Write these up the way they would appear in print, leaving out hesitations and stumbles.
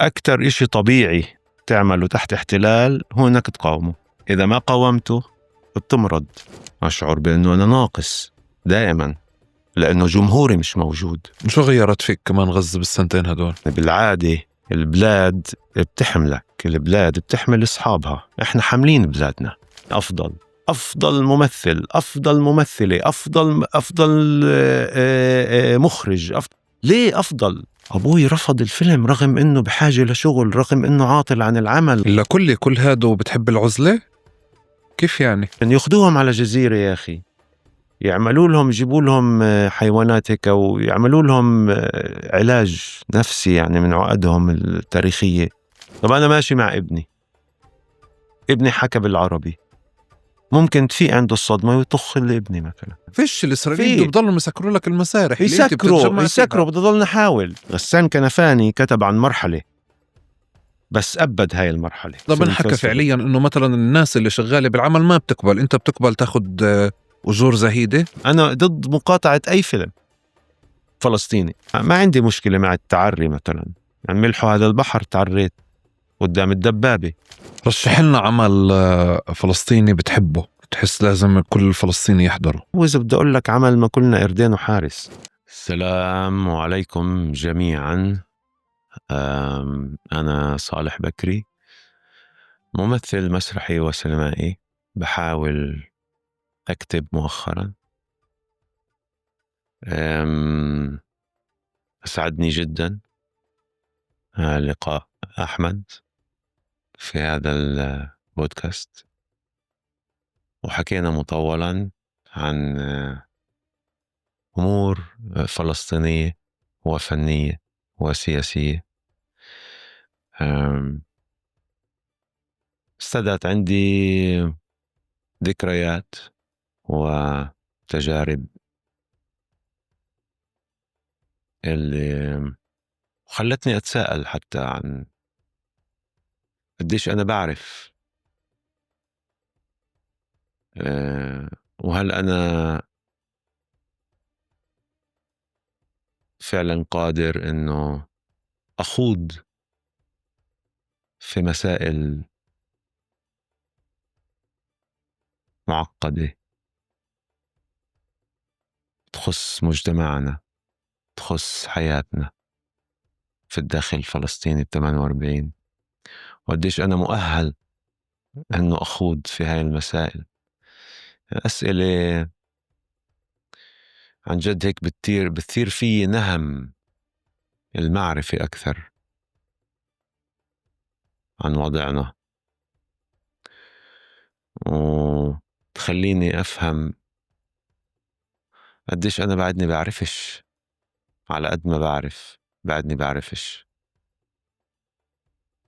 أكتر إشي طبيعي تعمله تحت احتلال هو أنك تقاومه. إذا ما قاومته بتمرض. أشعر بأنه أنا ناقص دائما لأنه جمهوري مش موجود. شو غيرت فيك كمان غزة بالسنتين هدول؟ بالعادة البلاد بتحملك، البلاد بتحمل أصحابها. إحنا حاملين بلادنا. أفضل ممثل، أفضل ممثلة، أفضل مخرج، ليه أفضل؟ أبوي رفض الفيلم رغم إنه بحاجة لشغل، رغم إنه عاطل عن العمل. كل هادو بتحب العزلة؟ كيف يعني؟ إن ياخدوهم على جزيرة يا أخي، يعملوا لهم، يجيبوا لهم حيوانات هيك ويعملوا لهم علاج نفسي يعني من عقدهم التاريخية. طب أنا ماشي مع ابني حكى بالعربي، ممكن تفيق عنده الصدمة ويطخ لابني مثلا. فيش الإسرائيليين بضلوا يسكروا لك المسارح، يسكروا بدي ضل نحاول. غسان كنفاني كتب عن مرحلة بس أبد هاي المرحلة. طب نحكى فعليا إنه مثلا الناس اللي شغالة بالعمل ما بتقبل، أنت بتقبل تاخد أجور زهيدة؟ أنا ضد مقاطعة أي فيلم فلسطيني. ما عندي مشكلة مع التعري مثلا، يعني ملحوا هذا البحر تعريت قدام الدبابة. رشح لنا عمل فلسطيني بتحبه، تحس لازم كل الفلسطيني يحضره. وإذا بدي أقول لك عمل ما كلنا قردين وحارس. السلام عليكم جميعا. أنا صالح بكري، ممثل مسرحي وسينمائي. بحاول أكتب مؤخرا. أسعدني جدا لقاء أحمد في هذا البودكاست، وحكينا مطولا عن أمور فلسطينية وفنية وسياسية. استدعت عندي ذكريات وتجارب اللي خلتني أتساءل حتى عن قديش أنا بعرف، وهل أنا فعلا قادر إنه أخوض في مسائل معقدة تخص مجتمعنا، تخص حياتنا في الداخل الفلسطيني 48، وقديش أنا مؤهل أنه أخوض في هاي المسائل. أسئلة عن جد هيك بتثير في نهم المعرفة أكثر عن وضعنا، وتخليني أفهم قديش أنا بعدني بعرفش. على قد ما بعرف بعدني بعرفش،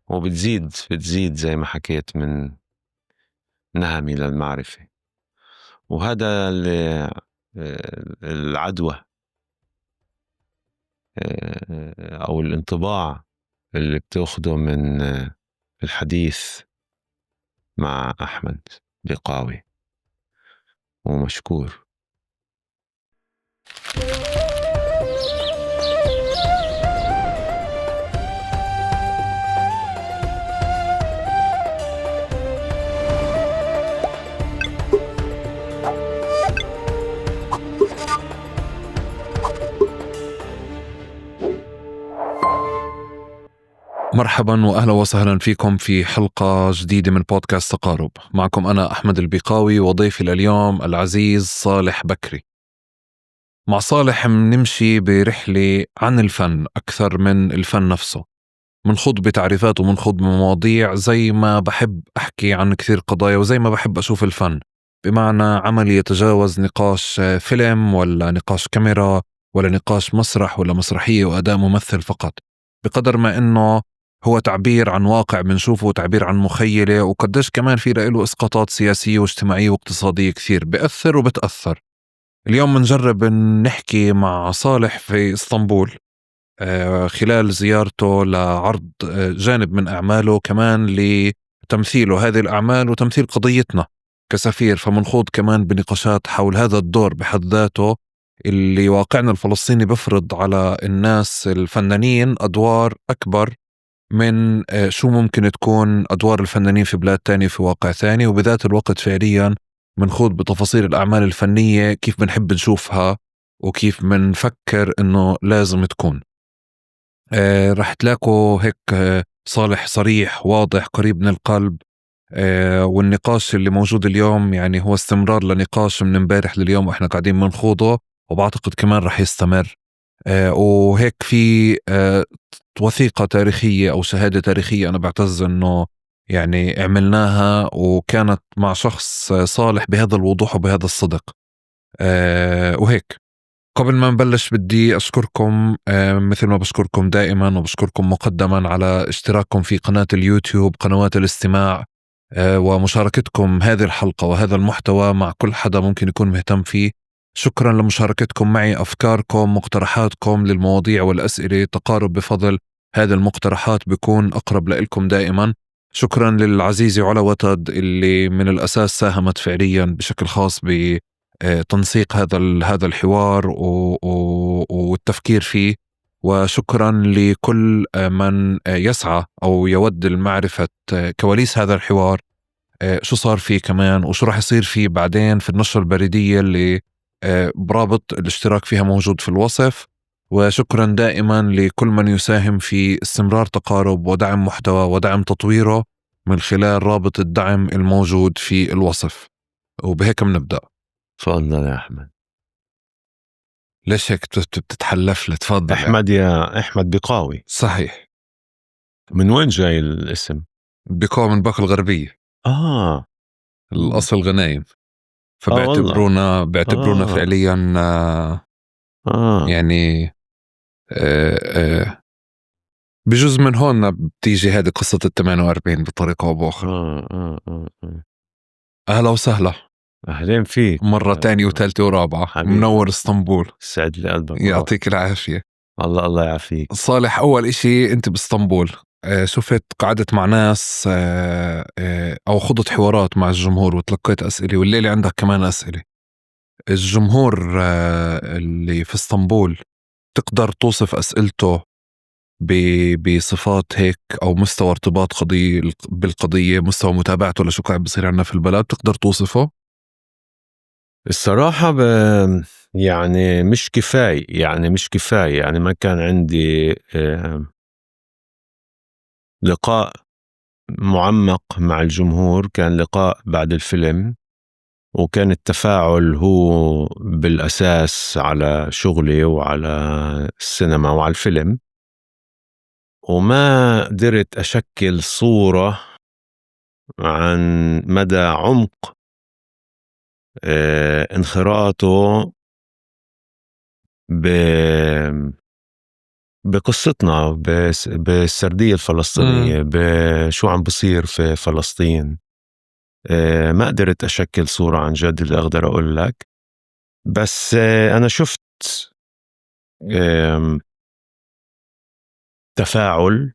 وبتزيد زي ما حكيت من نهمي للمعرفة. وهذا العدوى أو الانطباع اللي بتاخده من الحديث مع أحمد بقاوي، ومشكور. مرحبا وأهلا وسهلا فيكم في حلقة جديدة من بودكاست تقارب. معكم أنا أحمد البقاوي، وضيفي لليوم العزيز صالح بكري. مع صالح منمشي برحلة عن الفن أكثر من الفن نفسه، منخوض بتعريفات ومنخوض بمواضيع زي ما بحب أحكي عن كثير قضايا، وزي ما بحب أشوف الفن، بمعنى عمل يتجاوز نقاش فيلم ولا نقاش كاميرا ولا نقاش مسرح ولا مسرحية وأداء ممثل فقط، بقدر ما إنه هو تعبير عن واقع بنشوفه وتعبير عن مخيلة، وقديش كمان في له إسقاطات سياسية واجتماعية واقتصادية كثير بأثر وبتأثر. اليوم منجرب نحكي مع صالح في اسطنبول خلال زيارته لعرض جانب من أعماله، كمان لتمثيله هذه الأعمال وتمثيل قضيتنا كسفير. فمنخوض كمان بنقاشات حول هذا الدور بحد ذاته اللي واقعنا الفلسطيني بفرض على الناس الفنانين أدوار أكبر من شو ممكن تكون أدوار الفنانين في بلاد تانية في واقع ثاني، وبذات الوقت فعليا منخوض بتفاصيل الأعمال الفنية، كيف بنحب نشوفها وكيف بنفكر إنه لازم تكون. رح تلاقوا هيك صالح صريح واضح قريب من القلب. والنقاش اللي موجود اليوم يعني هو استمرار لنقاش من امبارح لليوم وإحنا قاعدين منخوضه، وبعتقد كمان رح يستمر. وهيك في وثيقة تاريخية أو شهادة تاريخية أنا بعتز أنه يعني عملناها، وكانت مع شخص صالح بهذا الوضوح وبهذا الصدق. وهيك قبل ما نبلش بدي أشكركم مثل ما بشكركم دائما، وبشكركم مقدما على اشتراككم في قناة اليوتيوب، قنوات الاستماع، ومشاركتكم هذه الحلقة وهذا المحتوى مع كل حدا ممكن يكون مهتم فيه. شكرا لمشاركتكم معي أفكاركم، مقترحاتكم للمواضيع والأسئلة. تقارب بفضل هذه المقترحات بيكون أقرب لإلكم دائما. شكرا للعزيزة علا وتد اللي من الأساس ساهمت فعليا بشكل خاص بتنسيق هذا الحوار والتفكير فيه. وشكرا لكل من يسعى أو يود المعرفة كواليس هذا الحوار، شو صار فيه كمان وشو راح يصير فيه بعدين في النشرة البريدية اللي برابط الاشتراك فيها موجود في الوصف. وشكرا دائما لكل من يساهم في استمرار تقارب ودعم محتوى ودعم تطويره من خلال رابط الدعم الموجود في الوصف. وبهيك بنبدأ. تفضل يا أحمد. ليش هيك بتتحلف لي؟ تفضل. أحمد يا أحمد بقاوي. صحيح. من وين جاي الاسم؟ بقاوي من باكو الغربية. الأصل غنايم. والله. بيعتبرونا فعليا يعني بجزء من هون بتيجي هذه قصة 48 بطريقة أو بأخرى. أهلا وسهلا. أهلين فيك مرة تانية وثالثة ورابعة. منور اسطنبول. سعد لي قلبك. يعطيك العافية. الله يعافيك. صالح، أول إشي أنت باسطنبول شفت قعدت مع ناس أو خضت حوارات مع الجمهور وتلقيت أسئلة، والليلة عندك كمان أسئلة. الجمهور اللي في اسطنبول تقدر توصف أسئلته بصفات هيك أو مستوى ارتباط بالقضية، مستوى متابعته لشو قاعد بصير عنا في البلد، تقدر توصفه؟ الصراحة يعني مش كفاية يعني ما كان عندي لقاء معمق مع الجمهور. كان لقاء بعد الفيلم، وكان التفاعل هو بالأساس على شغلي وعلى السينما وعلى الفيلم، وما قدرت أشكل صورة عن مدى عمق انخراطه بقصتنا، بالسردية الفلسطينية، بشو عم بصير في فلسطين. ما قدرت أشكل صورة عن جد اللي أقدر أقول لك. بس أنا شفت تفاعل،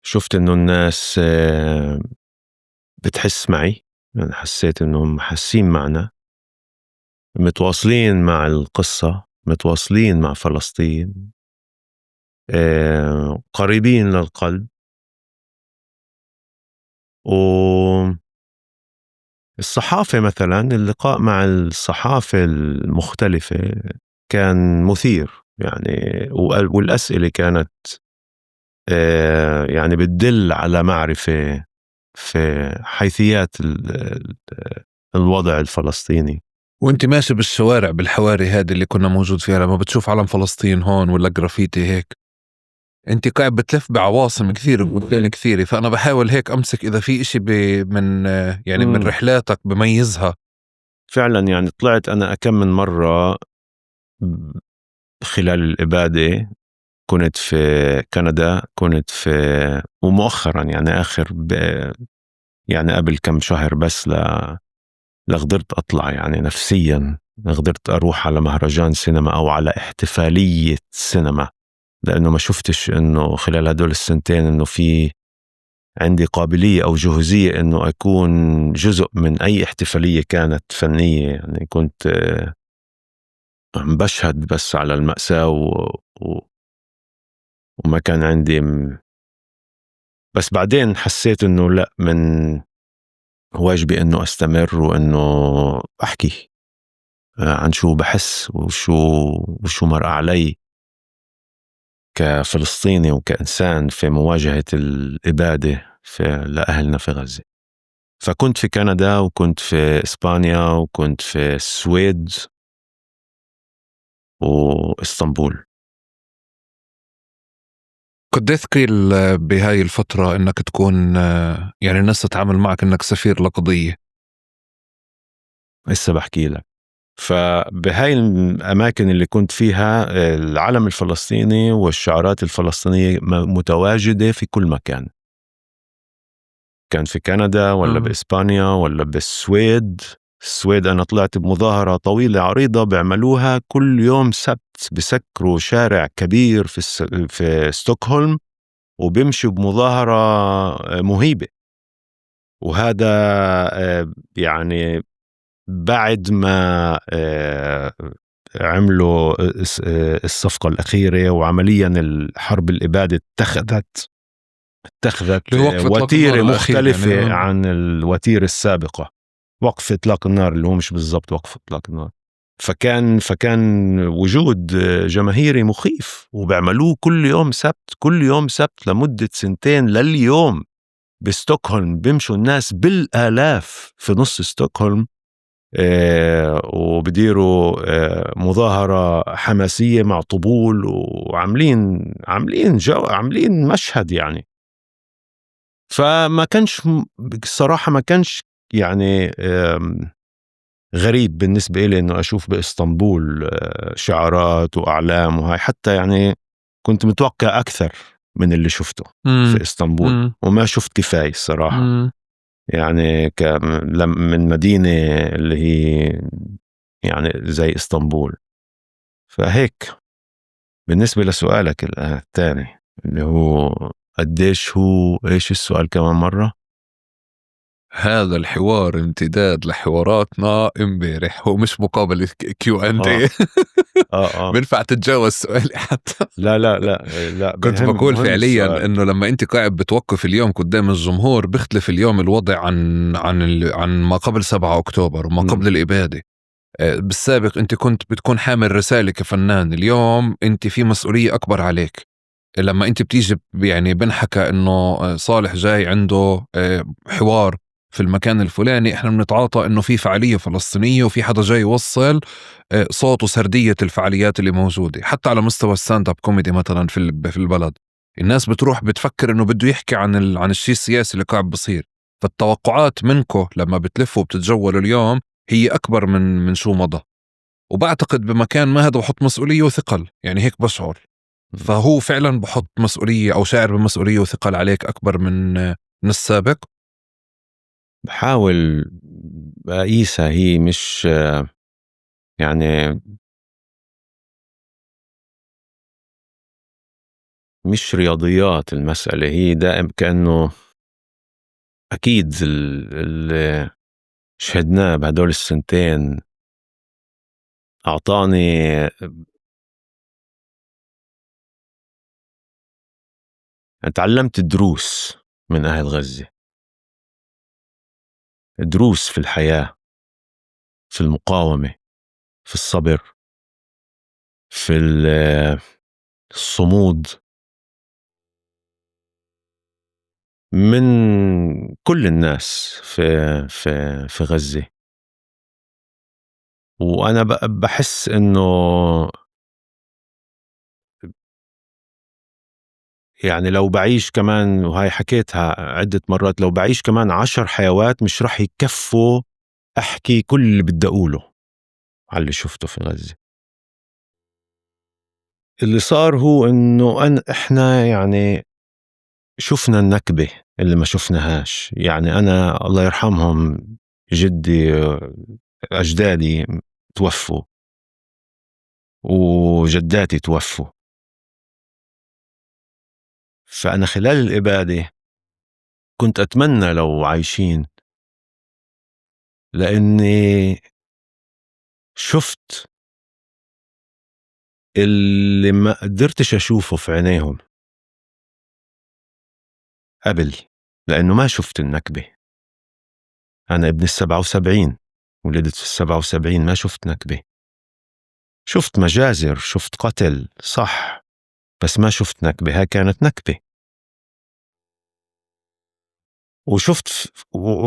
شفت إنه الناس بتحس معي. يعني حسيت إنهم حاسين معنا، متواصلين مع القصة، متواصلين مع فلسطين، قريبين للقلب. والصحافة مثلا، اللقاء مع الصحافة المختلفة كان مثير يعني، والأسئلة كانت يعني بتدل على معرفة في حيثيات الوضع الفلسطيني. وانت ماشي بالشوارع بالحواري هذه اللي كنا موجود فيها، لما بتشوف علم فلسطين هون ولا جرافيتي هيك، انت قاعد بتلف بعواصم كثير وبلدان كثيرة، فأنا بحاول هيك أمسك إذا في إشي من يعني من رحلاتك بميزها. فعلا يعني طلعت أنا أكم من مرة خلال الإبادة. كنت في كندا، كنت في، ومؤخرا يعني يعني قبل كم شهر بس لقدرت أطلع يعني نفسيا، قدرت أروح على مهرجان سينما أو على احتفالية سينما، لأنه ما شفتش إنه خلال هدول السنتين إنه في عندي قابلية أو جهوزية إنه أكون جزء من أي احتفالية كانت فنية. يعني كنت عم بشهد بس على المأساة وما كان عندي بس بعدين حسيت إنه لأ، من واجبي إنه أستمر وإنه أحكي عن شو بحس وشو مر علي كفلسطيني وكإنسان في مواجهة الإبادة لأهلنا في غزة. فكنت في كندا وكنت في إسبانيا وكنت في السويد وإسطنبول. قد ثقيل بهاي الفترة إنك تكون يعني الناس تتعامل معك إنك سفير لقضية؟ لسه بحكي لك. فبهاي الأماكن اللي كنت فيها العلم الفلسطيني والشعارات الفلسطينية متواجدة في كل مكان. كان في كندا ولا بإسبانيا ولا بالسويد. السويد أنا طلعت بمظاهرة طويلة عريضة بيعملوها كل يوم سبت، بسكروا شارع كبير في ستوكهولم وبيمشوا بمظاهرة مهيبة. وهذا يعني بعد ما عملوا الصفقة الأخيرة، وعمليا الحرب الإبادة اتخذت اللي هو وقف إطلاق النار وتيرة الأخير مختلفة يعني عن الوتيرة السابقة. وقف إطلاق النار اللي هو مش بالضبط وقف إطلاق النار. فكان وجود جماهيري مخيف، وبيعملوه كل يوم سبت، كل يوم سبت لمدة 2 لليوم بستوكهولم. بيمشوا الناس بالآلاف في نص ستوكهولم وبديروا مظاهرة حماسية مع طبول، عاملين مشهد يعني. فما كانش الصراحة ما كانش يعني غريب بالنسبة لي إنه أشوف بإسطنبول شعارات وأعلام وهاي. حتى يعني كنت متوقع أكثر من اللي شفته في إسطنبول، وما شفت كفاية الصراحة. يعني من مدينة اللي هي يعني زي إسطنبول. فهيك بالنسبة لسؤالك الثاني اللي هو قديش هو، إيش السؤال كمان مرة؟ هذا الحوار امتداد لحواراتنا امبارح، هو مش مقابلة Q&A. بنفع تتجاوز سؤالي حتى. لا كنت بقول مهم فعليا السؤال. انه لما انت قاعد بتوقف اليوم قدام الجمهور بيختلف اليوم الوضع عن ما قبل 7 أكتوبر وما قبل الإبادة. بالسابق انت كنت بتكون حامل رسالة كفنان، اليوم انت في مسؤولية اكبر عليك. لما انت بتيجي يعني بنحكى انه صالح جاي عنده حوار في المكان الفلاني، احنا بنتعاطى انه في فعالية فلسطينية وفي حدا جاي يوصل صوت وسردية الفعاليات اللي موجودة. حتى على مستوى الستاند اب كوميدي مثلا في البلد، الناس بتروح بتفكر انه بده يحكي عن الشيء السياسي اللي قاعد بصير. فالتوقعات منكم لما بتلفوا وبتتجولوا اليوم هي اكبر من شو مضى. وبعتقد بمكان ما هذا بحط مسؤولية وثقل، يعني هيك بشعر. فهو فعلا بحط مسؤولية أو شاعر بمسؤولية وثقل عليك أكبر من السابق. بحاول بقيسها، هي مش يعني مش رياضيات المسألة. هي دائم كأنه أكيد اللي شهدناه بهدول السنتين أعطاني، تعلمت دروس من أهل غزة، دروس في الحياة، في المقاومة، في الصبر، في الصمود، من كل الناس في غزة. وأنا بحس إنه يعني لو بعيش كمان، وهاي حكيتها عدة مرات، لو بعيش كمان 10 حيوات مش رح يكفوا أحكي كل اللي بدي أقوله على اللي شفته في غزة. اللي صار هو إنه إحنا يعني شفنا النكبة اللي ما شفناهاش. يعني أنا الله يرحمهم جدي أجدادي توفوا وجداتي توفوا. فأنا خلال الإبادة كنت أتمنى لو عايشين، لأني شفت اللي ما قدرتش أشوفه في عينيهم. قبل، لأنه ما شفت النكبة. أنا ابن 77، ولدت في 77، ما شفت نكبة. شفت مجازر، شفت قتل، صح، بس ما شفت نكبة. هاي كانت نكبة.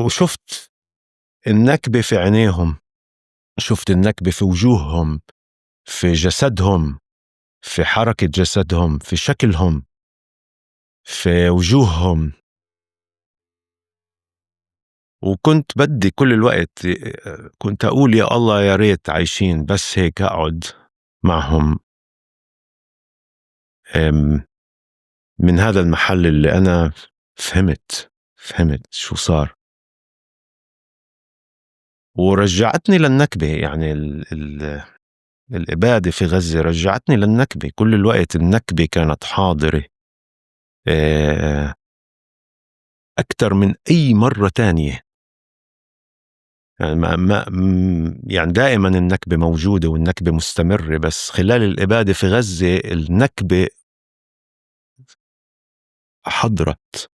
وشفت النكبة في عينيهم، شفت النكبة في وجوههم، في جسدهم، في حركة جسدهم، في شكلهم، في وجوههم. وكنت بدي كل الوقت، كنت أقول يا الله يا ريت عايشين، بس هيك أقعد معهم من هذا المحل اللي أنا فهمت شو صار. ورجعتني للنكبة، يعني الإبادة في غزة رجعتني للنكبة. كل الوقت النكبة كانت حاضرة أكتر من أي مرة تانية. يعني يعني دائما النكبة موجودة والنكبة مستمرة، بس خلال الإبادة في غزة النكبة حضرت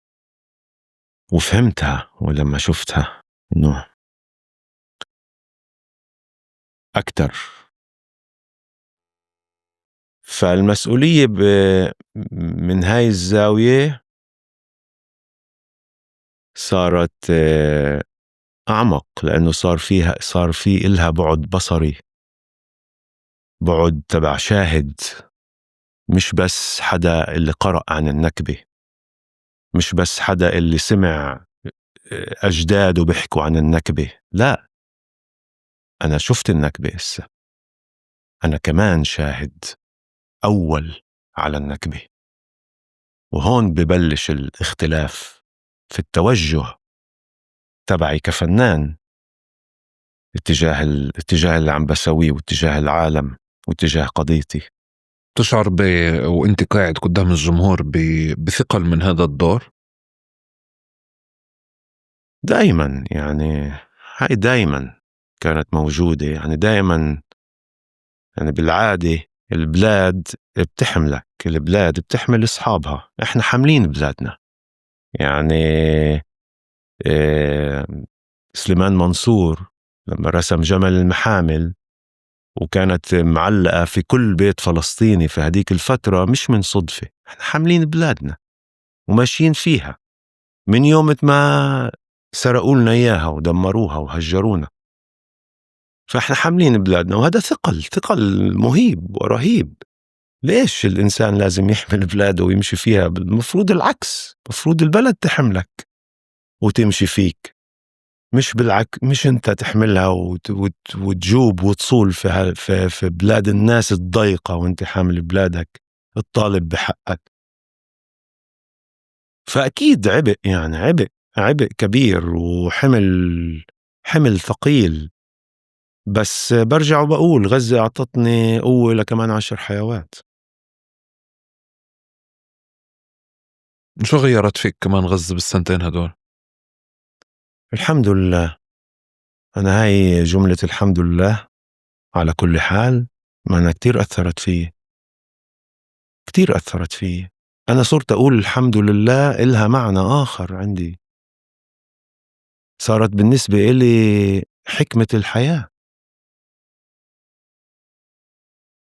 وفهمتها. ولما شفتها إنه أكتر، فالمسؤولية من هاي الزاوية صارت أعمق، لأنه صار في إلها بعد بصري، بعد تبع شاهد، مش بس حدا اللي قرأ عن النكبة، مش بس حدا اللي سمع أجداده بيحكوا عن النكبة. لا، أنا شفت النكبة هسه، أنا كمان شاهد أول على النكبة. وهون ببلش الاختلاف في التوجه تبعي كفنان اتجاه اللي عم بسويه، واتجاه العالم، واتجاه قضيتي. تشعر وانت قاعد قدام الجمهور بثقل من هذا الدور؟ دايما، يعني هاي دايما كانت موجودة. يعني دايما، يعني بالعادة البلاد بتحملك، البلاد بتحمل أصحابها. إحنا حاملين بلادنا. يعني إيه، سليمان منصور لما رسم جمل المحامل وكانت معلقة في كل بيت فلسطيني في هديك الفترة، مش من صدفة. إحنا حاملين بلادنا وماشيين فيها من يوم ما سرقوا لنا إياها ودمروها وهجرونا. فإحنا حاملين بلادنا، وهذا ثقل مهيب ورهيب. ليش الإنسان لازم يحمل بلاده ويمشي فيها؟ المفروض العكس، المفروض البلد تحملك وتمشي فيك، مش بالعكس، مش أنت تحملها وتجوب وتصول في بلاد الناس الضيقة وأنت حامل بلادك الطالب بحقك. فأكيد عبء، يعني عبء كبير، حمل ثقيل. بس برجع وبقول غزة أعطتني قوة لكمان 10 حيوات. شو غيرت فيك كمان غزة بالسنتين هدول؟ الحمد لله. أنا هاي جملة الحمد لله على كل حال، ما أنا كتير أثرت فيه. أنا صرت أقول الحمد لله إلها معنى آخر عندي، صارت بالنسبة إلي حكمة الحياة.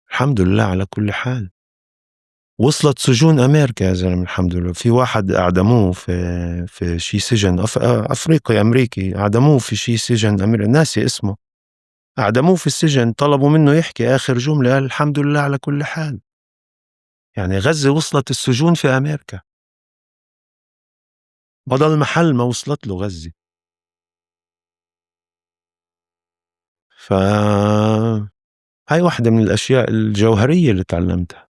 الحمد لله على كل حال. وصلت سجون أمريكا يا زلمة، الحمد لله. في واحد أعدموه في شي سجن أفريقي أمريكي، أعدموه في شي سجن أمريكي، ناسي اسمه. أعدموه في السجن، طلبوا منه يحكي آخر جملة، قال الحمد لله على كل حال. يعني غزة وصلت السجون في أمريكا، بدل محل ما وصلت له غزة. هاي واحدة من الأشياء الجوهرية اللي تعلمتها،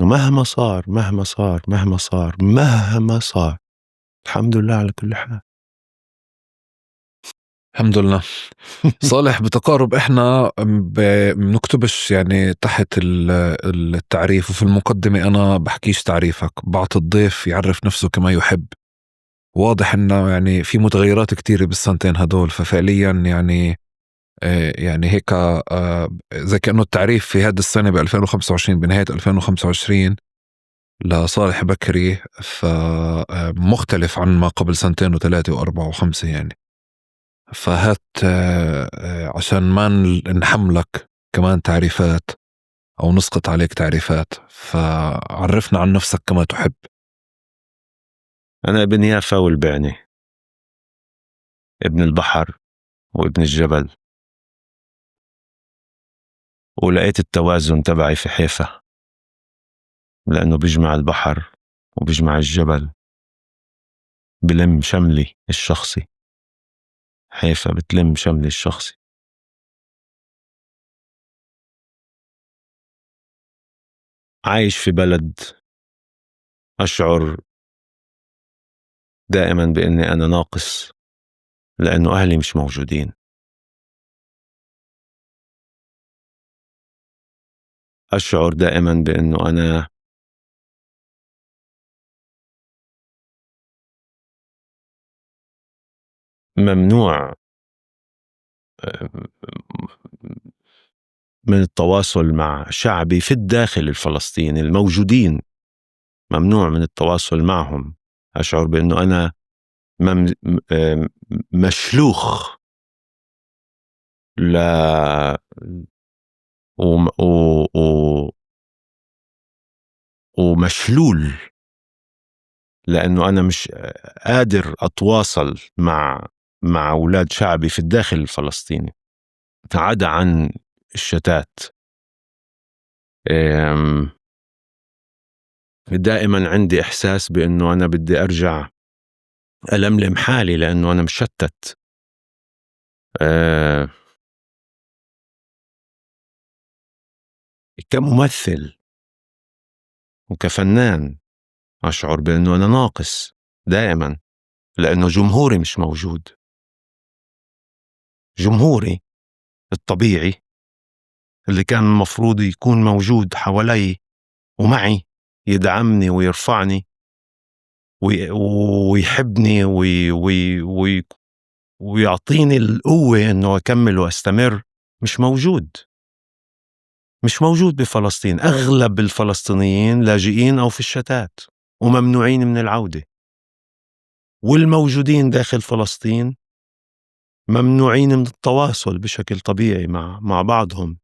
إنه مهما صار الحمد لله على كل حال. الحمد لله. صالح، بتقارب احنا بنكتبش يعني تحت التعريف، وفي المقدمة انا بحكيش تعريفك، بعطي الضيف يعرف نفسه كما يحب. واضح انه يعني في متغيرات كتيرة بالسنتين هدول، ففعليا يعني هيك زي كأنه التعريف في هذه السنة ب 2025 بنهاية 2025 لصالح بكري فمختلف عن ما قبل 2 و3 و4 و5 يعني. فهات عشان ما نحملك كمان تعريفات أو نسقط عليك تعريفات، فعرفنا عن نفسك كما تحب. أنا ابن يافا والبعني، ابن البحر وابن الجبل، ولقيت التوازن تبعي في حيفا لأنه بيجمع البحر وبيجمع الجبل، بلم شملي الشخصي. حيفا بتلم شملي الشخصي. عايش في بلد أشعر دائما بأني أنا ناقص لأنه أهلي مش موجودين. أشعر دائما بأنه أنا ممنوع من التواصل مع شعبي في الداخل الفلسطيني الموجودين، ممنوع من التواصل معهم. أشعر بأنه أنا مشلوخ ل وم- و- و- ومشلول لأنه أنا مش قادر أتواصل مع أولاد شعبي في الداخل الفلسطيني، عدا عن الشتات. دائما عندي إحساس بأنه أنا بدي أرجع ألملم حالي لأنه أنا مشتت. كممثل وكفنان أشعر بأنه أنا ناقص دائما لأنه جمهوري مش موجود. جمهوري الطبيعي اللي كان المفروض يكون موجود حوالي ومعي، يدعمني ويرفعني ويحبني ويعطيني القوة إنه أكمل وأستمر، مش موجود. مش موجود بفلسطين. أغلب الفلسطينيين لاجئين أو في الشتات وممنوعين من العودة، والموجودين داخل فلسطين ممنوعين من التواصل بشكل طبيعي مع بعضهم.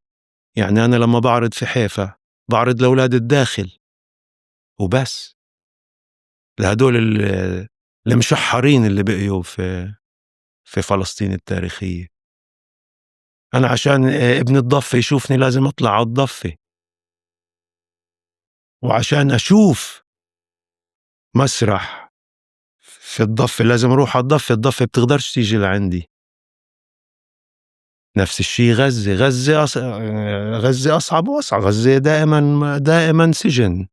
يعني أنا لما بعرض في حيفا بعرض لأولاد الداخل وبس، لهدول المشحرين اللي بقيوا في فلسطين التاريخية. أنا عشان ابن الضفة يشوفني لازم أطلع على الضفة، وعشان أشوف مسرح في الضفة لازم أروح على الضفة. الضفة بتقدرش تيجي لعندي. نفس الشيء غزة. غزة أصعب وأصعب. غزة دائما سجن.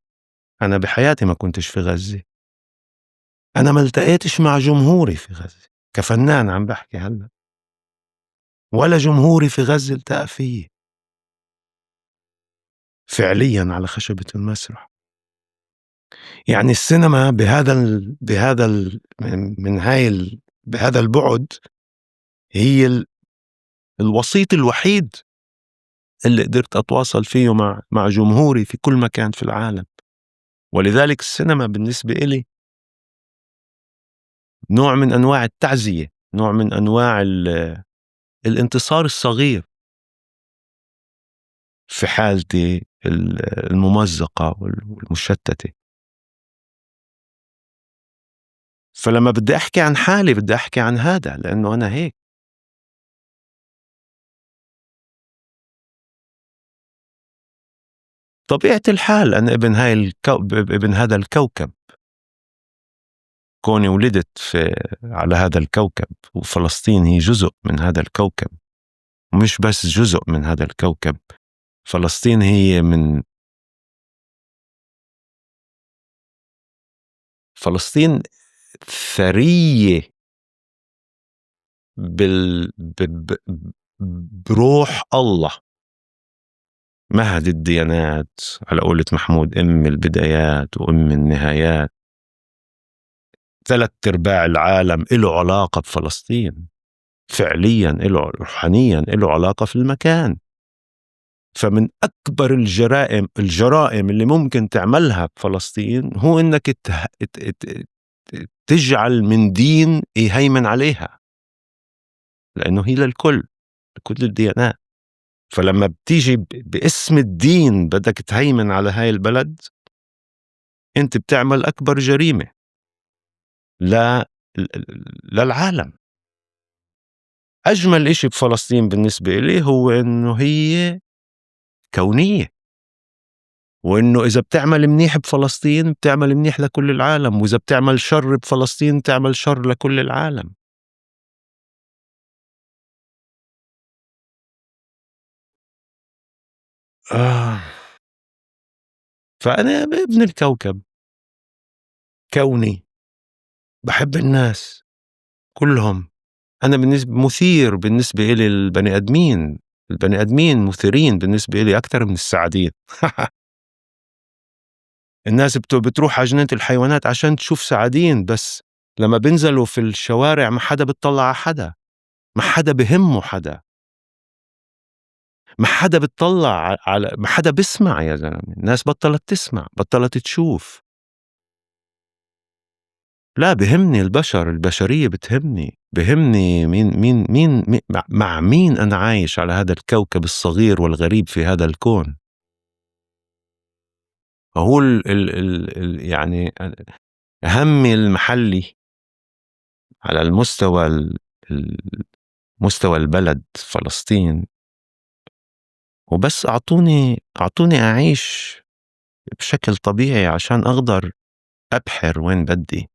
أنا بحياتي ما كنتش في غزة. أنا ما التقيتش مع جمهوري في غزة كفنان، عم بحكي هلا، ولا جمهوري في غزة التقى فيه فعليا على خشبة المسرح. يعني السينما بهذا البعد هي الوسيط الوحيد اللي قدرت أتواصل فيه مع جمهوري في كل مكان في العالم. ولذلك السينما بالنسبة إلي نوع من أنواع التعزية، نوع من أنواع الانتصار الصغير في حالتي الممزقة والمشتتة. فلما بدي أحكي عن حالي بدي أحكي عن هذا لأنه أنا هيك. طبيعة الحال أنا ابن هذا الكوكب. كوني ولدت على هذا الكوكب، وفلسطين هي جزء من هذا الكوكب، ومش بس جزء من هذا الكوكب. فلسطين هي فلسطين ثرية بروح الله، مهد الديانات على قولة محمود، أم البدايات وأم النهايات. 3/4 العالم له علاقة بفلسطين، فعليا له، روحانيا له علاقة في المكان. فمن أكبر الجرائم اللي ممكن تعملها بفلسطين هو إنك تجعل من دين يهيمن عليها، لأنه هي للكل، لكل الديانات. فلما بتيجي باسم الدين بدك تهيمن على هاي البلد، أنت بتعمل أكبر جريمة للعالم. أجمل إشي بفلسطين بالنسبة لي هو إنه هي كونية، وإنه إذا بتعمل منيح بفلسطين بتعمل منيح لكل العالم، وإذا بتعمل شر بفلسطين بتعمل شر لكل العالم. فأنا ابن الكوكب، كوني، بحب الناس كلهم. أنا مثير بالنسبة إلي البني آدمين مثيرين بالنسبة إلي أكثر من السعدين. الناس بتروح على جنينة الحيوانات عشان تشوف سعدين، بس لما بنزلوا في الشوارع ما حدا بتطلع على حدا، ما حدا بهمه حدا، ما حدا بتطلع على، ما حدا بسمع. يا زلمة الناس بطلت تسمع، بطلت تشوف. لا، بهمني البشر، البشرية بتهمني، بهمني مين مع مين أنا عايش على هذا الكوكب الصغير والغريب في هذا الكون. هو يعني همي المحلي على مستوى البلد فلسطين، وبس أعطوني أعيش بشكل طبيعي عشان أقدر أبحر وين بدي.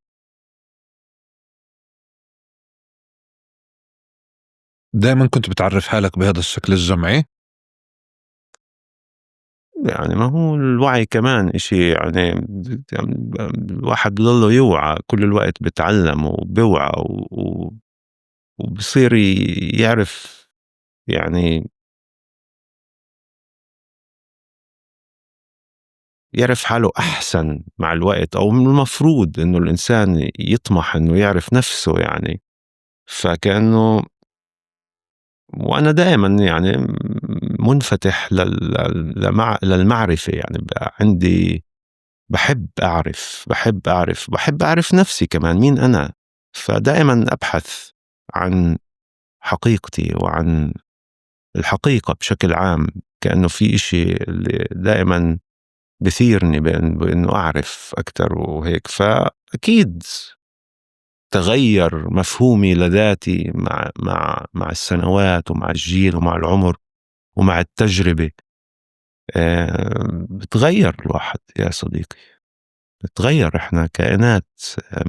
دائما كنت بتعرف حالك بهذا الشكل الجمعي؟ يعني ما هو الوعي كمان إشي، يعني الواحد بضله يوعى كل الوقت، بتعلم وبيوعى وبصير يعرف، يعني يعرف حاله أحسن مع الوقت، أو من المفروض إنه الإنسان يطمح إنه يعرف نفسه يعني. فكأنه وأنا دائما يعني منفتح للمعرفة، يعني بقى عندي، بحب أعرف نفسي كمان، مين أنا. فدائما أبحث عن حقيقتي وعن الحقيقة بشكل عام، كأنه في إشي اللي دائما بثيرني بأنه أعرف أكتر وهيك. فأكيد تغير مفهومي لذاتي مع السنوات ومع الجيل ومع العمر ومع التجربة. بتغير الواحد يا صديقي، بتغير. إحنا كائنات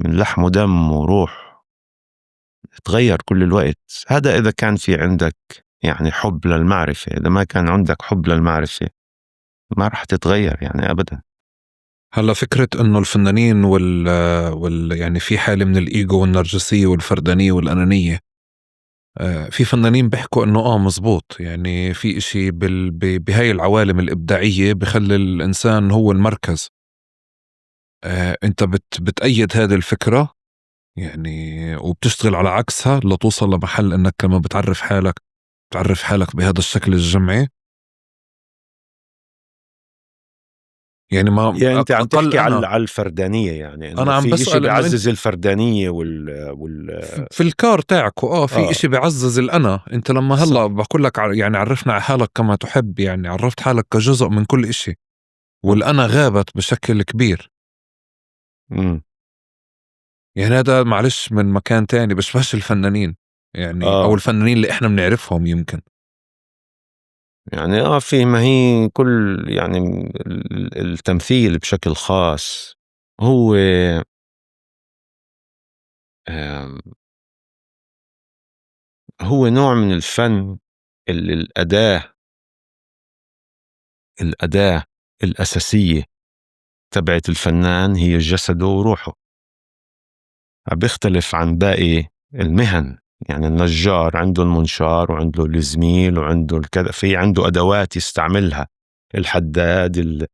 من لحم ودم وروح، بتغير كل الوقت. هذا إذا كان في عندك يعني حب للمعرفة. إذا ما كان عندك حب للمعرفة ما رح تتغير يعني أبدا. هلا فكرة إنه الفنانين يعني في حالة من الإيجو والنرجسية والفردانية والأنانية. في فنانين بيحكوا إنه مزبوط، يعني في إشي بهاي العوالم الإبداعية بخلي الإنسان هو المركز. أنت بتأيد هذه الفكرة يعني، وبتشتغل على عكسها لتوصل لمحل إنك لما بتعرف حالك بهذا الشكل الجمعي. يعني ما يعني أنت عم أقل تحكي أنا على الفردانية، يعني إنه أنا عم في إشي بسأل إنه بيعزز الفردانية في الكار تاعكو في آه إشي بيعزز الأنا. أنت لما صح. هلا بقول لك يعني عرفنا على حالك كما تحب، يعني عرفت حالك كجزء من كل إشي، والأنا غابت بشكل كبير. يعني هذا معلش من مكان تاني بشبهش الفنانين، يعني أو آه الفنانين اللي إحنا بنعرفهم يمكن. يعني في، ما هي كل يعني التمثيل بشكل خاص هو آم، هو نوع من الفن اللي الأداة الأساسية تبعت الفنان هي جسده وروحه. بيختلف عن باقي المهن. يعني النجار عنده المنشار وعنده الزميل وعنده الكذا، في عنده أدوات يستعملها. الحداد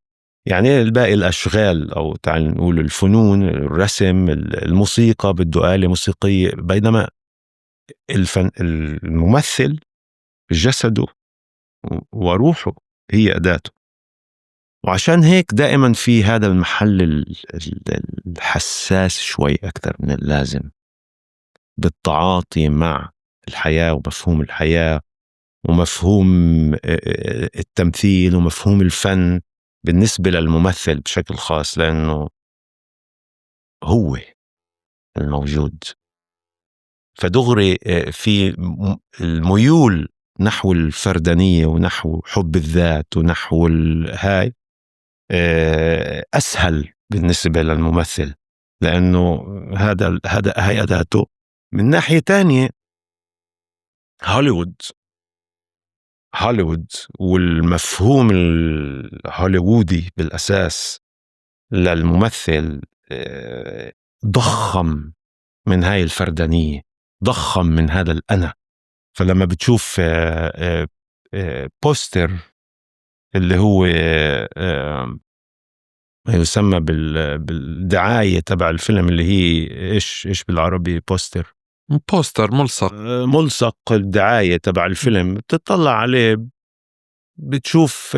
يعني الباقي الأشغال، أو تعال نقول الفنون، الرسم، الموسيقى بده آلة موسيقية. بينما الممثل جسده وروحه هي أداته. وعشان هيك دائما في هذا المحل الحساس شوي أكثر من اللازم بالتعاطي مع الحياة ومفهوم الحياة ومفهوم التمثيل ومفهوم الفن بالنسبة للممثل بشكل خاص، لأنه هو الموجود. فدغري في الميول نحو الفردانية ونحو حب الذات ونحو هاي أسهل بالنسبة للممثل، لأنه هاي أداته. من ناحية تانية هوليوود والمفهوم الهوليوودي بالأساس للممثل ضخم من هاي الفردانية، ضخم من هذا الأنا. فلما بتشوف بوستر اللي هو ما يسمى بالدعاية تبع الفيلم، اللي هي إيش بالعربي بوستر ملصق الدعاية تبع الفيلم، بتطلع عليه بتشوف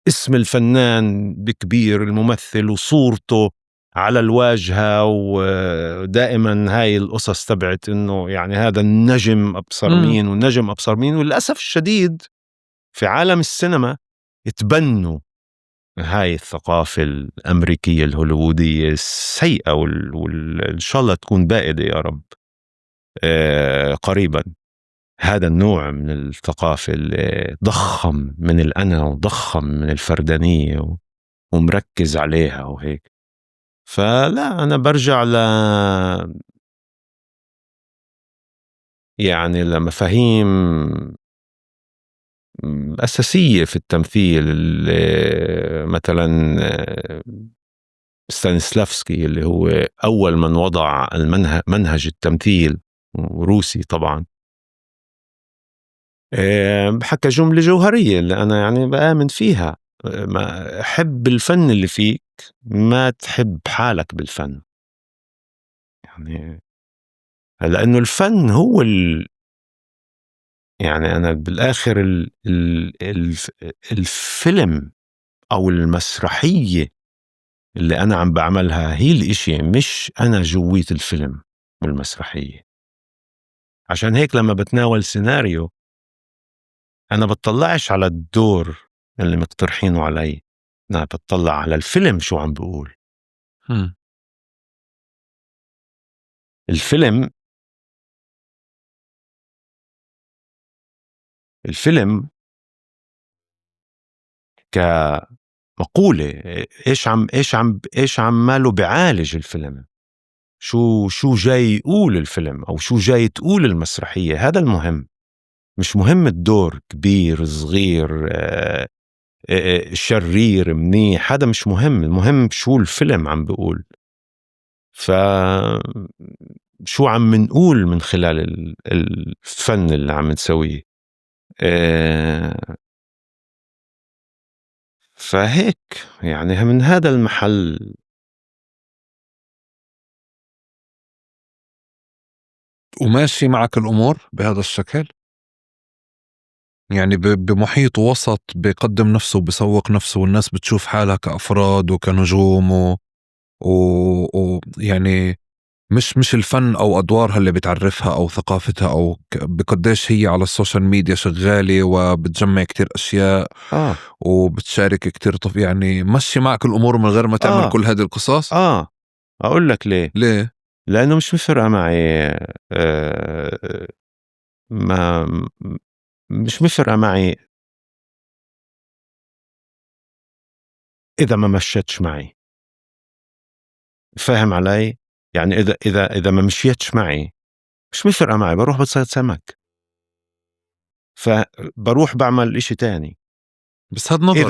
اسم الفنان بكبير، الممثل وصورته على الواجهة، ودائما هاي القصص تبعت انه يعني هذا النجم ابصر مين والنجم ابصر مين. وللأسف الشديد في عالم السينما يتبنوا هاي الثقافة الأمريكية الهوليوودية السيئة وإن شاء الله تكون بائدة يا رب قريبا. هذا النوع من الثقافة اللي ضخم من الأنا وضخم من الفردانية ومركز عليها وهيك. فلا، أنا برجع يعني لمفاهيم أساسية في التمثيل، مثلا ستانيسلافسكي اللي هو أول من وضع منهج التمثيل، روسي طبعا. حكى جملة جوهرية اللي أنا يعني بآمن فيها: ما حب الفن اللي فيك، ما تحب حالك بالفن. يعني لأنه الفن هو يعني أنا بالآخر الفيلم أو المسرحية اللي أنا عم بعملها هي الإشي، مش أنا جويت الفيلم والمسرحية. عشان هيك لما بتناول سيناريو أنا بتطلعش على الدور اللي مقترحينه علي، أنا بتطلع على الفيلم شو عم بقول. الفيلم كمقولة، ايش عماله بيعالج الفيلم، شو جاي يقول الفيلم او شو جاي تقول المسرحية. هذا المهم، مش مهم الدور كبير صغير شرير منيح، هذا مش مهم. المهم شو الفيلم عم بيقول، شو عم نقول من خلال الفن اللي عم نسويه. فهيك يعني من هذا المحل وماشي معك الأمور بهذا الشكل، يعني بمحيط وسط بيقدم نفسه وبيسوق نفسه والناس بتشوف حالها كأفراد وكنجوم يعني مش الفن أو أدوارها اللي بتعرفها أو ثقافتها أو بقديش هي على السوشيال ميديا شغالة وبتجمع كتير أشياء وبتشارك كتير. يعني مشي معك الأمور من غير ما تعمل كل هذه القصص. أقول لك ليه؟ لأنه مش مفرقة معي مش مفرقة معي إذا ما مشيتش معي. فاهم علي؟ يعني إذا ما مشيتش معي مش مفرقة معي، بروح بصيد سمك، فبروح بعمل إشي تاني. بس هاد نظري.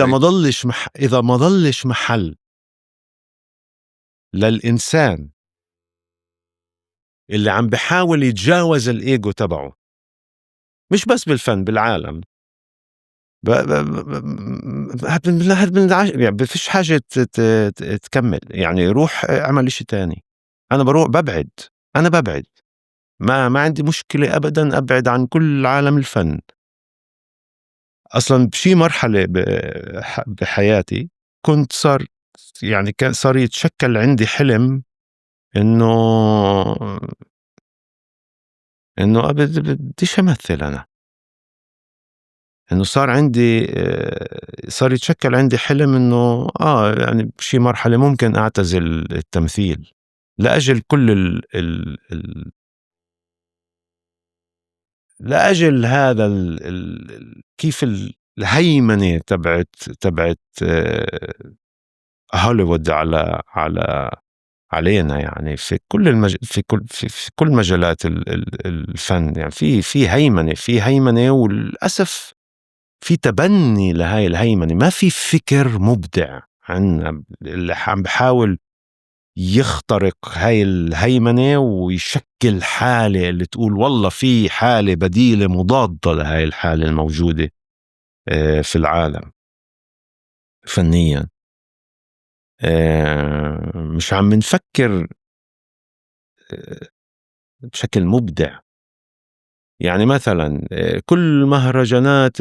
إذا ما ضلش محل للإنسان اللي عم بحاول يتجاوز الإيجو تبعه، مش بس بالفن، بالعالم، يعني بفيش حاجة تكمل. يعني روح اعمل إشي تاني. أنا بروح ببعد، ما عندي مشكلة أبدا أبعد عن كل عالم الفن. أصلا بشي مرحلة بحياتي كنت كان صار يتشكل عندي حلم إنه بديش أمثل أنا، إنه صار عندي صار يتشكل عندي حلم إنه يعني بشي مرحلة ممكن أعتزل التمثيل لأجل كل لأجل هذا كيف الهيمنة تبعت هوليوود علينا، يعني في كل في كل مجالات الفن، يعني في هيمنة وللأسف في تبني لهاي الهيمنة، ما في فكر مبدع عنا اللي عم بحاول يخترق هاي الهيمنة ويشكل حالة اللي تقول والله في حالة بديلة مضادة لهاي الحالة الموجودة في العالم فنيا. مش عم نفكر بشكل مبدع. يعني مثلا كل مهرجانات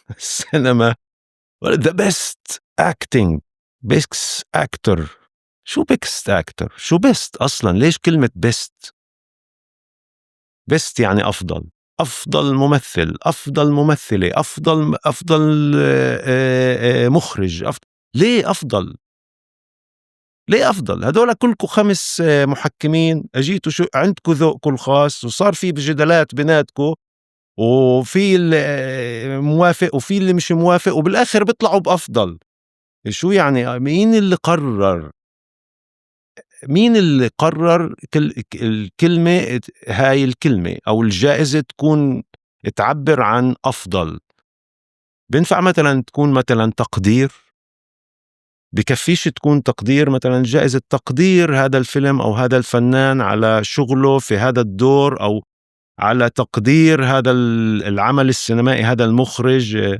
السينما the best acting best actor. شو best actor؟ شو best أصلا؟ ليش كلمة best؟ best يعني أفضل ممثل، أفضل ممثلة، أفضل مخرج، ليه أفضل؟ ليه أفضل؟ هدول كلكم 5 محكمين أجيتوا شو عندكم ذوقكم الخاص وصار في جدالات بيناتكم وفي اللي موافق وفي اللي مش موافق وبالآخر بيطلعوا بأفضل. شو يعني مين اللي قرر الكلمة هاي الكلمة أو الجائزة تكون تعبر عن أفضل؟ بينفع مثلا تكون مثلا تقدير؟ بكفيش تكون تقدير مثلا جائزة تقدير هذا الفيلم أو هذا الفنان على شغله في هذا الدور، أو على تقدير هذا العمل السينمائي هذا المخرج؟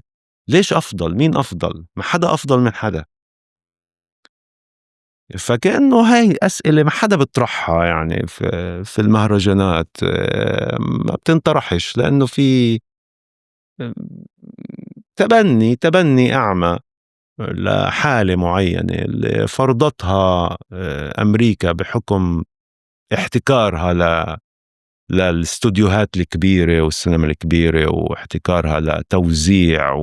ليش أفضل؟ مين أفضل؟ ما حدا أفضل من حدا. فكأنه هاي أسئلة ما حدا بيطرحها يعني في المهرجانات، ما بتنطرحش لأنه في آه، تبني أعمى لحالة معينة اللي فرضتها أمريكا بحكم احتكارها للاستوديوهات الكبيرة والسينما الكبيرة واحتكارها لتوزيع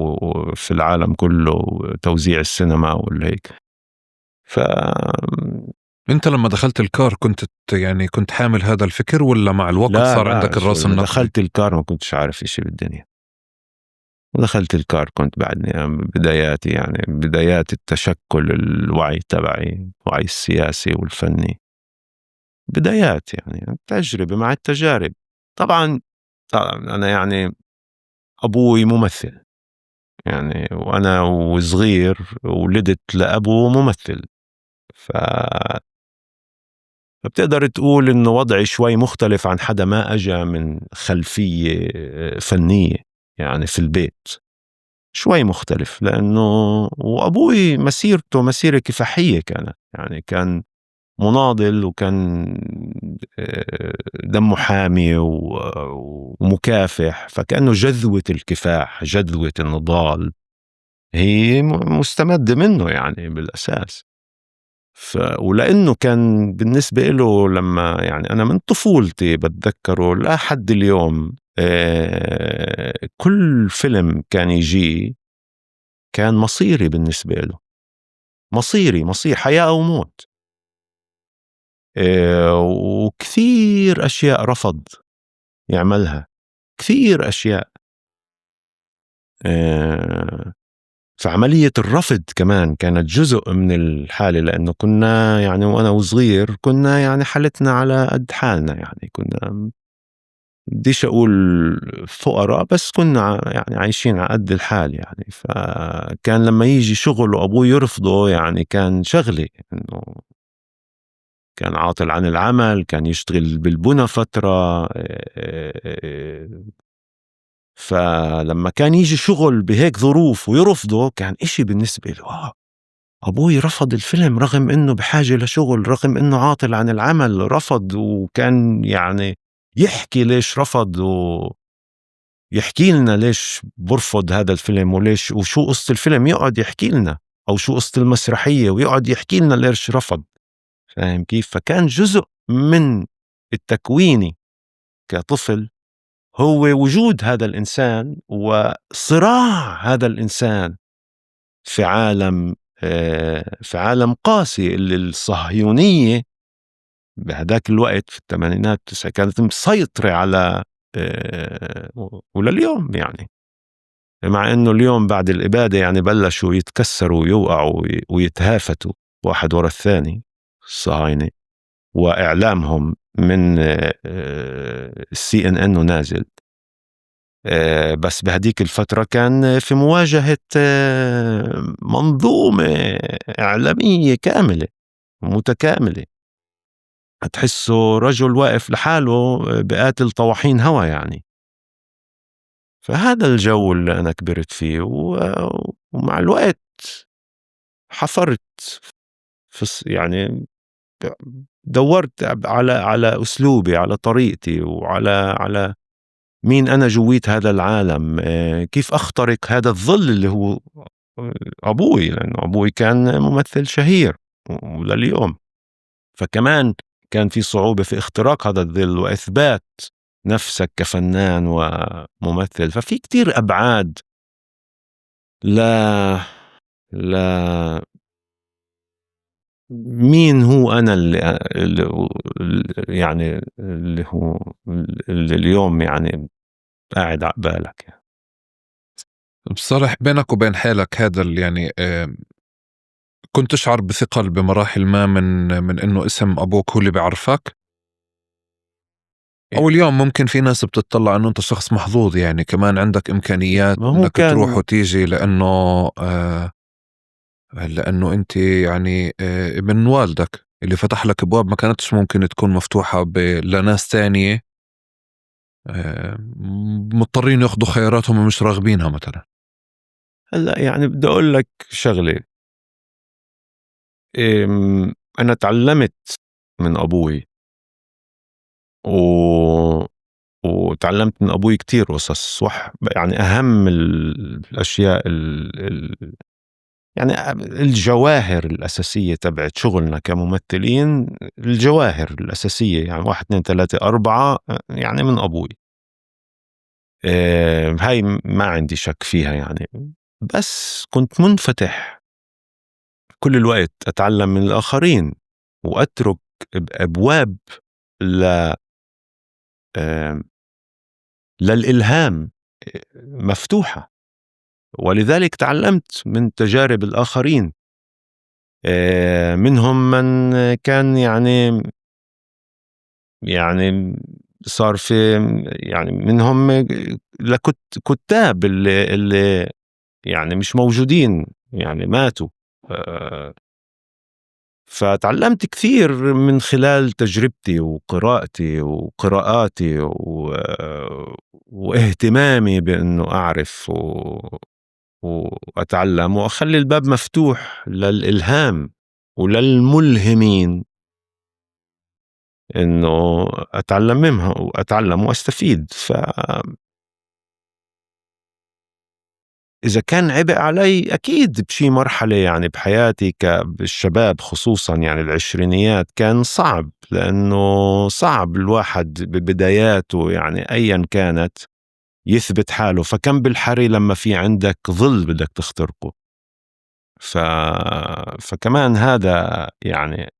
في العالم كله توزيع السينما والهيك. انت لما دخلت الكار كنت حامل هذا الفكر ولا مع الوقت صار عندك الراس النقدي؟ دخلت الكار ما كنتش عارف إشي بالدنيا. ودخلت الكار كنت بعدني بداياتي، يعني بدايات التشكل الوعي تبعي، الوعي السياسي والفني، بدايات يعني تجربة مع التجارب. طبعا أنا يعني أبوي ممثل، يعني وأنا وصغير ولدت لأبو ممثل، فبتقدر تقول إنه وضعي شوي مختلف عن حدا ما أجا من خلفية فنية. يعني في البيت شوي مختلف، لأنه وأبوي مسيرته مسيرة كفاحية كانت، يعني كان مناضل وكان دمه حامي ومكافح، فكأنه جذوة الكفاح جذوة النضال هي مستمدة منه يعني بالأساس. ولأنه كان بالنسبة له لما يعني أنا من طفولتي بتذكره لحد اليوم كل فيلم كان يجي كان مصيري بالنسبة له، مصير حياة أو موت. وكثير أشياء رفض يعملها، كثير أشياء. فعملية الرفض كمان كانت جزء من الحالة، لأنه كنا يعني وأنا وصغير كنا يعني حالتنا على قد حالنا، يعني كنا بديش أقول فقراء بس كنا يعني عايشين على قد الحال يعني. فكان لما يجي شغل وأبوي يرفضه يعني كان شغلي إنه كان عاطل عن العمل، كان يشتغل بالبنى فترة. فلما كان يجي شغل بهيك ظروف ويرفضه كان إشي بالنسبة له أبوي رفض الفيلم رغم إنه بحاجة لشغل، رغم إنه عاطل عن العمل رفض، وكان يعني يحكي ليش رفض يحكي لنا ليش برفض هذا الفيلم وليش وشو قصة الفيلم، يقعد يحكي لنا، أو شو قصة المسرحية ويقعد يحكي لنا ليش رفض. فاهم كيف؟ فكان جزء من التكويني كطفل هو وجود هذا الإنسان وصراع هذا الإنسان في عالم في عالم قاسي اللي الصهيونية بهداك الوقت في الثمانينات كانت مسيطرة على ولليوم يعني، مع انه اليوم بعد الإبادة يعني بلشوا يتكسروا ويوقعوا ويتهافتوا واحد ورا الثاني الصهاينة، وإعلامهم من CNN نازل. بس بهديك الفترة كان في مواجهة منظومة إعلامية كاملة متكاملة، هتحسه رجل واقف لحاله بقاتل طواحين هوا يعني. فهذا الجو اللي أنا كبرت فيه ومع الوقت حفرت يعني دورت على أسلوبي، على طريقتي، وعلى مين أنا جويت هذا العالم، كيف أخترق هذا الظل اللي هو أبوي، لأنه أبوي كان ممثل شهير ولليوم. فكمان كان في صعوبة في اختراق هذا الظل وإثبات نفسك كفنان وممثل. ففي كتير أبعاد لا مين هو أنا يعني اللي هو اللي اليوم يعني قاعد عقبالك. بصالح بينك وبين حالك هذا يعني كنت تشعر بثقل بمراحل ما من إنه اسم أبوك هو اللي بيعرفك؟ أو اليوم ممكن في ناس بتطلع إنه أنت شخص محظوظ، يعني كمان عندك إمكانيات ما هو إنك تروح كان وتيجي، لأنه أنت يعني ابن والدك اللي فتح لك أبواب ما كانتش ممكن تكون مفتوحة لناس تانية مضطرين ياخدوا خياراتهم ومش راغبينها مثلا. هلا يعني بدي أقول لك شغلة. أنا تعلمت من أبوي وتعلمت من أبوي كتير قصص يعني أهم الأشياء يعني الجواهر الأساسية تبعت شغلنا كممثلين، الجواهر الأساسية يعني 1 2 3 4 يعني من أبوي. هاي ما عندي شك فيها يعني. بس كنت منفتح كل الوقت أتعلم من الآخرين وأترك أبواب ل للإلهام مفتوحة. ولذلك تعلمت من تجارب الآخرين، منهم من كان يعني صار في يعني منهم كتاب اللي يعني مش موجودين يعني ماتوا. فتعلمت كثير من خلال تجربتي وقراءتي وقراءاتي واهتمامي بأنه أعرف وأتعلم وأخلي الباب مفتوح للإلهام وللملهمين إنه أتعلم منها وأتعلم وأستفيد. إذا كان عبء علي أكيد بشي مرحلة يعني بحياتي كالشباب خصوصا يعني العشرينيات كان صعب، لأنه صعب الواحد ببداياته يعني أيا كانت يثبت حاله، فكم بالحري لما في عندك ظل بدك تخترقه. ف... فكمان هذا يعني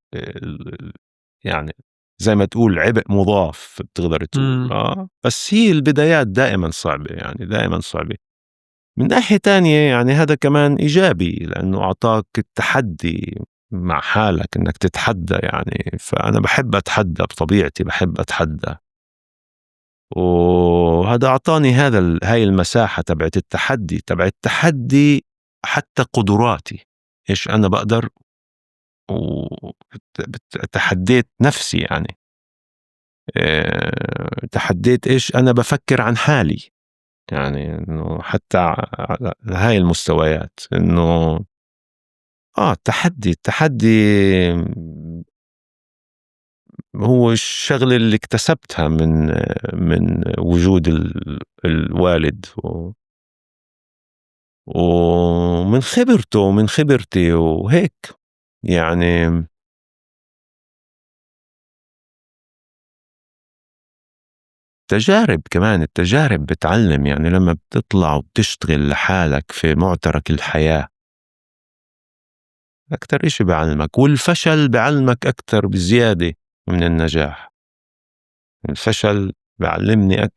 يعني زي ما تقول عبء مضاف بتقدر تقول. بس هي البدايات دائما صعبة يعني دائما صعبة. من ناحية تانية يعني هذا كمان إيجابي لأنه أعطاك التحدي مع حالك إنك تتحدى يعني. فأنا بحب أتحدى بطبيعتي، بحب أتحدى، وهذا أعطاني هاي المساحة تبعت التحدي حتى قدراتي إيش أنا بقدر، وتحديت نفسي يعني. تحديت إيش أنا بفكر عن حالي يعني، إنه حتى على هاي المستويات إنه التحدي هو الشغلة اللي اكتسبتها من وجود الوالد ومن خبرته ومن خبرتي وهيك يعني. تجارب كمان، التجارب بتعلم، يعني لما بتطلع وبتشتغل لحالك في معترك الحياة أكتر إشي بعلمك، والفشل بعلمك أكتر بزيادة من النجاح. الفشل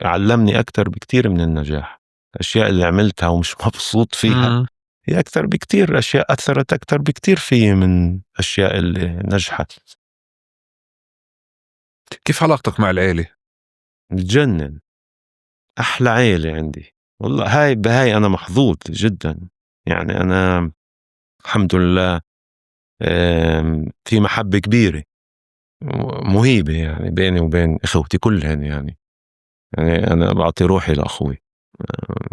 علمني أكتر بكتير من النجاح. الأشياء اللي عملتها ومش مبسوط فيها هي أكتر بكتير، أشياء أثرت أكتر بكتير فيه من أشياء اللي نجحت. كيف علاقتك مع العيلة؟ بتجنن، أحلى عيلة عندي والله. هاي أنا محظوظ جدا، يعني أنا الحمد لله في محبة كبيرة مهيبة يعني بيني وبين إخوتي كلهن. يعني أنا بعطي روحي لأخوي،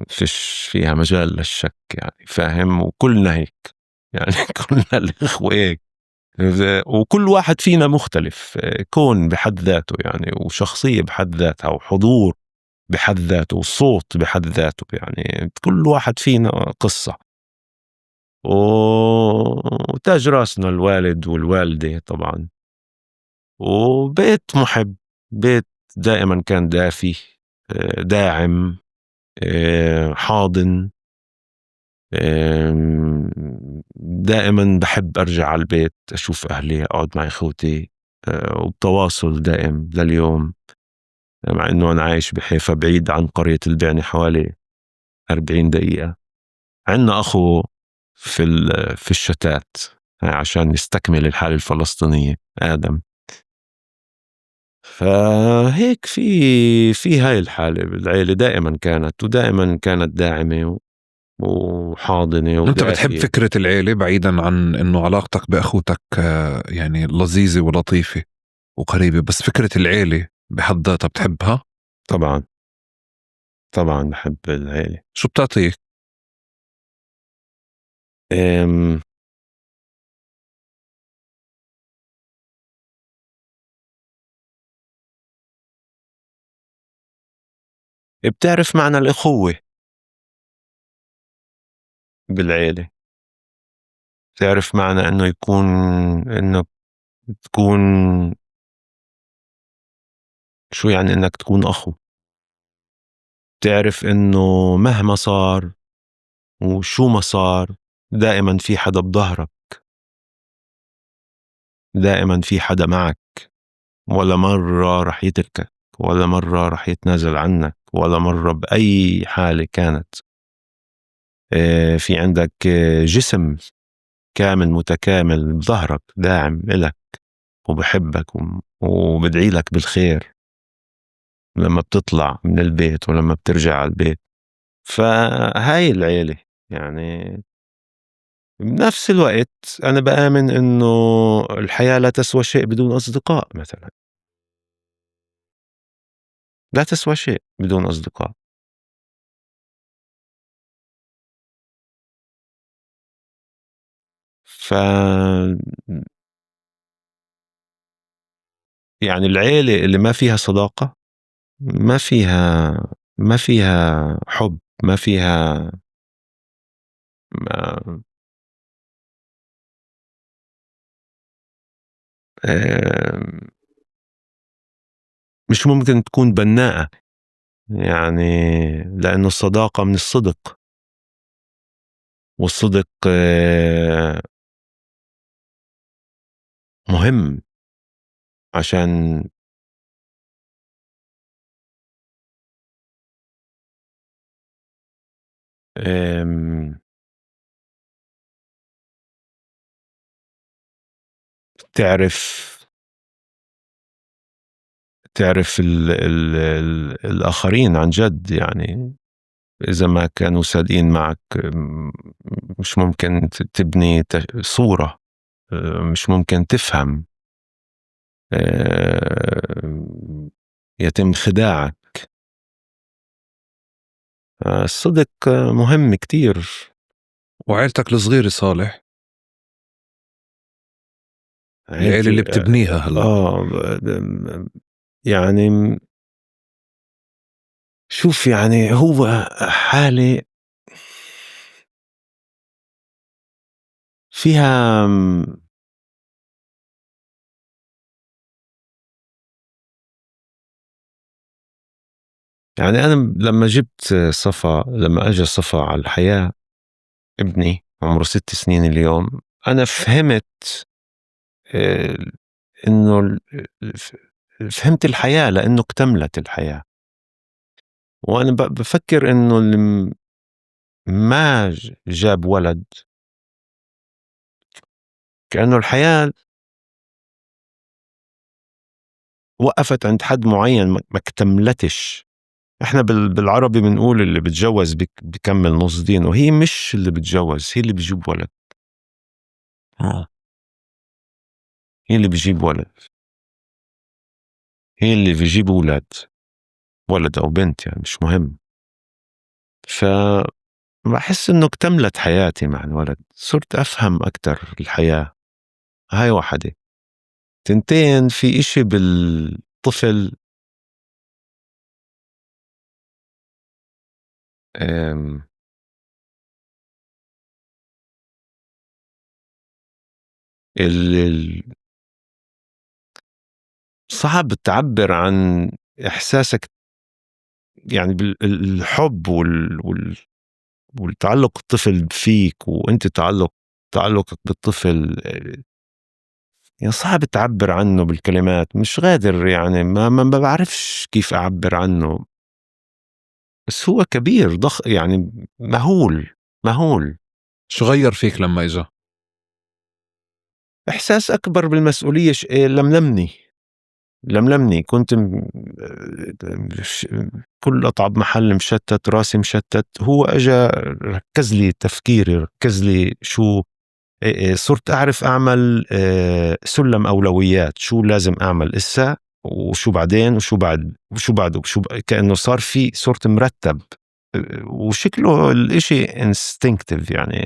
فيش فيها مجال للشك يعني، فاهم؟ وكلنا هيك يعني كلنا الإخوة هيك، وكل واحد فينا مختلف، كون بحد ذاته يعني، وشخصية بحد ذاتها، وحضور بحد ذاته، وصوت بحد ذاته، يعني كل واحد فينا قصة. وتاج راسنا الوالد والوالدة طبعا، وبيت محب، بيت دائما كان دافي، داعم، حاضن. دائما بحب أرجع على البيت أشوف أهلي، أقعد مع إخوتي، وبتواصل دائم لليوم، مع أنه أنا عايش بحيفا بعيد عن قرية البعني حوالي 40 دقيقة. عنا أخو في الشتات عشان نستكمل الحالة الفلسطينية، آدم. فهيك في هاي الحالة العيلة دائما كانت، ودائما كانت داعمة وحاضنة أنت بتحب ودافية. فكرة العيلة بعيدا عن أنه علاقتك بأخوتك يعني لذيذة ولطيفة وقريبة، بس فكرة العيلة بحد ذاتها بتحبها؟ طبعا طبعا بحب العيلة. شو بتعطيك؟ أم، بتعرف معنى الأخوة بالعيلة؟ بتعرف معنى إنه تكون، شو يعني إنك تكون أخو؟ تعرف إنه مهما صار وشو ما صار دائما في حدا بظهرك، دائما في حدا معك، ولا مرة رح يتركك، ولا مرة رح يتنازل عنك، ولا مرة بأي حالة كانت. في عندك جسم كامل متكامل بظهرك داعم إلك وبحبك وبدعي لك بالخير لما بتطلع من البيت ولما بترجع على البيت. فهاي العيلة يعني. بنفس الوقت أنا بآمن إنه الحياة لا تسوى شيء بدون أصدقاء مثلا، لا تسوى شيء بدون أصدقاء. ف يعني العيلة اللي ما فيها صداقة، ما فيها حب، ما فيها ما آه، مش ممكن تكون بناءة يعني، لأنه الصداقة من الصدق، والصدق مهم عشان آم، تعرف الآخرين عن جد يعني. إذا ما كانوا صادقين معك مش ممكن تبني صورة، مش ممكن تفهم، يتم خداعك. الصدق مهم كتير. وعيلتك الصغيرة صالح؟ العيلة اللي بتبنيها هلا. يعني شوف، يعني هو حالة فيها يعني أنا لما جبت صفا، لما أجى صفا على الحياة، ابني عمره 6 سنين اليوم، أنا فهمت آه، إنه فهمت الحياة لأنه اكتملت الحياة. وأنا بفكر إنه اللي ما جاب ولد كأنه الحياة وقفت عند حد معين، ما اكتملتش. احنا بالعربي بنقول اللي بتجوز بكمل نص دينه. هي مش اللي بتجوز، هي اللي بيجيب ولد. هي اللي بيجيب ولد، هي اللي بيجيب ولد، ولد أو بنت يعني مش مهم. فبحس إنه اكتملت حياتي مع الولد، صرت أفهم أكتر الحياة. هاي واحدة. تنتين، في إشي بالطفل أم، صعب تعبر عن إحساسك يعني بالحب والتعلق الطفل فيك، وانت تعلقك بالطفل. يعني صعب تعبر عنه بالكلمات، مش قادر يعني ما بعرفش كيف أعبر عنه. بس هو كبير يعني مهول مهول. شو غير فيك لما إجا؟ إحساس أكبر بالمسؤولية. لملمني. كنت كل أطعب محل مشتت، راسي مشتت. هو أجا ركز لي تفكيري، ركز لي شو صرت أعرف أعمل سلم أولويات. شو لازم أعمل إسا، وشو بعدين، وشو بعد، وشو بعده، كأنه صرت مرتب. وشكله الإشي instinctive يعني.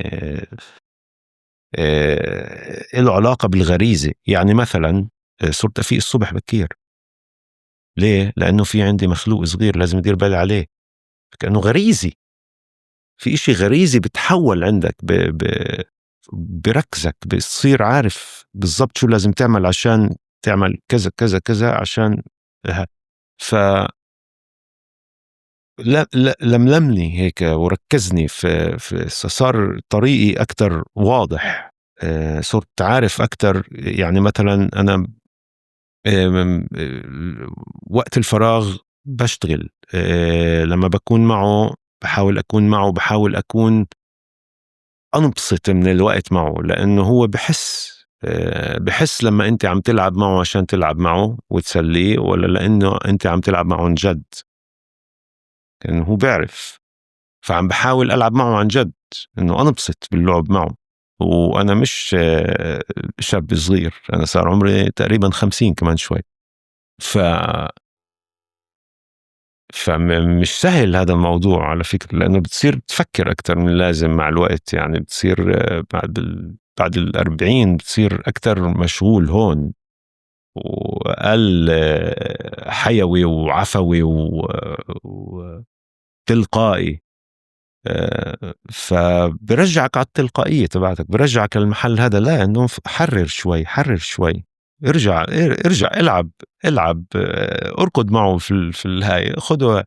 له علاقة بالغريزة. يعني مثلا صرت أفيق الصبح بكير. ليه؟ لأنه في عندي مخلوق صغير لازم أدير بالي عليه. كأنه غريزي، في إشي غريزي بتحول عندك بركزك، بتصير عارف بالضبط شو لازم تعمل عشان تعمل كذا كذا كذا عشان ه- ف لملمني هيك وركزني صار طريقي أكتر واضح. صرت عارف أكتر. يعني مثلا أنا وقت الفراغ بشتغل. لما بكون معه بحاول أكون معه، بحاول أكون أنبسط من الوقت معه، لأنه هو بحس لما أنت عم تلعب معه عشان تلعب معه وتسليه، ولا لأنه أنت عم تلعب معه عن جد. لأنه هو بيعرف. فعم بحاول ألعب معه عن جد، إنه أنبسط باللعب معه. وأنا مش شاب صغير، أنا صار عمري تقريبا 50 كمان شوي. ف فمش سهل هذا الموضوع على فكرة، لأنه بتصير تفكر أكتر من اللازم مع الوقت. يعني بتصير بعد 40 بتصير أكتر مشغول هون، وأقل حيوي وعفوي وتلقائي. فبرجعك على التلقائية تبعتك، برجعك للمحل هذا. لا، إنه حرر شوي، حرر شوي. ارجع العب اركض معه في الهاي، خده.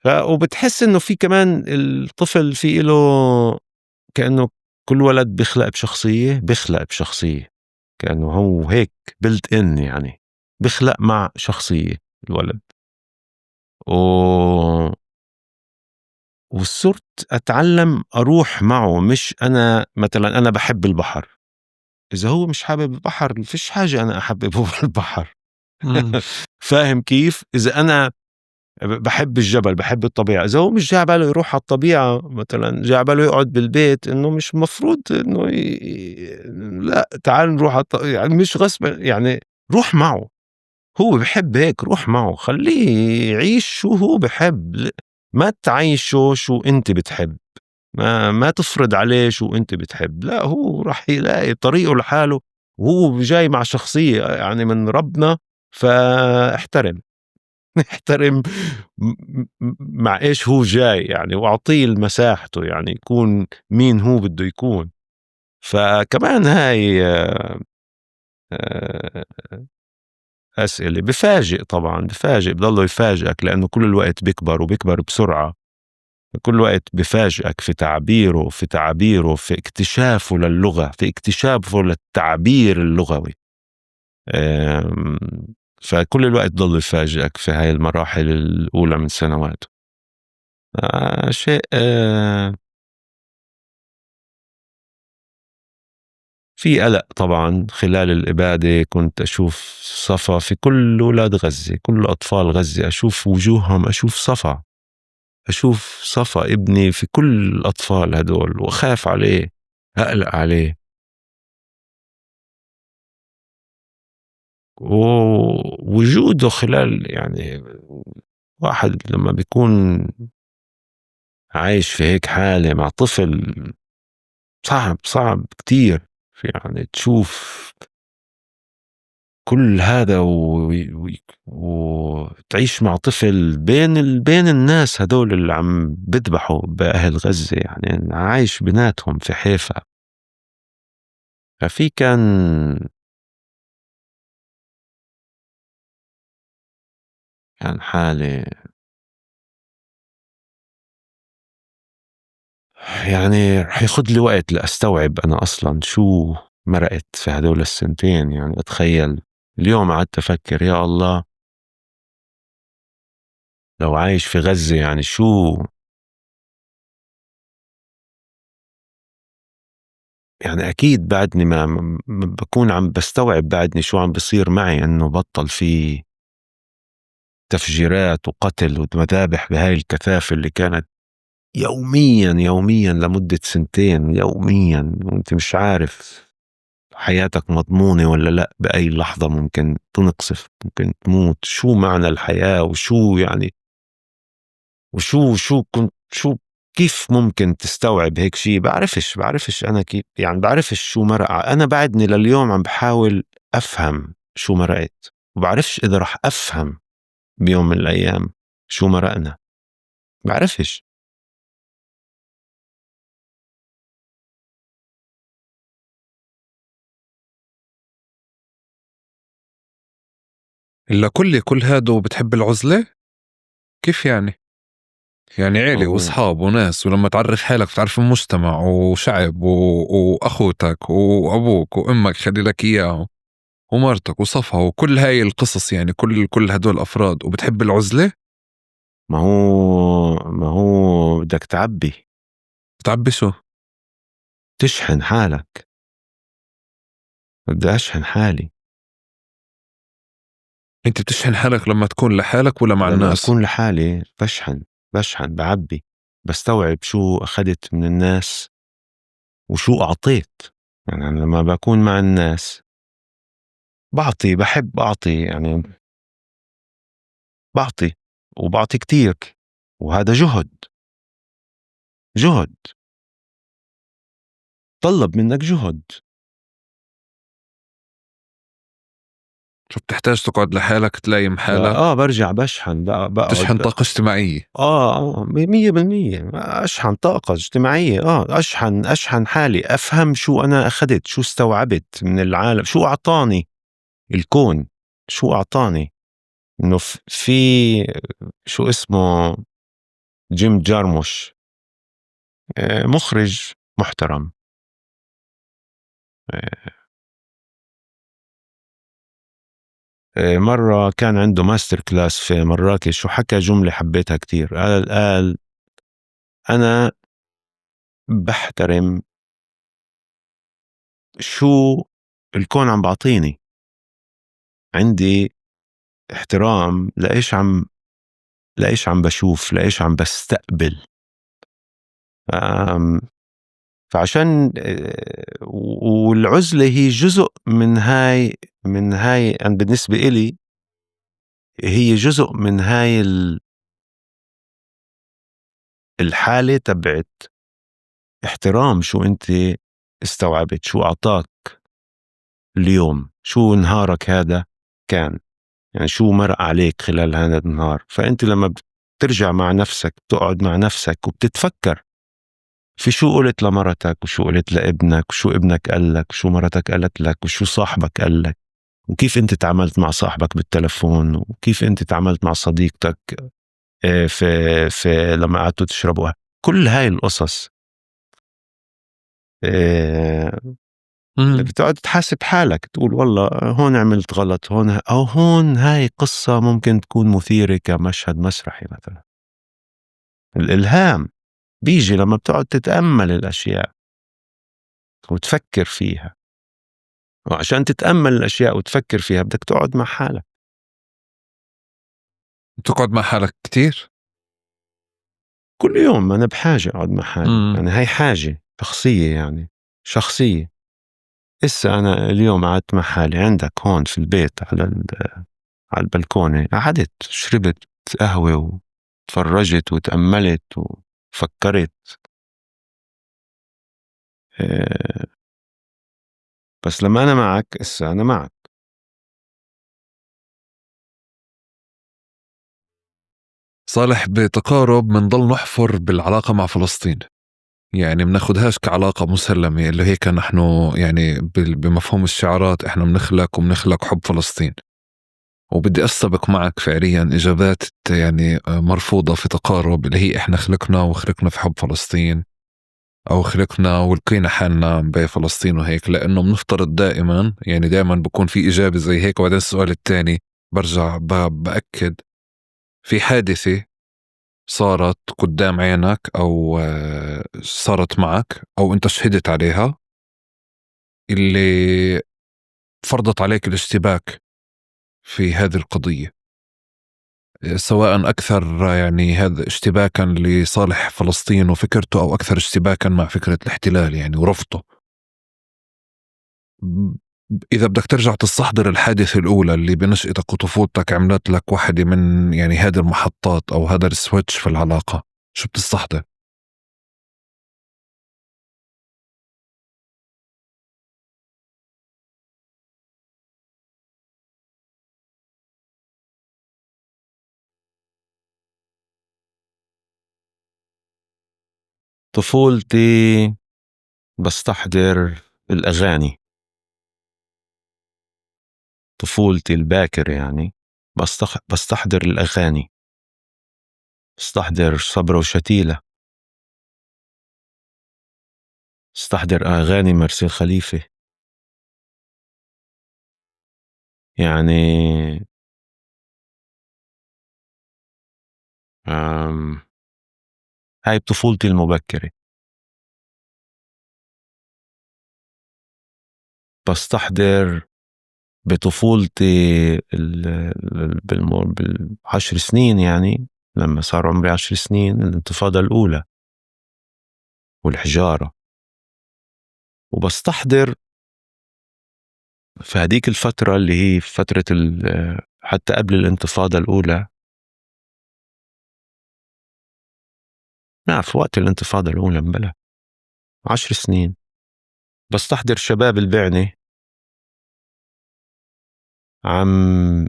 وبتحس انه في كمان الطفل في له كأنه كل ولد بيخلق بشخصية كأنه هو هيك بلت ان يعني، بيخلق مع شخصية الولد. و... وصرت أتعلم أروح معه. مش أنا مثلا أنا بحب البحر، إذا هو مش حابب البحر فيش حاجة أنا أحببه بالبحر. فاهم كيف؟ إذا أنا بحب الجبل، بحب الطبيعة، إذا هو مش جاي باله يروح على الطبيعة، مثلا جاي باله يقعد بالبيت، إنه مش مفروض إنه لا تعال نروح على يعني مش غصب يعني. روح معه، هو بحب هيك، روح معه، خليه يعيش شو هو بحب. ما تعيشه شو أنت بتحب، ما تفرض عليه شو أنت بتحب. لا، هو راح يلاقي طريقه لحاله، وهو جاي مع شخصية يعني من ربنا، فاحترم. احترم مع إيش هو جاي يعني، وأعطيه مساحته يعني يكون مين هو بده يكون. فكمان هاي آآ أسئلة بفاجئ، طبعًا بفاجئ، بضلّه يفاجئك لإنه كل الوقت بيكبر وبيكبر بسرعة. كل وقت بفاجئك في تعبيره، في تعابيره، في اكتشافه للغة، في اكتشافه للتعبير اللغوي. آمم، فكل الوقت بضل يفاجئك في هاي المراحل الأولى من سنواته. شيء في قلق طبعًا. خلال الإبادة كنت أشوف صفا في كل ولاد غزة، كل أطفال غزة، أشوف وجوههم، أشوف صفا، أشوف صفا ابني في كل الأطفال هدول، وأخاف عليه، أقلق عليه. ووجوده خلال يعني واحد لمّا بيكون عايش في هيك حالة مع طفل، صعب، صعب كتير يعني تشوف كل هذا وتعيش مع طفل بين الناس هدول اللي عم بيذبحوا بأهل غزة، يعني عايش بيناتهم في حيفا. ففي كان حالة يعني رح ياخد لي وقت لأستوعب أنا أصلًا شو مرقت في هدول السنتين. يعني أتخيّل اليوم قعدت أفكّر يا الله لو عايش في غزة يعني شو، يعني أكيد بعدني ما باكون عم باستوعب بعدني شو عم بيصير معي، إنه بطّل في تفجيرات وقتل ومذابح بهاي الكثافة اللي كانت يوميًا، يوميًا لمدة سنتين، يوميًا، وأنت مش عارف حياتك مضمونة والّا لأ. بأي لحظة ممكن تنقصف، ممكن تموت. شو معنى الحياة وشو يعني، وشو كنت شو كيف ممكن تستوعب هيك شي؟ بعرفش أنا كيف يعني، بعرفش شو مرق. أنا بعدني لليوم عم بحاول أفهم شو مرقت، وبعرفش إذا رح أفهم بيوم من الأيام شو مرقنا. بعرفش. إلا كل هادو بتحب العزلة؟ كيف يعني؟ يعني عيلة أو وأصحاب وناس، ولما تعرف حالك بتعرف المجتمع وشعب وأخوتك وأبوك وأمك خلي لك إياه ومرتك وصفها وكل هاي القصص، يعني كل هدول الأفراد، وبتحب العزلة؟ ما هو بدك تعبي، بتعبي شو؟ تشحن حالك. بدي أشحن حالي أنت بتشحن حالك لما تكون لحالك ولا مع لما الناس؟ أكون لحالي. بشحن بعبي، بستوعب شو أخدت من الناس وشو أعطيت. يعني أنا لما بكون مع الناس بعطي، بحب أعطي يعني، بعطي وبعطي كتير. وهذا جهد طلب منك جهد. فبتحتاج تقعد لحالك تلايم حالك، برجع بشحن بقى، تشحن بقعد. طاقة اجتماعية. 100% أشحن طاقة اجتماعية. أشحن حالي، أفهم شو أنا أخدت، شو استوعبت من العالم، شو أعطاني الكون، شو أعطاني. إنه في شو اسمه جيم جارموش، مخرج محترم. آه، مرة كان عنده ماستر كلاس في مراكش، وحكى جملة حبيتها كتير. قال أنا بحترم شو الكون عم بعطيني، عندي احترام لإيش عم بشوف، لإيش عم بستقبل. آم، فعشان والعزلة هي جزء من هاي أنا بالنسبة إلي هي جزء من هاي الحالة تبعت احترام شو أنت استوعبت، شو أعطاك اليوم، شو نهارك هذا كان، يعني شو مر عليك خلال هذا النهار. فأنت لما بترجع مع نفسك، بتقعد مع نفسك وبتتفكر في شو قلت لمرتك وشو قلت لابنك وشو ابنك قال لك وشو مرتك قالت لك وشو صاحبك قال لك، وكيف انت تعاملت مع صاحبك بالتلفون، وكيف انت تعاملت مع صديقتك في لما قعدتوا تشربوا. كل هاي القصص آه، بتقعد تحاسب حالك، تقول والله هون عملت غلط، هون أو هون. هاي قصة ممكن تكون مثيرة كمشهد مسرحي مثلا. الإلهام بيجي لما بتقعد تتأمل الأشياء وتفكر فيها، وعشان تتأمل الأشياء وتفكر فيها بدك تقعد مع حالك. تقعد مع حالك كتير؟ كل يوم أنا بحاجة أقعد مع حالي، يعني هاي حاجة شخصية، يعني شخصية. إسا أنا اليوم قعدت مع حالي عندك هون في البيت على البلكونة، قعدت شربت قهوة وتفرجت وتأملت وفكرت. آه، بس لما أنا معك إسا أنا معك. صالح، بتقارب منضل نحفر بالعلاقة مع فلسطين، يعني مناخدهاش كعلاقة مسلمة اللي هيك نحن يعني بمفهوم الشعارات احنا بنخلق حب فلسطين. وبدي أسبق معك فعليا إجابات يعني مرفوضة في تقارب، اللي هي احنا خلقنا وخلقنا في حب فلسطين، أو خلقنا ولقينا حالنا بفلسطين وهيك. لأنه بنفترض دائما، يعني دائما بكون في إجابة زي هيك، وبعدين السؤال الثاني برجع بأكد في حادثة صارت قدام عينك أو صارت معك أو أنت شهدت عليها، اللي فرضت عليك الاشتباك في هذه القضية، سواء أكثر يعني هذا اشتباكا لصالح فلسطين وفكرته، أو أكثر اشتباكا مع فكرة الاحتلال يعني ورفضه. إذا بدك ترجع تستحضر الحادثة الأولى اللي بنشأتك وطفولتك عملت لك واحدة من يعني هذه المحطات أو هذا السويتش في العلاقة، شو بتستحضر؟ طفولتي بستحضر الأغاني، طفولتي الباكر يعني بستحضر الأغاني، بستحضر صبرا وشتيلة، بستحضر أغاني مرسي خليفة. يعني أم هاي بطفولتي المبكرة. بستحضر بطفولتي بالعشر سنين، يعني لما صار عمري 10 سنين، الانتفاضة الأولى والحجارة. وبستحضر في هديك الفترة اللي هي فترة حتى قبل الانتفاضة الأولى، في وقت الانتفاضة الأولى مبلا 10 سنين، بستحضر شباب البعنة عم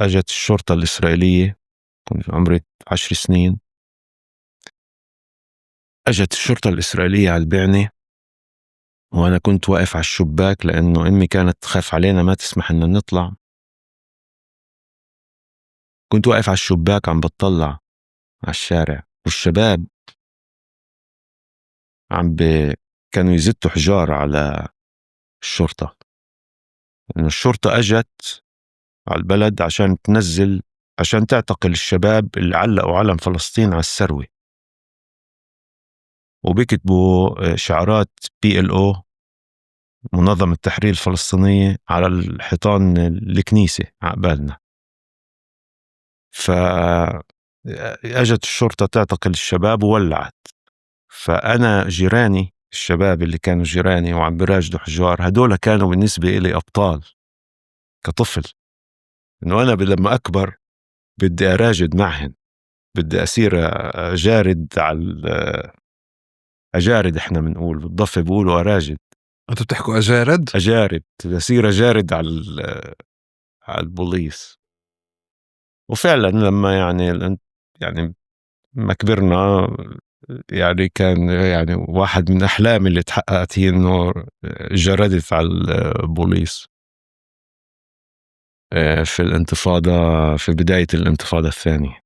أجت الشرطة الإسرائيلية، كنت عمري 10 سنين. أجت الشرطة الإسرائيلية على البعنة، وأنا كنت واقف على الشباك لأنه أمي كانت تخاف علينا ما تسمح لنا نطلع. كنت واقف على الشباك عم بتطلع على الشارع، والشباب كانوا يزتوا حجار على الشرطة، إنه الشرطة أجت على البلد عشان تنزل، عشان تعتقل الشباب اللي علقوا علم فلسطين على السروة، وبيكتبوا شعارات PLO منظمة التحرير الفلسطينية على الحيطان الكنيسة عقبالنا. فأجت الشرطة تعتقل الشباب وولعت. فأنا جيراني الشباب اللي كانوا جيراني وعم براجدوا حجار، هدول كانوا بالنسبة إلي أبطال كطفل، إنه أنا لما أكبر بدي أراجد معهن، بدي أصير أجارد إحنا بنقول بالضفة بيقولوا أراجد، أنتوا بتحكوا أجارد؟ أجارد، يصير أجارد على البوليس. وفعلا لما يعني ما كبرنا، يعني كان يعني واحد من أحلامي اللي تحققت هي إنه جردت على البوليس في الانتفاضة، في بداية الانتفاضة الثانية،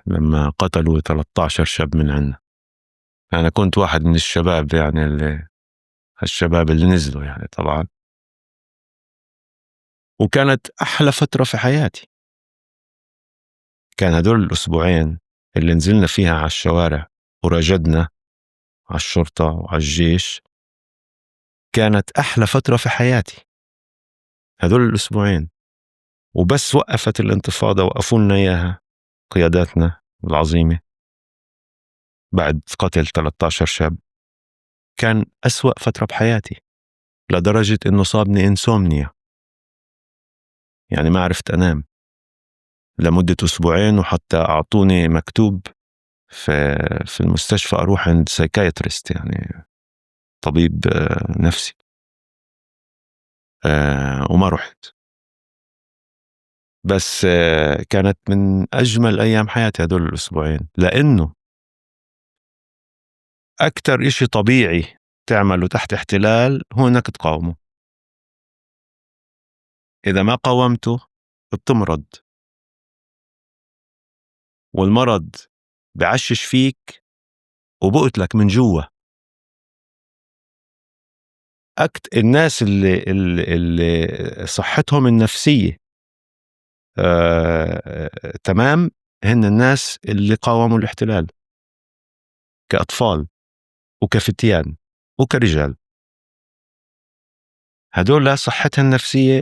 لما قتلوا 13 شاب من عنا. أنا كنت واحد من الشباب، يعني الشباب اللي نزلوا يعني طبعا. وكانت أحلى فترة في حياتي، كان هدول الأسبوعين اللي نزلنا فيها على الشوارع ورجدنا على الشرطة وعلى الجيش. كانت أحلى فترة في حياتي هدول الأسبوعين. وبس وقفت الانتفاضة، وقفوا لنا إياها قياداتنا العظيمة بعد قتل 13 شاب. كان أسوأ فترة بحياتي، لدرجة إنه صابني إنسومنيا، يعني ما عرفت أنام لمدة أسبوعين. وحتى أعطوني مكتوب في المستشفى أروح عند سايكايتريست، يعني طبيب نفسي، وما رحت. بس كانت من أجمل أيام حياتي هدول الأسبوعين، لأنه أكتر إشي طبيعي تعمله تحت احتلال هو أنك تقاومه. إذا ما قاومته بتمرض، والمرض بعشش فيك وبقتلك من جوا. الناس اللي صحتهم النفسية تمام هن الناس اللي قاوموا الاحتلال، كأطفال وكفتيان وكرجال. هدول صحتها النفسية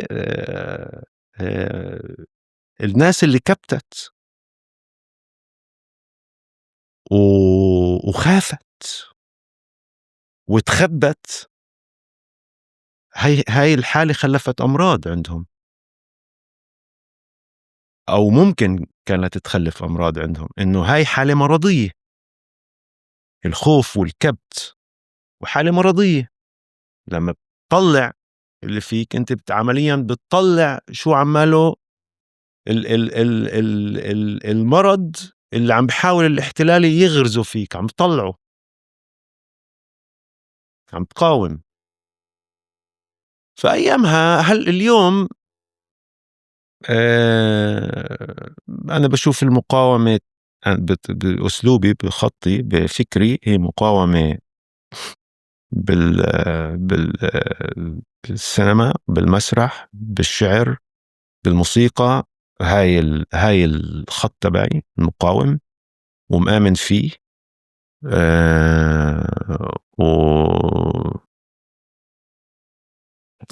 الناس اللي كبتت وخافت وتخبت، هاي الحالة خلفت أمراض عندهم، أو ممكن كانت تخلف أمراض عندهم. إنه هاي حالة مرضية، الخوف والكبت وحالة مرضية. لما بتطلع اللي فيك أنت عمليا بتطلع شو عماله المرض اللي عم بحاول الاحتلال يغرزه فيك، عم بطلعه، عم تقاوم. فأيامها اليوم أنا بشوف المقاومة بأسلوبي، بخطي، بفكري، هي مقاومة بال بال بالسينما، بالمسرح، بالشعر، بالموسيقى. هاي الخط تبعي المقاوم، ومآمن فيه. و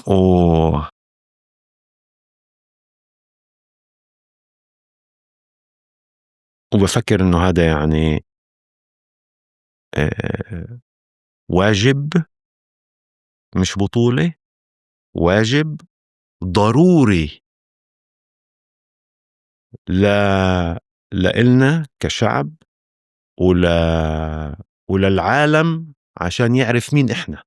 و وبفكر إنه هذا يعني واجب، مش بطولة، واجب ضروري لإلنا كشعب وللعالم عشان يعرف مين إحنا.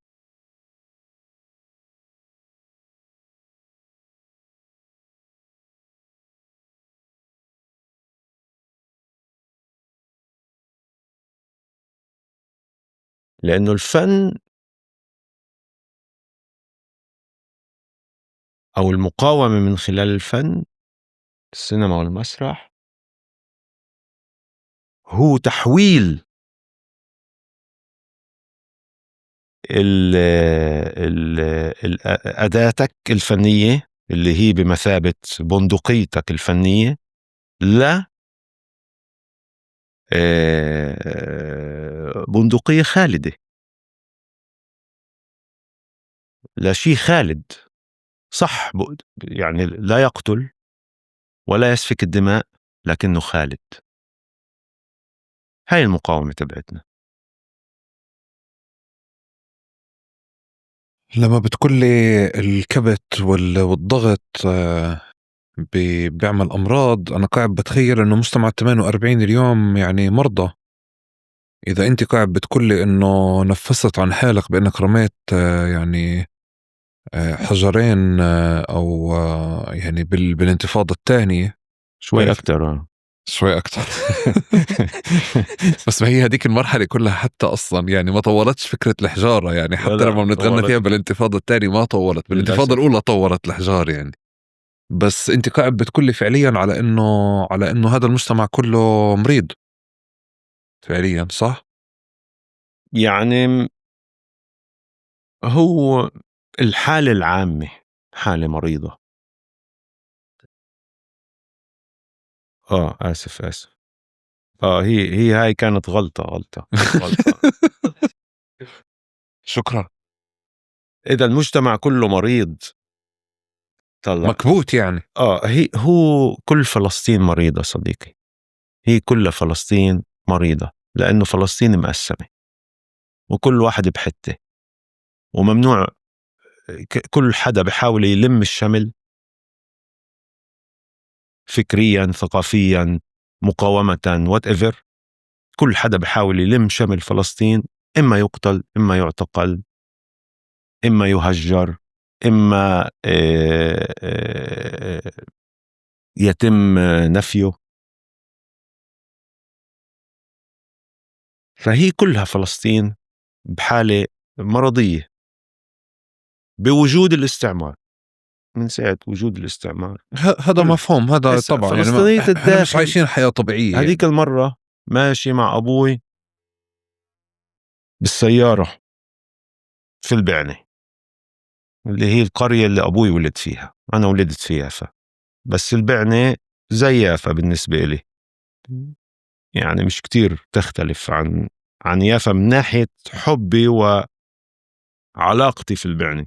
لأنه الفن أو المقاومة من خلال الفن، السينما والمسرح، هو تحويل أداتك الفنية اللي هي بمثابة بندقيتك الفنية ل بندقية خالدة، لا شيء خالد. صح، يعني لا يقتل ولا يسفك الدماء، لكنه خالد. هاي المقاومة تبعتنا. لما بتقولي الكبت والضغط بيعمل أمراض، أنا قاعد بتخيل إنه مجتمع 48 اليوم يعني مرضى. إذا أنت قاعد بتقولي إنه نفست عن حالك بأنك رميت يعني حجرين أو يعني بالانتفاضة الثانية شوي أكتر. شوي أكتر. بس ما هي هذيك المرحلة كلها حتى أصلا يعني ما طولتش فكرة الحجارة، يعني حتى لما بنتغنى فيها بالانتفاضة الثانية ما طولت، بالانتفاضة الأولى طورت الحجار يعني. بس أنت قاعد بتقولي فعليا على إنه هذا المجتمع كله مريض فعليا، صح؟ يعني هو الحالة العامة حالة مريضة. آسف. هي هاي كانت غلطة. شكرا. إذا المجتمع كله مريض طلع مكبوت يعني. هو كل فلسطين مريضة صديقي، هي كل فلسطين مريضة، لأنه فلسطين مقسمة وكل واحد بحتة، وممنوع كل حدا بحاول يلم الشمل فكريا ثقافيا مقاومة whatever. كل حدا بحاول يلم شمل فلسطين، إما يقتل، إما يعتقل، إما يهجر، إما يتم نفيه. فهي كلها فلسطين بحالة مرضية بوجود الاستعمار. من ساعة وجود الاستعمار هذا مفهوم، هذا طبعا يعني احنا مش عايشين حياة طبيعية. هذيك يعني المرة ماشي مع أبوي بالسيارة في البعنة، اللي هي القرية اللي أبوي ولد فيها، أنا ولدت في يافا، بس البعنة زي يافا بالنسبة لي، يعني مش كتير تختلف عن يافا من ناحية حبي وعلاقتي في البعنة.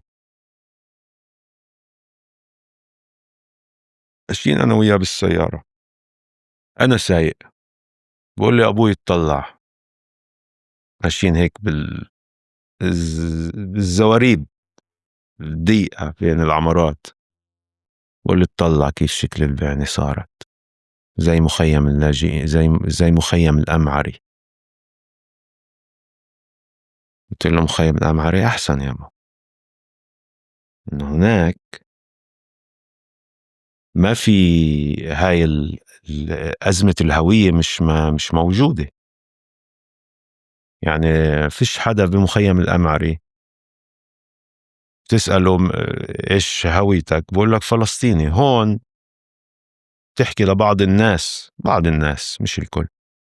ماشيين أنا وياه بالسيارة، أنا سايق، بقول لي أبوي اطلع، ماشيين هيك بالزواريب الضيقة بين العمارات، بقول لي اطلع كيف شكل البعنة صارت زي مخيم اللاجئين، زي مخيم الأمعري. قلت له مخيم الأمعري أحسن يا أبو، إنه هناك ما في هاي أزمة الهوية، مش موجودة. يعني فيش حدا بمخيم الأمعري تسأله إيش هويتك، بقول لك فلسطيني. هون تحكي لبعض الناس، بعض الناس مش الكل،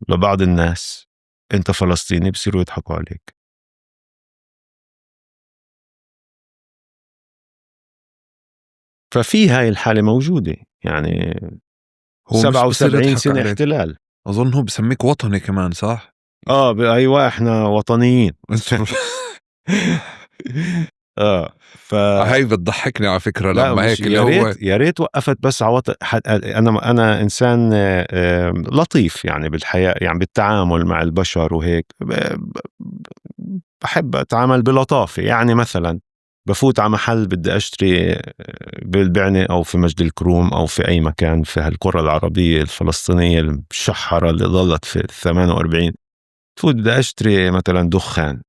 لبعض الناس أنت فلسطيني بصيروا يضحكوا عليك. ففي هاي الحالة موجودة يعني. هو مش بصير 77 يضحك سنة عليك، احتلال. أظن هو بسميك وطني كمان، صح؟ أيوة إحنا وطنيين. هاي بتضحكني على فكرة لا لما مش، هيك اللي هو يا ريت وقفت بس انا انسان لطيف يعني بالحياة، يعني بالتعامل مع البشر وهيك بحب اتعامل بلطافة. يعني مثلا بفوت على محل بدي اشتري بالبعنة او في مجد الكروم او في اي مكان في هالقرى العربية الفلسطينية المشحرة اللي ظلت في 48، فوت بدي اشتري مثلا دخان،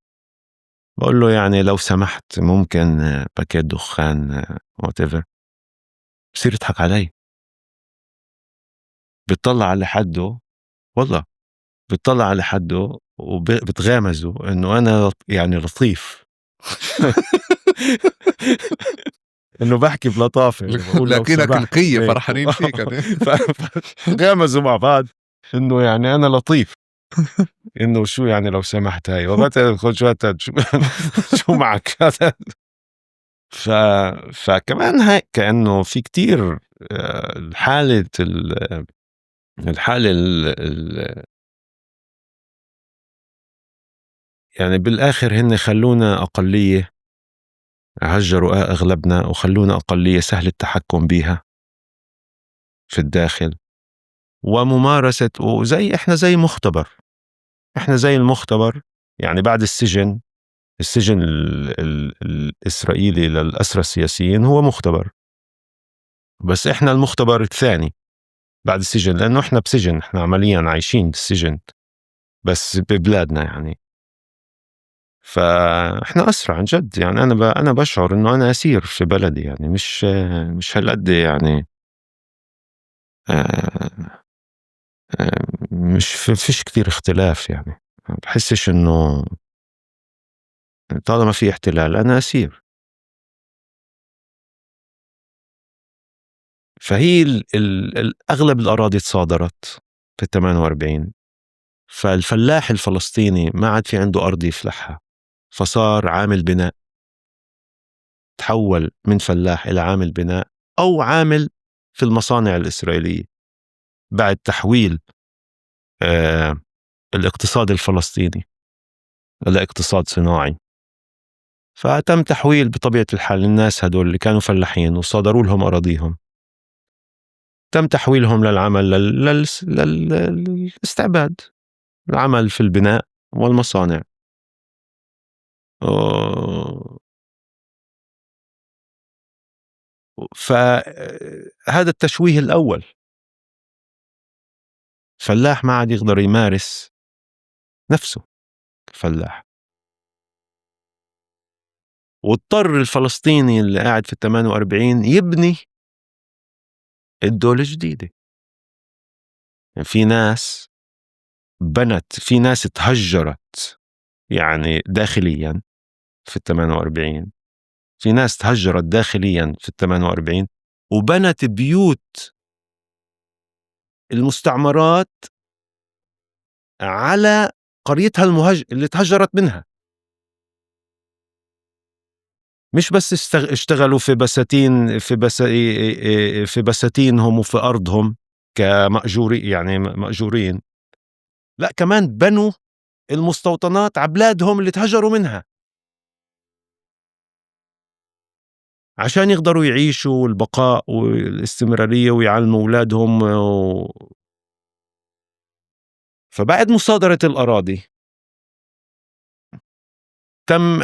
بقول له يعني لو سمحت ممكن باكيت دخان whatever، بصير يضحك علي، بتطلع على حده، والله بتطلع على حده وبتغامزه انه انا يعني لطيف. انه بحكي بلطافه، إنه بقول لو لكنك سمحت القية هيك. فرحانين فيك يعني. غامزوا مع بعض انه يعني انا لطيف، انه شو يعني لو سمحت هاي وقت خذ شو معك هذا. ف... فكمان هيك كأنه في كتير الحالة يعني بالآخر هن خلونا أقلية، هجروا أغلبنا وخلونا أقلية سهل التحكم بيها في الداخل وممارسة، وزي إحنا زي مختبر، إحنا زي المختبر. يعني بعد السجن الإسرائيلي للأسرى السياسيين هو مختبر، بس إحنا المختبر الثاني بعد السجن، لأنه إحنا بسجن، إحنا عمليا عايشين بالسجن بس ببلادنا يعني. فإحنا أسرع عن جد. يعني أنا بشعر إنه أنا أسير في بلدي، يعني مش هالقد يعني آه، مش فيش كتير اختلاف. يعني ما بحسش إنه طالما في احتلال أنا أسير. فهي أغلب الأراضي تصادرت في ال48. فالفلاح الفلسطيني ما عاد في عنده أرض يفلحها، فصار عامل بناء. تحول من فلاح إلى عامل بناء أو عامل في المصانع الإسرائيلية بعد تحويل آه الاقتصاد الفلسطيني إلى اقتصاد صناعي. فتم تحويل بطبيعة الحال الناس هدول اللي كانوا فلاحين وصادروا لهم أراضيهم، تم تحويلهم للعمل للاستعباد، العمل في البناء والمصانع. فهذا التشويه الأول. فلاح ما عاد يقدر يمارس نفسه فلاح، واضطر الفلسطيني اللي قاعد في ال48 يبني الدولة الجديدة. يعني في ناس بنت، في ناس تهجرت يعني داخليا في ال48، في ناس تهجرت داخليا في ال48 وبنت بيوت المستعمرات على قريتها اللي تهجرت منها. مش بس اشتغلوا في بساتين في بساتينهم وفي أرضهم كمأجوري، يعني مأجورين، لا كمان بنوا المستوطنات على بلادهم اللي تهجروا منها عشان يقدروا يعيشوا البقاء والاستمرارية ويعلموا أولادهم فبعد مصادرة الأراضي تم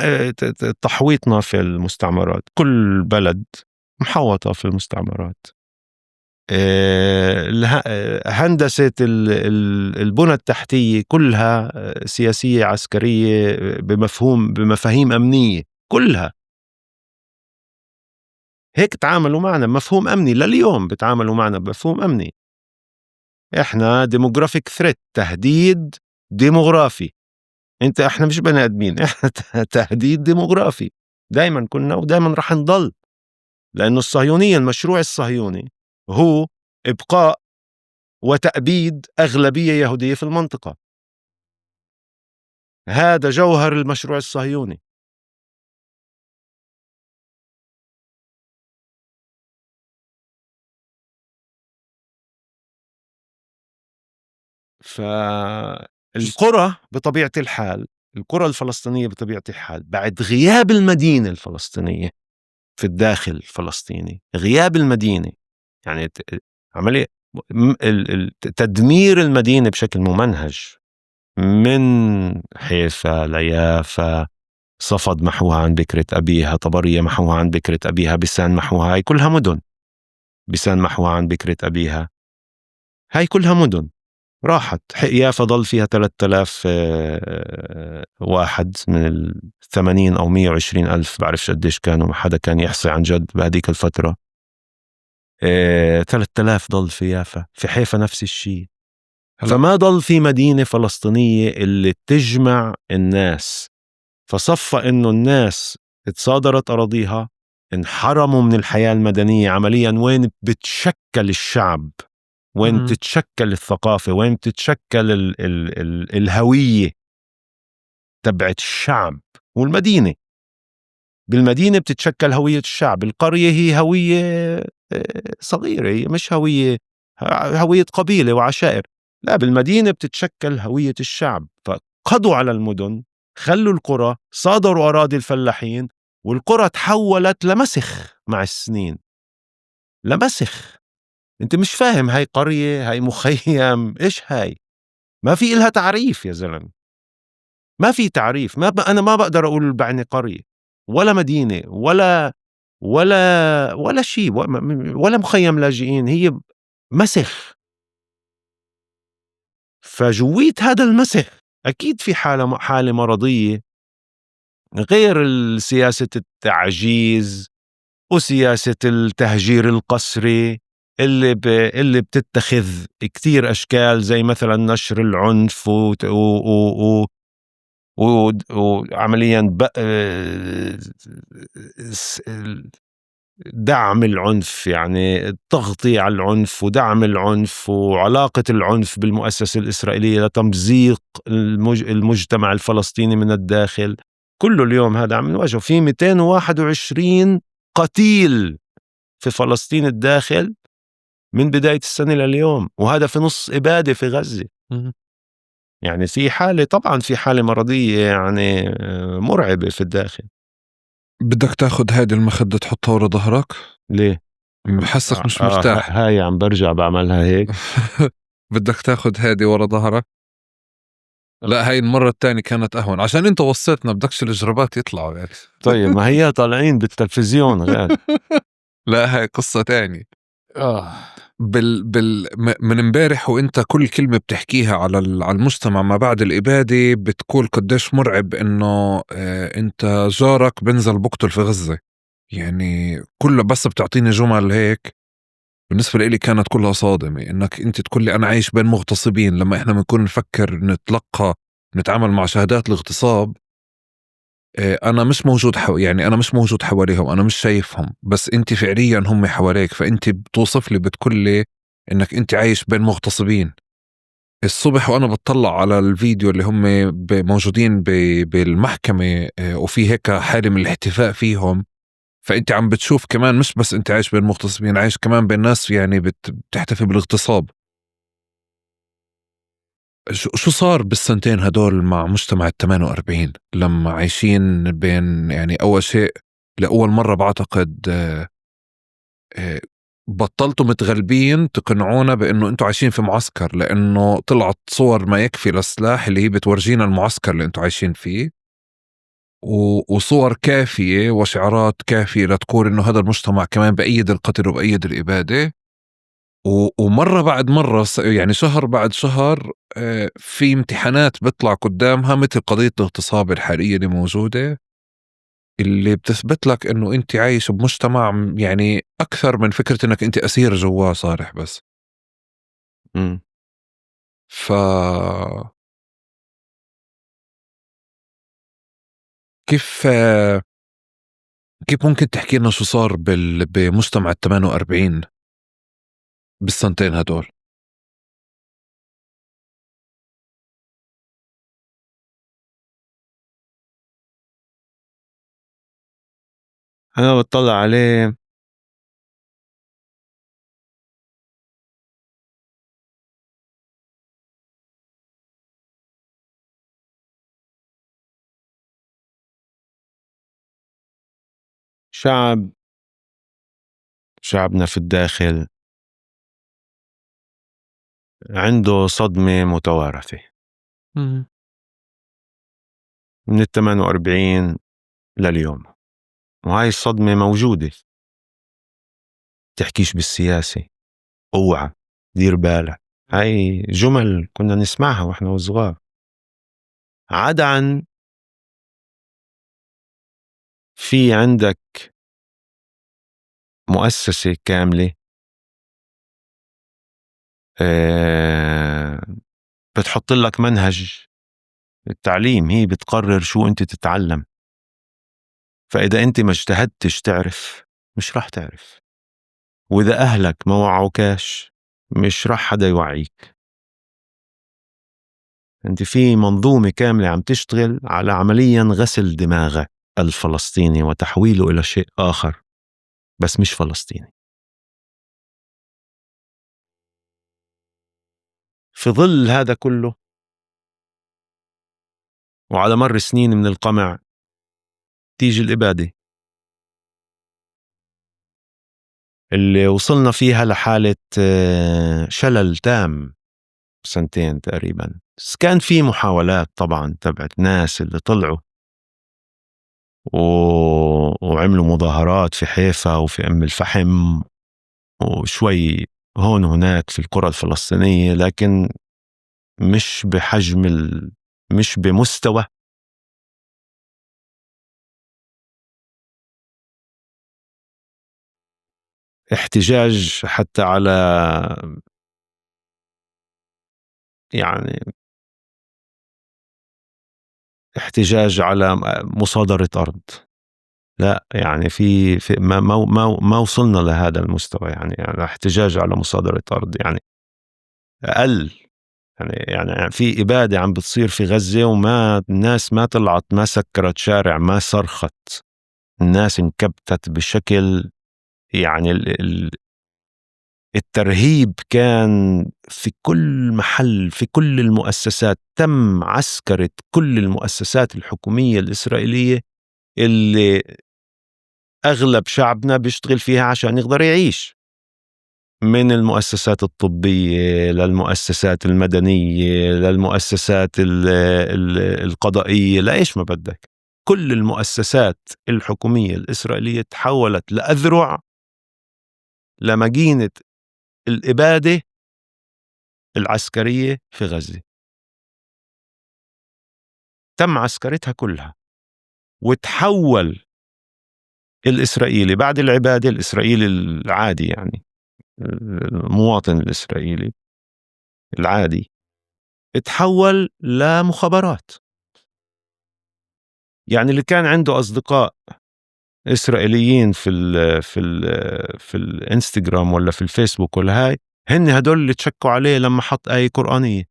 تحويطنا في المستعمرات. كل بلد محوطة في المستعمرات. هندسة البنى التحتية كلها سياسية عسكرية بمفاهيم أمنية كلها. هيك تعاملوا معنا بمفهوم أمني، لليوم بتعاملوا معنا بمفهوم أمني. إحنا demographic threat، تهديد ديموغرافي. إحنا مش بني آدمين، إحنا تهديد ديموغرافي. دايما كنا ودايما رح نضل، لأنه الصهيونية، المشروع الصهيوني هو إبقاء وتأبيد أغلبية يهودية في المنطقة. هذا جوهر المشروع الصهيوني. فالقرى بطبيعة الحال، القرى الفلسطينية بطبيعة الحال بعد غياب المدينة الفلسطينية في الداخل الفلسطيني، غياب المدينة يعني عملية تدمير المدينة بشكل ممنهج من حيفا ليافا، صفد محوها عن بكرة أبيها، طبرية محوها عن بكرة أبيها، بسان محوها، هاي كلها مدن. بسان محوها عن بكرة أبيها، هاي كلها مدن راحت. يافا ضل فيها 3000 واحد من 80 أو 120 ألف، بعرفش قديش كانوا، ما حدا كان يحصي عن جد بهديك الفترة. 3000 ضل في يافا. في حيفا نفس الشيء. فما ضل في مدينة فلسطينية اللي تجمع الناس. فصفى إنه الناس اتصادرت أراضيها، انحرموا من الحياة المدنية عمليا. وين بتشكل الشعب، وين بتتشكل الثقافة، وين بتتشكل الهوية تبعت الشعب والمدينة. بالمدينة بتتشكل هوية الشعب. القرية هي هوية صغيرة، هي مش هوية قبيلة وعشائر. لا، بالمدينة بتتشكل هوية الشعب. فقضوا على المدن، خلوا القرى، صادروا أراضي الفلاحين، والقرى تحولت لمسخ مع السنين. لمسخ. انت مش فاهم، هاي قرية، هاي مخيم، ايش هاي؟ ما في إلها تعريف يا زلمة. ما في تعريف. أنا ما بقدر أقول بعني قرية ولا مدينة ولا شيء، ولا مخيم لاجئين. هي مسخ. فجويت هذا المسخ أكيد في حالة مرضية غير سياسة التعجيز وسياسة التهجير القسري اللي بتتخذ كتير أشكال، زي مثلا نشر العنف وعمليا دعم العنف، يعني التغطية على العنف ودعم العنف وعلاقة العنف بالمؤسسة الإسرائيلية لتمزيق المجتمع الفلسطيني من الداخل. كله اليوم هذا عم نواجهه. في 221 قتيل في فلسطين الداخل من بداية السنة لليوم، وهذا في نص إبادة في غزة. يعني في حالة، طبعا في حالة مرضية يعني مرعبة في الداخل. بدك تاخد هذه المخدة تحطها ورا ظهرك؟ ليه؟ بحسك مش مرتاح. هاي عم برجع بعملها هيك. بدك تاخد هذه ورا ظهرك؟ لا، هاي المرة الثانية كانت أهون عشان أنت وصيتنا بدكش الإجرابات يطلعوا يعني. طيب ما هي طالعين بالتلفزيون غير. لا، هاي قصة تانية. من امبارح وانت كل كلمة بتحكيها على المجتمع ما بعد الإبادة بتقول قديش مرعب انه انت جارك بنزل بقتل في غزة. يعني كله بس بتعطيني جمل هيك بالنسبة لي كانت كلها صادمة، انك انت تقول لي انا عايش بين مغتصبين لما احنا بنكون نفكر نتعامل مع شهادات الاغتصاب. انا مش موجود يعني انا مش موجود حواليهم، انا مش شايفهم، بس انت فعليا هم حواليك، فانت بتوصف لي بتقول لي انك انت عايش بين مغتصبين. الصبح وانا بتطلع على الفيديو اللي هم موجودين بالمحكمة وفي هيك حالة من الاحتفاء فيهم، فانت عم بتشوف كمان مش بس انت عايش بين مغتصبين، عايش كمان بين ناس يعني بتحتفي بالاغتصاب. شو صار بالسنتين هدول مع مجتمع 48 لما عايشين بين، يعني أول شيء لأول مرة بعتقد بطلتوا متغلبين تقنعونا بأنه أنتوا عايشين في معسكر، لأنه طلعت صور ما يكفي للسلاح اللي هي بتورجينا المعسكر اللي أنتوا عايشين فيه، وصور كافية وشعارات كافية لتقول أنه هذا المجتمع كمان بأيد القتل وبأيد الإبادة. ومرة بعد مرة يعني شهر بعد شهر في امتحانات بيطلع قدامها مثل قضية الاغتصاب الحالية اللي موجودة، اللي بتثبت لك انه انت عايش بمجتمع يعني اكثر من فكرة انك انت اسير جواه صالح. بس ف كيف كيف ممكن تحكي لنا شو صار بمجتمع 48 بالسنتين هدول؟ أنا بطلع عليه شعبنا في الداخل عنده صدمة متوارثة من 48 لليوم، وهاي الصدمة موجودة. تحكيش بالسياسة، اوعى، دير بالك. هاي جمل كنا نسمعها واحنا وصغار. عدا عن في عندك مؤسسة كاملة بتحط لك منهج التعليم، هي بتقرر شو انت تتعلم. فإذا انت ما اجتهدتش تعرف مش راح تعرف، وإذا أهلك ما وعوكاش مش راح حدا يوعيك. انت في منظومة كاملة عم تشتغل على عمليا غسل دماغ الفلسطيني وتحويله إلى شيء آخر بس مش فلسطيني. في ظل هذا كله وعلى مر سنين من القمع تيجي الإبادة اللي وصلنا فيها لحالة شلل تام سنتين تقريبا. بس كان في محاولات طبعا تبعت ناس اللي طلعوا وعملوا مظاهرات في حيفا وفي أم الفحم وشوي هون وهناك في القرى الفلسطينية، لكن مش بحجم مش بمستوى احتجاج حتى على يعني احتجاج على مصادرة أرض. لا يعني في ما وصلنا لهذا المستوى، يعني احتجاج على مصادرة أرض يعني أقل. يعني في إبادة عم بتصير في غزة، وما الناس ما طلعت، ما سكرت شارع، ما صرخت، الناس انكبتت بشكل يعني الترهيب كان في كل محل، في كل المؤسسات. تم عسكرة كل المؤسسات الحكومية الإسرائيلية اللي أغلب شعبنا بيشتغل فيها عشان يقدر يعيش، من المؤسسات الطبية للمؤسسات المدنية للمؤسسات القضائية، لإيش ما بدك. كل المؤسسات الحكومية الإسرائيلية تحولت لأذرع لمدينة الإبادة العسكرية في غزة. تم عسكرتها كلها، وتحول الإسرائيلي بعد العبادة، الإسرائيلي العادي يعني المواطن الإسرائيلي العادي، تحول لمخابرات. يعني اللي كان عنده أصدقاء إسرائيليين في الانستغرام ولا في الفيسبوك ولا هاي، هن هدول اللي تشكوا عليه لما حط آية قرآنية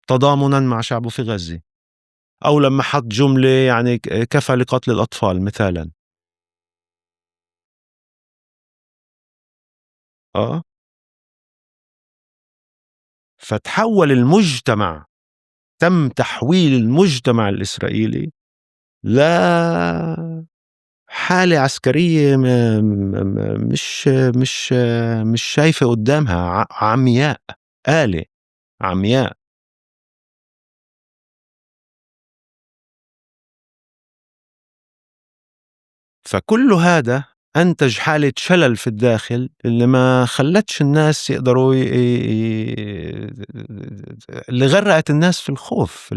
تضامنا مع شعبه في غزة، أو لما حط جملة يعني كفى لقتل الأطفال مثالا. فتحول المجتمع، تم تحويل المجتمع الإسرائيلي لحالة عسكرية مش مش شايفة قدامها، عمياء، آلة عمياء. فكل هذا أنتج حالة شلل في الداخل اللي ما خلتش الناس يقدروا اللي غرقت الناس في الخوف،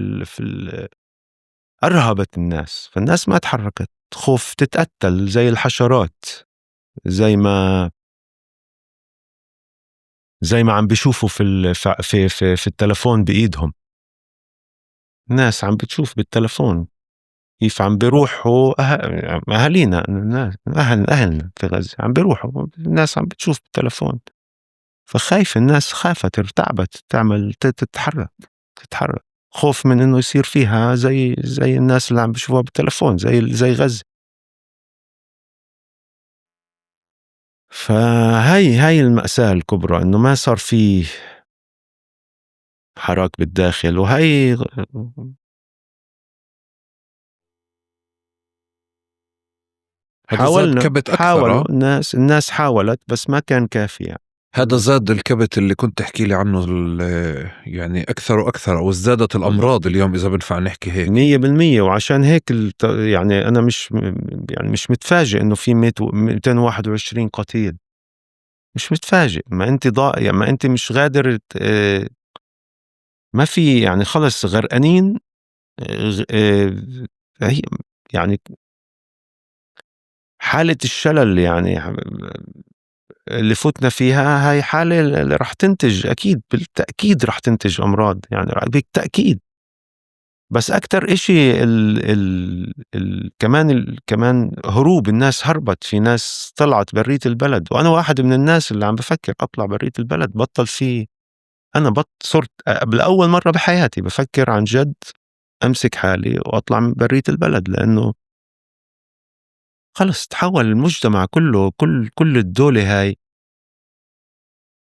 أرهبت الناس، فالناس ما تحركت، خوف تتقتل زي الحشرات، زي ما عم بيشوفوا في التلفون بإيدهم. الناس عم بتشوف بالتلفون كيف عم بيروحوا أهالينا، الناس أهلنا في غزة عم بيروحوا، الناس عم بتشوف بالتلفون. فخايف، الناس خافت، ارتعبت، تتحرك خوف من إنه يصير فيها زي الناس اللي عم بيشوفوها بالتلفون، زي غزة. هاي المأساة الكبرى، إنه ما صار فيه حراك بالداخل. وهي هذا زاد حاولنا، كبت حاولوا أكثر. الناس حاولت، بس ما كان كافي. هذا زاد الكبت اللي كنت تحكي لي عنه يعني أكثر وأكثر، أو ازدادت الأمراض اليوم إذا بنفع نحكي هيك. 100%. وعشان هيك يعني أنا مش متفاجئ إنه في 221 قتيل. مش متفاجئ، ما أنت يعني ما أنت مش قادر ما في يعني خلص غرقانين. هي يعني حالة الشلل يعني اللي فتنا فيها، هاي حالة اللي رح تنتج أكيد، بالتأكيد رح تنتج أمراض يعني بالتأكيد. بس أكتر إشي كمان هروب الناس، هربت. في ناس طلعت برية البلد، وأنا واحد من الناس اللي عم بفكر أطلع برية البلد. بطل فيه، أنا صرت قبل أول مرة بحياتي بفكر عن جد أمسك حالي وأطلع من برية البلد، لأنه خلص تحول المجتمع كله، كل الدولة هاي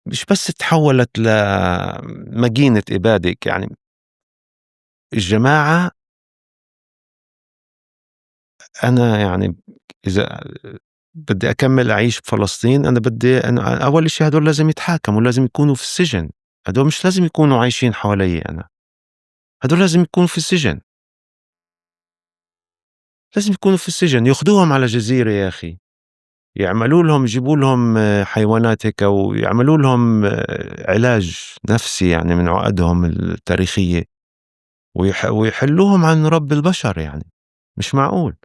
مش بس تحولت لمدينة إبادة. يعني الجماعة، أنا يعني إذا بدي أكمل أعيش بفلسطين، أنا أول شيء هدول لازم يتحاكموا، لازم يكونوا في السجن. هدول مش لازم يكونوا عايشين حوالي أنا، هدول لازم يكونوا في السجن، لازم يكونوا في السجن. ياخدوهم على جزيرة يا أخي، يعملوا لهم، يجيبوا لهم حيوانات هيك، ويعملوا لهم علاج نفسي يعني من عقدهم التاريخية، ويحلوهم عن رب البشر. يعني مش معقول.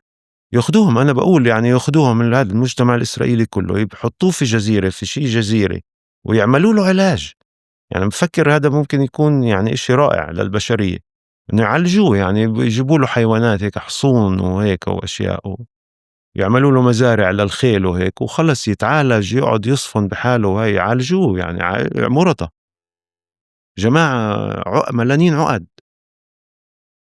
ياخدوهم، أنا بقول يعني ياخدوهم من هذا المجتمع الإسرائيلي كله، يحطوه في جزيرة، في شيء جزيرة، ويعملوا له علاج. يعني بفكر هذا ممكن يكون يعني إشي رائع للبشرية، إنه يعالجوه، يعني يجيبوا له حيوانات هيك، حصون وهيك وأشياء، يعملوا له مزارع للخيل وهيك، وخلص يتعالج، يقعد يصفن بحاله، وهي يعالجوه يعني مرضى جماعة ملانين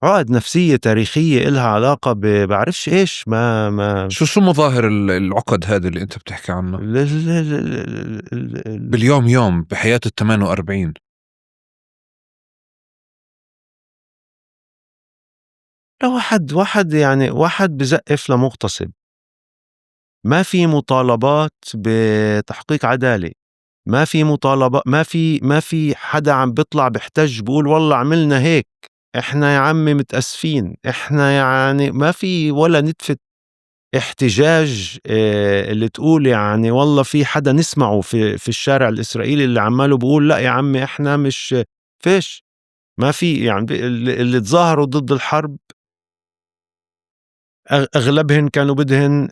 عقد نفسية تاريخية إلها علاقة بعرفش إيش، ما شو مظاهر العقد هذه اللي أنت بتحكي عنها باليوم يوم بحياة ال48؟ لو واحد يعني واحد بزقف لمغتصب، ما في مطالبات بتحقيق عدالة، ما في مطالبة، ما في حدا عم بيطلع بيحتج بيقول والله عملنا هيك، إحنا يا عمي متأسفين، إحنا يعني ما في ولا نتفة احتجاج اللي تقول يعني والله في حدا نسمعه في الشارع الإسرائيلي اللي عماله بيقول لأ يا عمي إحنا مش فيش. ما في يعني اللي تظاهروا ضد الحرب أغلبهن كانوا بدهن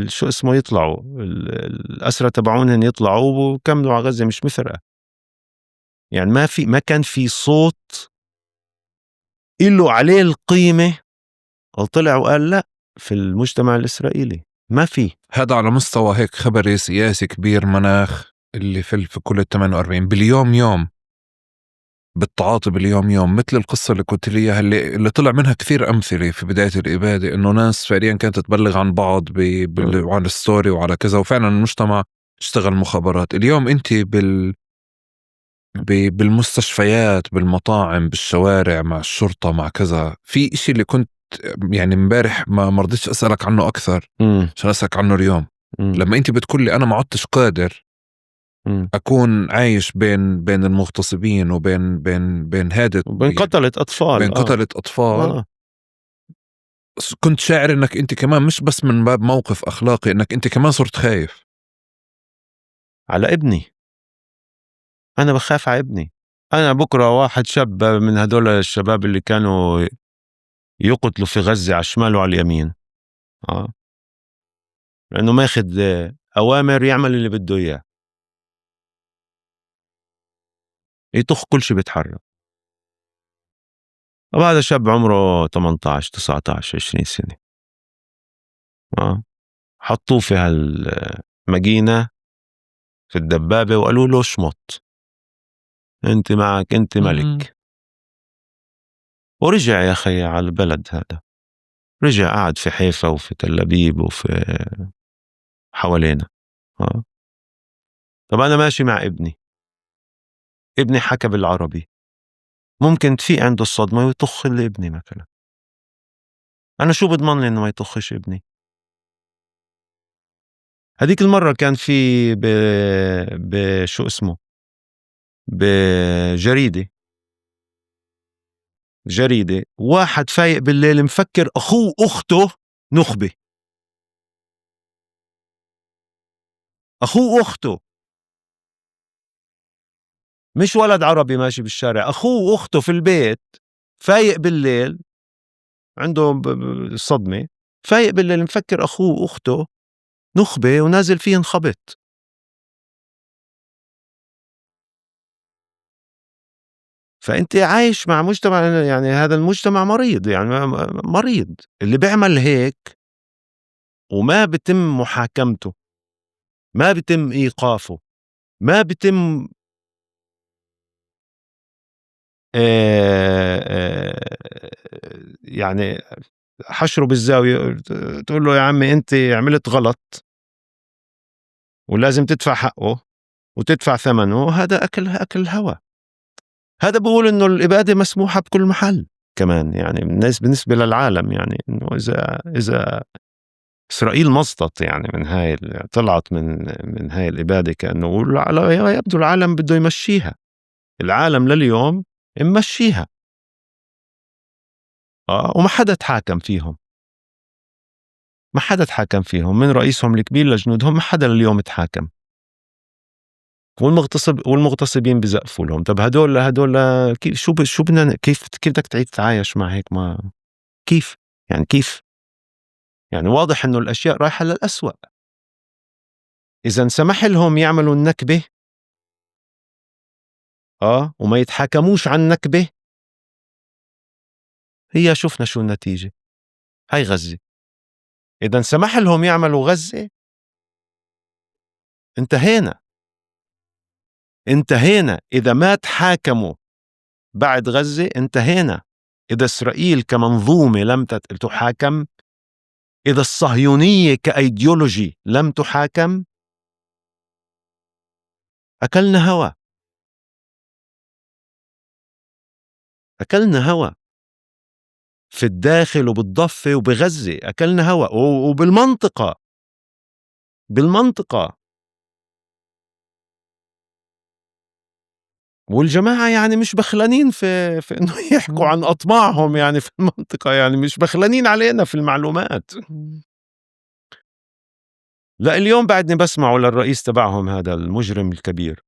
شو اسمه يطلعوا الأسرى تبعونهن يطلعوا وكملوا على غزة، مش مفرقة. يعني ما كان في صوت إله عليه القيمة وطلع وقال لأ في المجتمع الإسرائيلي، ما في. هذا على مستوى هيك خبري سياسي كبير مناخ اللي في كل ال48 باليوم يوم، بالتعاطي باليوم يوم، مثل القصة اللي كنت لي إياها اللي طلع منها كثير أمثلة في بداية الإبادة، إنه ناس فعليا كانت تبلغ عن بعض عن الستوري وعلى كذا، وفعلا المجتمع اشتغل مخابرات. اليوم أنت بالمستشفيات، بالمطاعم، بالشوارع، مع الشرطة، مع كذا، في إشي اللي كنت يعني امبارح ما رضيتش أسألك عنه أكثر عشان أسألك عنه اليوم. لما أنت بتقول لي أنا ما عدتش قادر أكون عايش بين المغتصبين وبين بين هادت وبين قتلة أطفال بين قتلة أطفال، كنت شاعر إنك أنت كمان مش بس من باب موقف أخلاقي، إنك أنت كمان صرت خايف على ابني. أنا بخاف على ابني. أنا بكرة واحد شاب من هدول الشباب اللي كانوا يقتلوا في غزة على الشمال وعلى اليمين، لأنه ماخد أوامر يعمل اللي بده إياه، يطخ كل شيء بيتحرك. طب هذا شاب عمره 18 19 20 سنة، حطوه في هالمدينة في الدبابة وقالوا له اشمط، انت معك، انت ملك. ورجع يا أخي على البلد هذا، رجع قاعد في حيفا وفي تل أبيب وفي حوالينا. طب أنا ماشي مع ابني حكى بالعربي، ممكن في عنده الصدمة ويطخ لابني مثلا، أنا شو بضمن لي إنه ما يطخش ابني؟ هذيك المرة كان في شو اسمه بجريدة واحد فايق بالليل مفكر أخوه أخته نخبة، أخوه أخته، مش ولد عربي ماشي بالشارع، أخوه أخته في البيت، فايق بالليل عنده صدمة، فايق بالليل مفكر أخوه أخته نخبة ونازل فيه انخبط. فأنت عايش مع مجتمع، يعني هذا المجتمع مريض، يعني مريض اللي بيعمل هيك وما بتم محاكمته، ما بتم إيقافه، ما بتم يعني حشره بالزاوية تقول له يا عمي أنت عملت غلط ولازم تدفع حقه وتدفع ثمنه، هذا أكل هوى. هذا بقول إنه الإبادة مسموحة بكل محل كمان، يعني الناس بالنسبة للعالم، يعني إنه إذا إسرائيل مصطت يعني من هاي طلعت من هاي الإبادة، كأنه يبدو العالم بده يمشيها، العالم لليوم ممشيها، وما حدا تحاكم فيهم، ما حدا تحاكم فيهم من رئيسهم الكبير لجنودهم، ما حدا لليوم تحاكم، والمغتصبين بزقفوا لهم. طب هدول كيف شو بدنا كيف بدك تعيد تتعايش مع هيك؟ ما كيف يعني كيف يعني واضح إنه الأشياء رايحة للأسوأ. إذا سمح لهم يعملوا النكبة وما يتحاكموش عن النكبة، هي شفنا شو النتيجة. هاي غزة. إذا سمح لهم يعملوا غزة، انتهينا. إذا ما تحاكموا بعد غزة انتهينا. إذا إسرائيل كمنظومة لم تحاكم، إذا الصهيونية كأيديولوجي لم تحاكم، أكلنا هوا في الداخل وبالضفة وبغزة. أكلنا هوا وبالمنطقة والجماعة يعني مش بخلانين في إنه يحكوا عن أطماعهم يعني في المنطقة، يعني مش بخلانين علينا في المعلومات. لا، اليوم بعدني بسمعه للرئيس تبعهم هذا المجرم الكبير،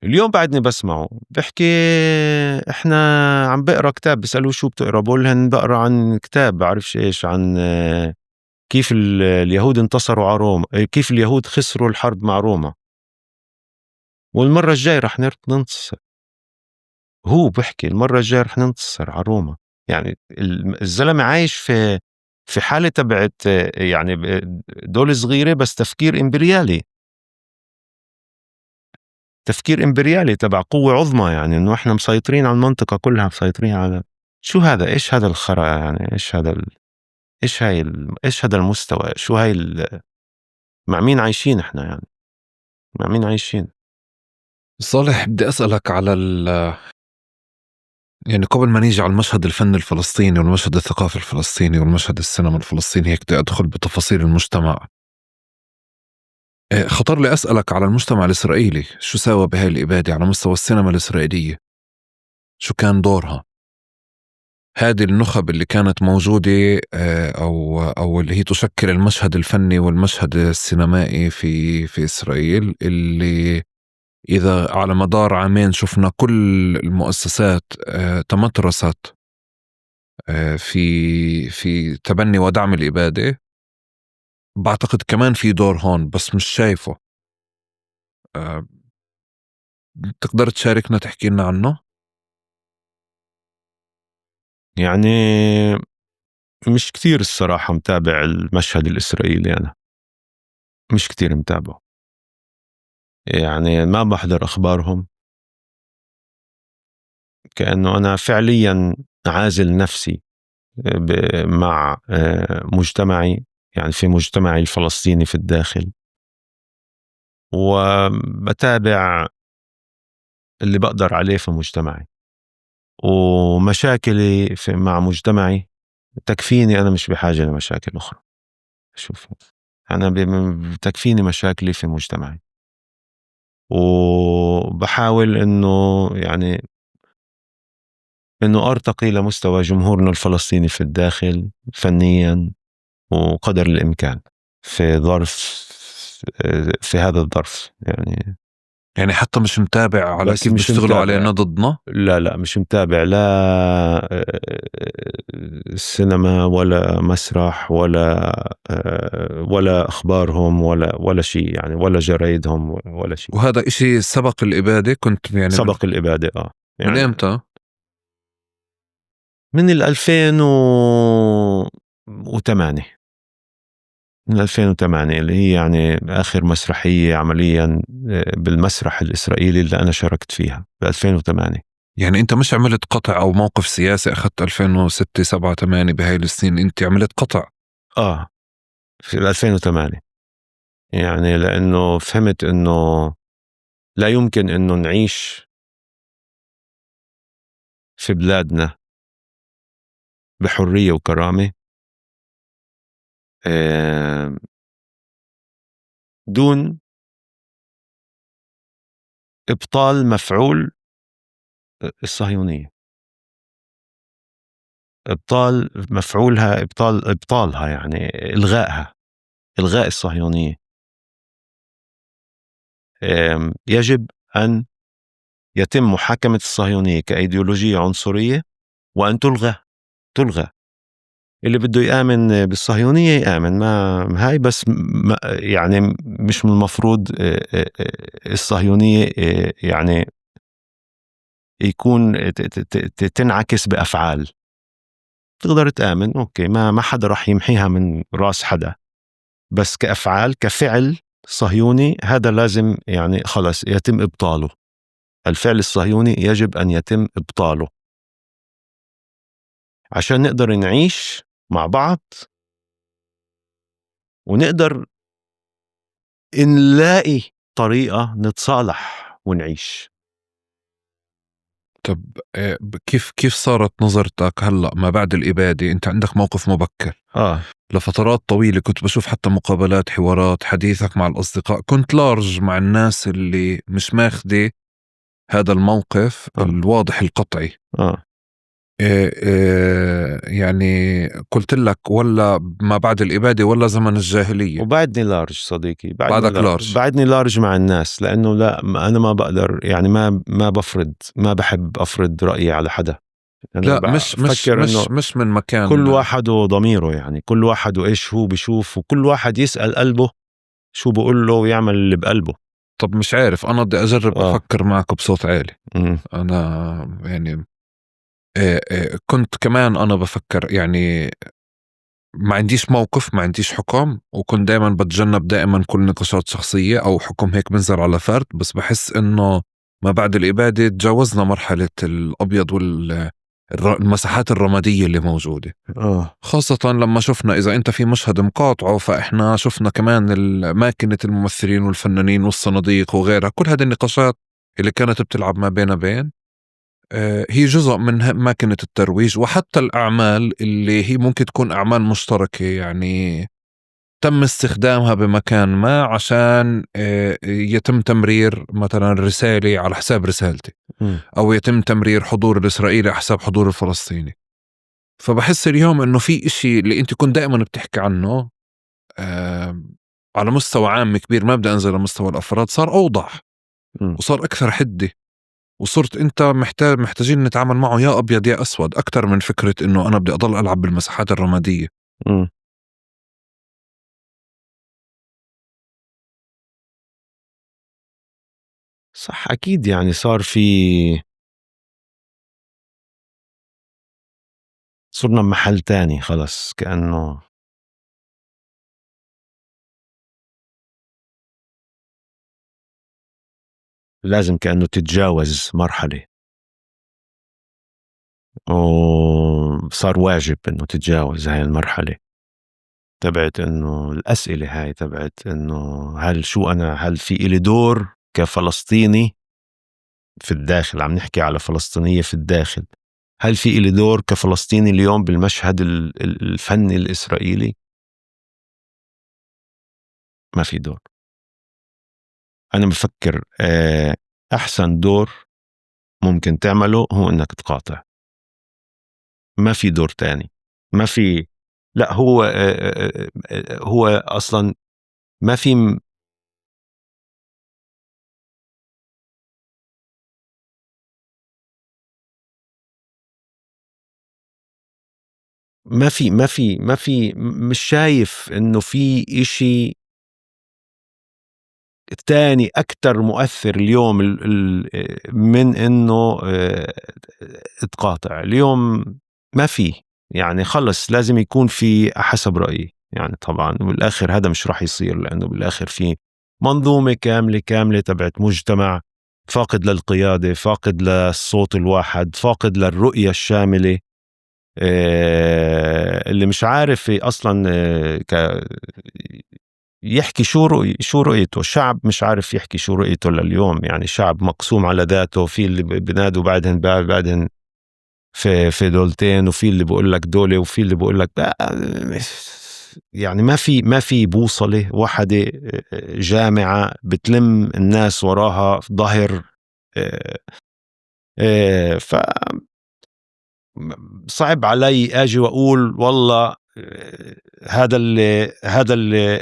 اليوم بعدني بسمعه بحكي إحنا عم بقرأ كتاب. بسألوه شو بتقرأ؟ بقولهن بقرأ عن كتاب بعرفش إيش، عن كيف اليهود انتصروا على روما، كيف اليهود خسروا الحرب مع روما، والمرة الجاي رح ننتصر. هو بحكي المرة الجاي رح ننتصر على روما. يعني الزلمة عايش في حالة تبعت يعني دولة صغيرة بس تفكير إمبريالي تبع قوة عظمى. يعني إنه إحنا مسيطرين على المنطقة كلها، مسيطرين على شو هذا؟ إيش هذا الخرا؟ يعني إيش هذا المستوى؟ شو هاي مع مين عايشين إحنا؟ يعني مع مين عايشين؟ صالح، بدي أسألك على يعني قبل ما نيجي على المشهد الفني الفلسطيني والمشهد الثقافي الفلسطيني والمشهد السينما الفلسطيني، هيك بدي أدخل بتفاصيل المجتمع. خطر لي أسألك على المجتمع الإسرائيلي، شو ساوى بهاي الإبادة على مستوى السينما الإسرائيلية؟ شو كان دورها؟ هذه النخب اللي كانت موجودة أو اللي هي تشكل المشهد الفني والمشهد السينمائي في إسرائيل، اللي إذا على مدار عامين شفنا كل المؤسسات تمترست في تبني ودعم الإبادة. بعتقد كمان في دور هون بس مش شايفه. آه، تقدر تشاركنا تحكي لنا عنه؟ يعني مش كتير الصراحة متابع المشهد الإسرائيلي، أنا مش كتير متابعه. يعني ما بحضر أخبارهم، كأنه أنا فعليا عازل نفسي مع مجتمعي، يعني في مجتمعي الفلسطيني في الداخل، وبتابع اللي بقدر عليه في مجتمعي، ومشاكلي مع مجتمعي تكفيني. أنا مش بحاجة لمشاكل أخرى. شوف، أنا تكفيني مشاكلي في مجتمعي، وبحاول إنه أرتقي لمستوى جمهورنا الفلسطيني في الداخل فنيا وقدر الإمكان في هذا الظرف. يعني حتى مش متابع على بس كيف مش بيشتغلوا متابع. علينا ضدنا؟ لا مش متابع، لا السينما ولا مسرح ولا أخبارهم ولا شيء، يعني ولا جرايدهم ولا شيء. وهذا إشي سبق الإبادة كنت يعني سبق الإبادة من يعني إمتى؟ من 2008. من 2008 اللي هي يعني آخر مسرحية عمليا بالمسرح الإسرائيلي اللي أنا شاركت فيها ب 2008. يعني أنت مش عملت قطع أو موقف سياسي أخذت 2006 7 8 بهاي السنين، أنت عملت قطع؟ في 2008. يعني لأنه فهمت إنه لا يمكن إنه نعيش في بلادنا بحرية وكرامة دون إبطال مفعول الصهيونية، إبطال مفعولها، إبطالها، يعني إلغاء الصهيونية. يجب أن يتم محاكمة الصهيونية كأيديولوجية عنصرية وأن تلغى. اللي بده يآمن بالصهيونية يآمن، ما هاي بس يعني مش من المفروض الصهيونية يعني يكون تنعكس بأفعال. تقدر تآمن أوكي، ما حدا رح يمحيها من راس حدا، بس كأفعال كفعل صهيوني هذا لازم يعني خلص يتم إبطاله. الفعل الصهيوني يجب أن يتم إبطاله عشان نقدر نعيش مع بعض ونقدر نلاقي طريقة نتصالح ونعيش. طب كيف صارت نظرتك هلأ ما بعد الإبادة؟ أنت عندك موقف مبكر لفترات طويلة، كنت بشوف حتى مقابلات، حوارات، حديثك مع الأصدقاء، كنت لارج مع الناس اللي مش ماخدة هذا الموقف الواضح القطعي. يعني قلت لك ولا ما بعد الإبادة ولا زمن الجاهلية؟ وبعدني لارج صديقي، بعدك لارج. بعدني لارج مع الناس، لأنه لا أنا ما بقدر يعني ما بفرض، ما بحب أفرض رأيي على حدا. لا مش من مكان، كل واحد وضميره، يعني كل واحد وإيش هو بيشوف، وكل واحد يسأل قلبه شو بقول له ويعمل اللي بقلبه. طب مش عارف، أنا بدي أجرب أفكر معك بصوت عالي. أنا يعني كنت كمان أنا بفكر يعني ما عنديش موقف، ما عنديش حكم، وكنت دائما بتجنب دائما كل نقاشات شخصية أو حكم هيك بنزل على فرد. بس بحس إنه ما بعد الإبادة تجاوزنا مرحلة الأبيض والمساحات الرمادية اللي موجودة. خاصة لما شفنا إذا أنت في مشهد مقاطعه، فإحنا شفنا كمان ماكنة الممثلين والفنانين والصناديق وغيرها. كل هذه النقاشات اللي كانت بتلعب ما بين هي جزء من ماكينة الترويج، وحتى الأعمال اللي هي ممكن تكون أعمال مشتركة يعني تم استخدامها بمكان ما عشان يتم تمرير مثلا رسالة على حساب رسالتي، أو يتم تمرير حضور الإسرائيلي على حساب حضور الفلسطيني. فبحس اليوم إنه في إشي اللي أنت كنت دائما بتحكي عنه على مستوى عام كبير، ما بدي أنزل على مستوى الأفراد، صار أوضح وصار أكثر حدة، وصرت انت محتاجين نتعامل معه يا ابيض يا اسود، اكتر من فكرة انه انا بدي اضل العب بالمساحات الرمادية. صح، اكيد يعني صرنا بمحل تاني خلص، كأنه لازم كأنه تتجاوز مرحلة، وصار واجب انه تتجاوز هاي المرحلة تبعت انه الأسئلة هاي تبعت انه هل في إلي دور كفلسطيني في الداخل، عم نحكي على فلسطينية في الداخل، هل في إلي دور كفلسطيني اليوم بالمشهد الفني الإسرائيلي؟ ما في دور. أنا بفكر أحسن دور ممكن تعمله هو إنك تقاطع، ما في دور تاني، ما في. لا هو أصلا ما في مش شايف إنه في إشي تاني أكتر مؤثر اليوم من إنه تقاطع اليوم. ما في، يعني خلص لازم يكون في حسب رأيي يعني. طبعا بالآخر هذا مش راح يصير، لأنه بالآخر في منظومة كاملة تبعت مجتمع فاقد للقيادة، فاقد للصوت الواحد، فاقد للرؤية الشاملة، اللي مش عارف أصلا يحكي شو رؤيته. الشعب مش عارف يحكي شو رؤيته لليوم، يعني شعب مقسوم على ذاته، في اللي بنادوا بعدهن في دولتين، وفي اللي بقول لك دولة، وفي اللي بقول لك يعني ما في بوصلة واحدة جامعة بتلم الناس وراها ظهر. ف صعب علي اجي واقول والله هذا اللي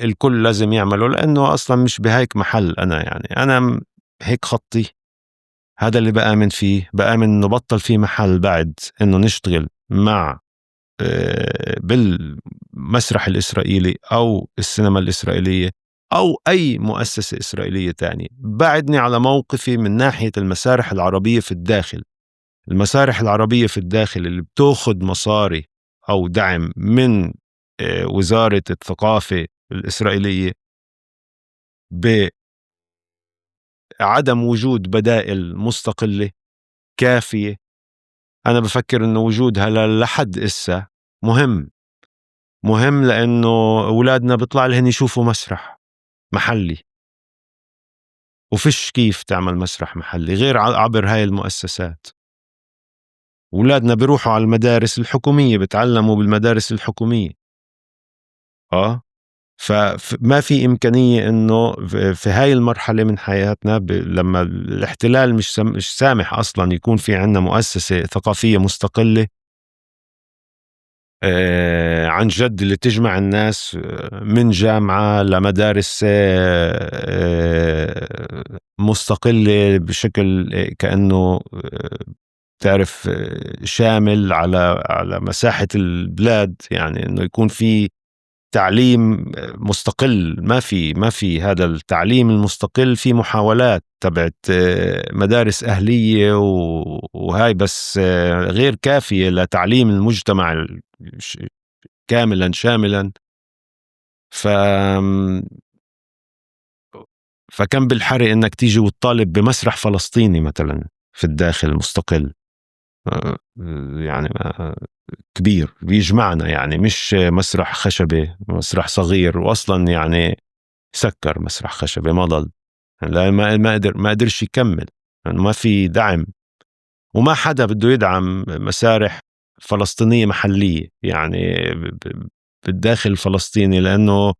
الكل لازم يعمله، لانه اصلا مش بهيك محل انا. يعني انا هيك خطي، هذا اللي بآمن فيه، بآمن انه بطل في محل بعد انه نشتغل مع بالمسرح الإسرائيلي أو السينما الإسرائيلية أو أي مؤسسة إسرائيلية تانية. بعدني على موقفي من ناحية المسارح العربية في الداخل. المسارح العربية في الداخل اللي بتأخذ مصاري أو دعم من وزارة الثقافة الإسرائيلية بعدم وجود بدائل مستقلة كافية. أنا بفكر إنه وجودها لحد إسا مهم لأنه أولادنا بيطلع لهن يشوفوا مسرح محلي، وفيش كيف تعمل مسرح محلي غير عبر هاي المؤسسات. أولادنا بيروحوا على المدارس الحكومية، بتعلموا بالمدارس الحكومية. فما في إمكانية إنه في هاي المرحلة من حياتنا لما الاحتلال مش سامح أصلا يكون في عنا مؤسسة ثقافية مستقلة عن جد اللي تجمع الناس من جامعة لمدارس مستقلة بشكل كأنه تعرف شامل على مساحة البلاد. يعني إنه يكون في تعليم مستقل. ما في هذا التعليم المستقل. في محاولات تبعت مدارس أهلية وهاي بس غير كافية لتعليم المجتمع كاملا شاملا. فكان بالحري انك تيجي وتطالب بمسرح فلسطيني مثلا في الداخل مستقل، يعني كبير بيجمعنا، يعني مش مسرح خشبي، مسرح صغير. واصلا يعني سكر مسرح خشبي ما ضل، لا ما قدرش يكمل يعني ما في دعم، وما حدا بده يدعم مسارح فلسطينية محلية يعني بالداخل الفلسطيني، لأنه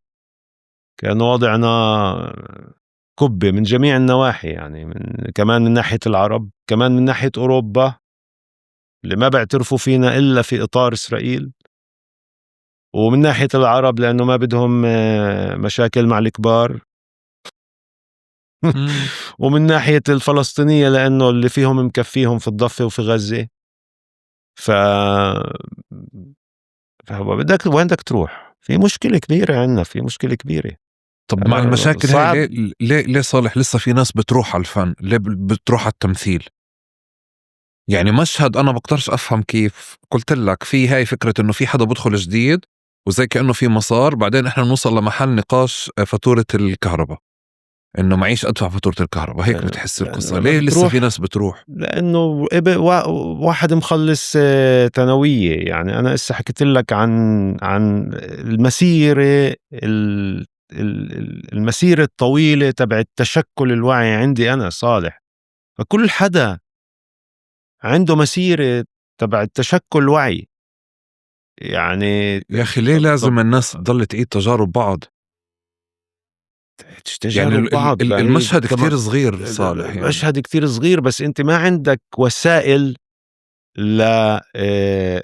كان وضعنا كبة من جميع النواحي. يعني كمان من ناحية العرب، كمان من ناحية أوروبا اللي ما بيعترفوا فينا إلا في إطار إسرائيل، ومن ناحية العرب لأنه ما بدهم مشاكل مع الكبار ومن ناحية الفلسطينية لأنه اللي فيهم مكفيهم في الضفة وفي غزة. فهو وين بدك تروح؟ في مشكلة كبيرة عندنا، في مشكلة كبيرة. طب مع المشاكل صعب. هاي ليه صالح لسه في ناس بتروح على الفن؟ ليه بتروح على التمثيل؟ يعني مشهد أنا بقدرش أفهم كيف. قلت لك في هاي فكرة إنه في حدا بدخل جديد وزي كأنه في مسار، بعدين إحنا نوصل لمحل نقاش فاتورة الكهرباء، إنه معيش أدفع فاتورة الكهرباء. هيك بتحس القصة. ليه لسه في ناس بتروح؟ لأنه واحد مخلص ثانوية. يعني أنا إسا حكيت لك عن المسيرة المسيرة الطويلة تبع التشكل الوعي عندي أنا صالح. فكل حدا عنده مسيرة تبع التشكل وعي. يعني يا أخي ليه لازم الناس تضل تعيد تجارب بعض؟ يعني بعض. المشهد كتير صغير صالح. يعني المشهد كتير صغير، بس انت ما عندك وسائل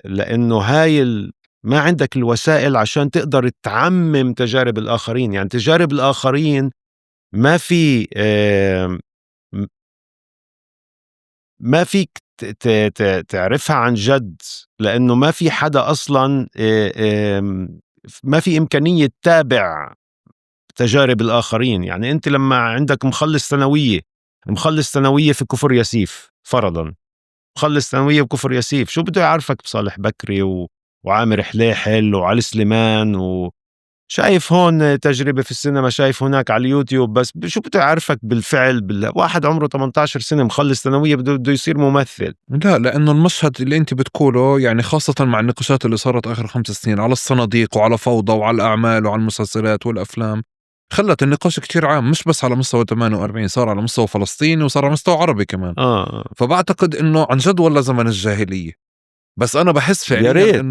لانه ما عندك الوسائل عشان تقدر تعمم تجارب الآخرين. يعني تجارب الآخرين ما في ما فيك تعرفها عن جد، لأنه ما في حدا أصلا ما في إمكانية تتابع تجارب الآخرين. يعني أنت لما عندك مخلص ثانوية في كفر ياسيف فرضا، مخلص ثانوية بكفر ياسيف، شو بده يعرفك بصالح بكري وعامر حليحل وعلي سليمان شايف هون تجربة في السينما، شايف هناك على اليوتيوب، بس شو بده يعرفك بالفعل واحد عمره 18 سنة مخلص ثانوية بده يصير ممثل؟ لا، لأنه المشهد اللي أنت بتقوله يعني خاصة مع النقاشات اللي صارت آخر 5 سنين على الصناديق وعلى فوضى وعلى الأعمال وعلى المسلسلات والأفلام، خلت النقاش كتير عام، مش بس على مستوى 48، صار على مستوى فلسطيني وصار على مستوى عربي كمان. فبعتقد إنه عن جد ولا زمن الجاهلية. بس أنا بحس فعليا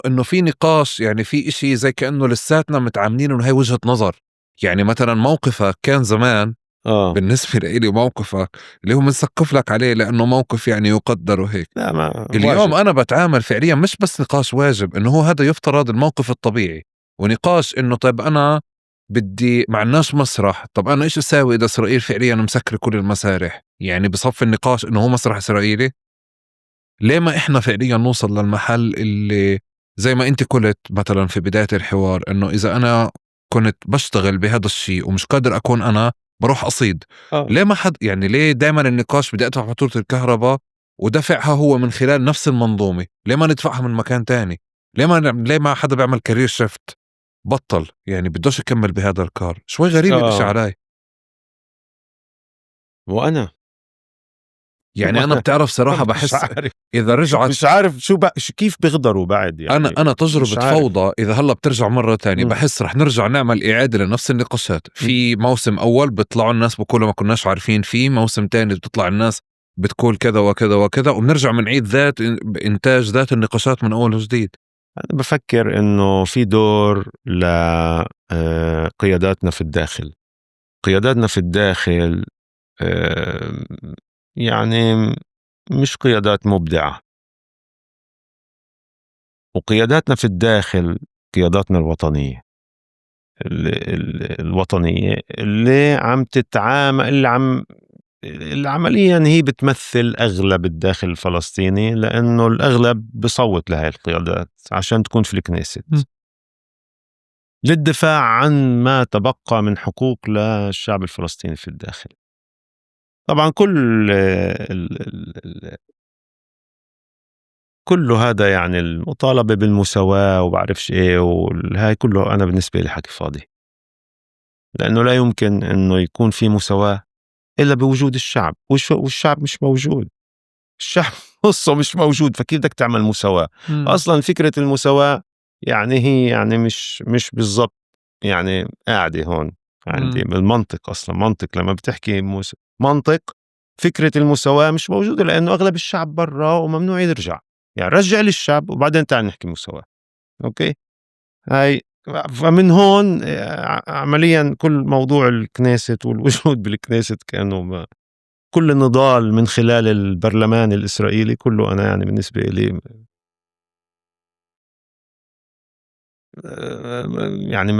إنه في نقاش، يعني في إشي زي كأنه لساتنا متعاملين إنه هاي وجهة نظر. يعني مثلا موقفك كان زمان بالنسبة لي موقفك اللي هو منسقف لك عليه لأنه موقف يعني يقدر وهيك. اليوم أنا بتعامل فعليا مش بس نقاش واجب، إنه هو هذا يفترض الموقف الطبيعي، ونقاش إنه طيب أنا بدي معناش مسرح، طب أنا إيش أساوي إذا إسرائيل فعليا مسكر كل المسارح؟ يعني بصف النقاش إنه هو مسرح إسرائيلي. ليه ما إحنا فعليا نوصل للمحل اللي زي ما أنت قلت مثلا في بداية الحوار إنه إذا أنا كنت بشتغل بهذا الشيء ومش قادر أكون أنا بروح أصيد. ليه ما حد يعني ليه دائما النقاش بدي أدفع فاتورة الكهرباء ودفعها هو من خلال نفس المنظومة؟ ليه ما ندفعها من مكان تاني؟ ليه ما حدا بيعمل كارير شيفت بطل يعني بدوش يكمل بهذا الكار؟ شوي غريب الاشي علي. وأنا يعني أنا بتعرف صراحة مش بحس عارف إذا رجعت مش عارف كيف بيقدروا بعد يعني أنا تجربة مش عارف. فوضى إذا هلا بترجع مرة تانية بحس رح نرجع نعمل إعادة لنفس النقاشات. في موسم أول بيطلعوا الناس بقولوا ما كناش عارفين فيه، موسم تاني بتطلع الناس بتقول كذا وكذا وكذا، وبنرجع بنعيد إنتاج ذات النقاشات من أول وجديد. أنا بفكر إنه في دور لقياداتنا في الداخل. قياداتنا في الداخل يعني مش قيادات مبدعة، وقياداتنا في الداخل قياداتنا الوطنية الوطنية اللي عم تتعامل اللي عمليا هي بتمثل أغلب الداخل الفلسطيني، لأنه الأغلب بصوت لهذه القيادات عشان تكون في الكنيست للدفاع عن ما تبقى من حقوق للشعب الفلسطيني في الداخل. طبعا كله هذا يعني المطالبة بالمساواة وبعرفش ايه وهاي كله أنا بالنسبة لي حكي فاضي، لأنه لا يمكن أنه يكون في مساواة إلا بوجود الشعب، والشعب مش موجود. الشعب نصه مش موجود، فكيف بدك تعمل مساواة؟ أصلا فكرة المساواة يعني هي يعني مش بالضبط يعني قاعدة هون عندي بالمنطق. أصلا منطق لما بتحكي منطق، فكرة المساواة مش موجودة لأنه أغلب الشعب برا وممنوع يرجع. يعني رجع للشعب وبعدين تعال نحكي مساواة. أوكي، هاي فمن هون عمليا كل موضوع الكنيست والوجود بالكنيست كأنه كل النضال من خلال البرلمان الإسرائيلي كله أنا يعني بالنسبة لي يعني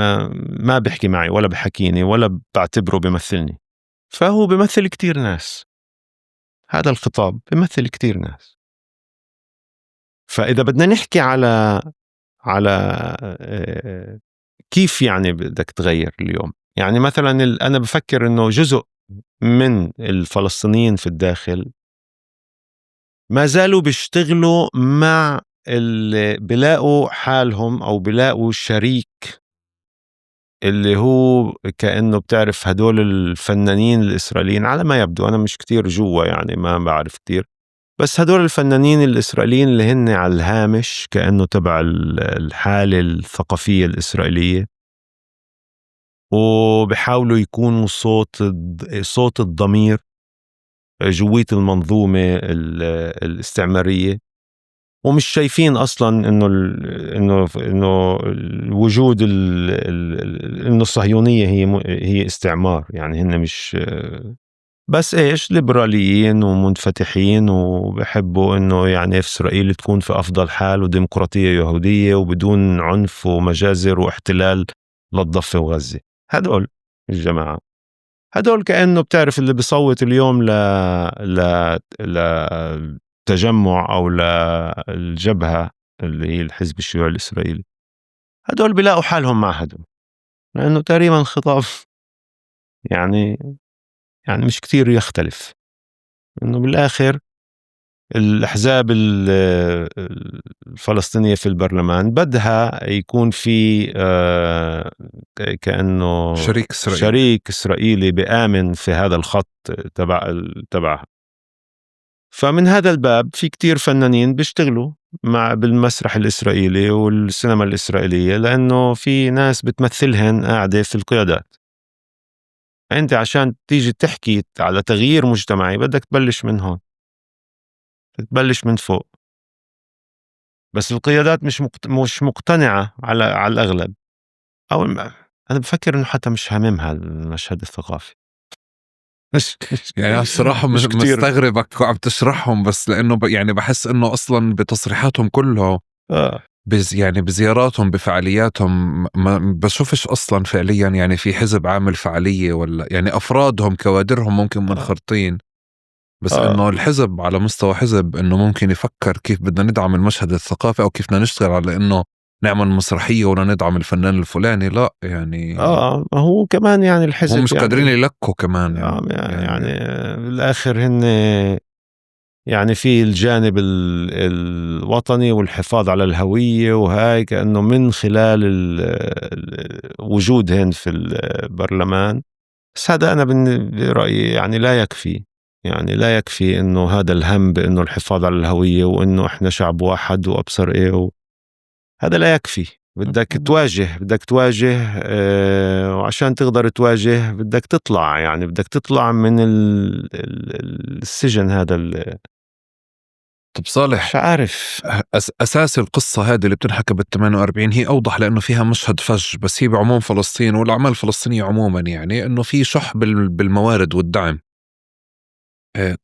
ما بيحكي معي ولا بحكيني ولا بعتبره بيمثلني. فهو بيمثل كتير ناس، هذا الخطاب بيمثل كتير ناس. فإذا بدنا نحكي على كيف يعني بدك تغير اليوم، يعني مثلا أنا بفكر إنه جزء من الفلسطينيين في الداخل ما زالوا بيشتغلوا مع اللي بلاقوا حالهم أو بلاقوا شريك اللي هو كأنه بتعرف هدول الفنانين الإسرائيليين على ما يبدو، أنا مش كتير جوا يعني ما بعرف كتير، بس هدول الفنانين الإسرائيليين اللي هن على الهامش كأنه تبع الحالة الثقافية الإسرائيلية، وبحاولوا يكونوا صوت الضمير جوية المنظومة الاستعمارية، ومش شايفين أصلا إنه الوجود إنه الصهيونية هي استعمار. يعني هن مش بس إيش ليبراليين ومنفتحين وبحبوا إنه يعني إسرائيل تكون في أفضل حال وديمقراطية يهودية وبدون عنف ومجازر واحتلال للضفة وغزة. هدول الجماعة هدول كأنه بتعرف اللي بيصوت اليوم لتجمع أو للجبهة اللي هي الحزب الشيوعي الإسرائيلي، هدول بيلاقوا حالهم مع هدول، لأنه تقريبا الخطاب يعني مش كتير يختلف. إنه بالآخر الأحزاب الفلسطينية في البرلمان بدها يكون في كأنه شريك إسرائيلي بآمن في هذا الخط تبعها. فمن هذا الباب في كتير فنانين بيشتغلوا بالمسرح الإسرائيلي والسينما الإسرائيلية، لأنه في ناس بتمثلهن قاعدة في القيادات. أنت عشان تيجي تحكي على تغيير مجتمعي بدك تبلش من هون، تبلش من فوق. بس القيادات مش مقتنعة على الأغلب، أو أنا بفكر إنه حتى مش هاممها المشهد الثقافي. يعني الصراحة مش كتير. مستغربك وعم تشرحهم، بس لأنه يعني بحس إنه أصلا بتصريحاتهم كله يعني بزياراتهم بفعالياتهم ما بشوفش أصلا فعليا يعني في حزب عامل فعالية، ولا يعني أفرادهم كوادرهم ممكن منخرطين بس إنه الحزب على مستوى حزب إنه ممكن يفكر كيف بدنا ندعم المشهد الثقافي أو كيف بدنا نشتغل على إنه نعمل مسرحية ولا ندعم الفنان الفلاني. لا يعني ما هو كمان يعني هم الحزب مش قادرين يعني يلكوا كمان يعني بالآخر هن يعني في الجانب الوطني والحفاظ على الهوية، وهاي كأنه من خلال وجودهن في البرلمان. بس هذا أنا برأيي يعني لا يكفي، يعني لا يكفي إنه هذا الهم بإنه الحفاظ على الهوية وإنه إحنا شعب واحد وأبصر إيه هذا لا يكفي. بدك تواجه وعشان تقدر تواجه بدك تطلع، يعني بدك تطلع من السجن هذا طب صالح، مش عارف. أساس القصة هذه اللي بتنحكى بال48 هي أوضح لأنه فيها مشهد فج، بس هي بعموم فلسطين والأعمال الفلسطينية عموما، يعني أنه في شح بالموارد والدعم.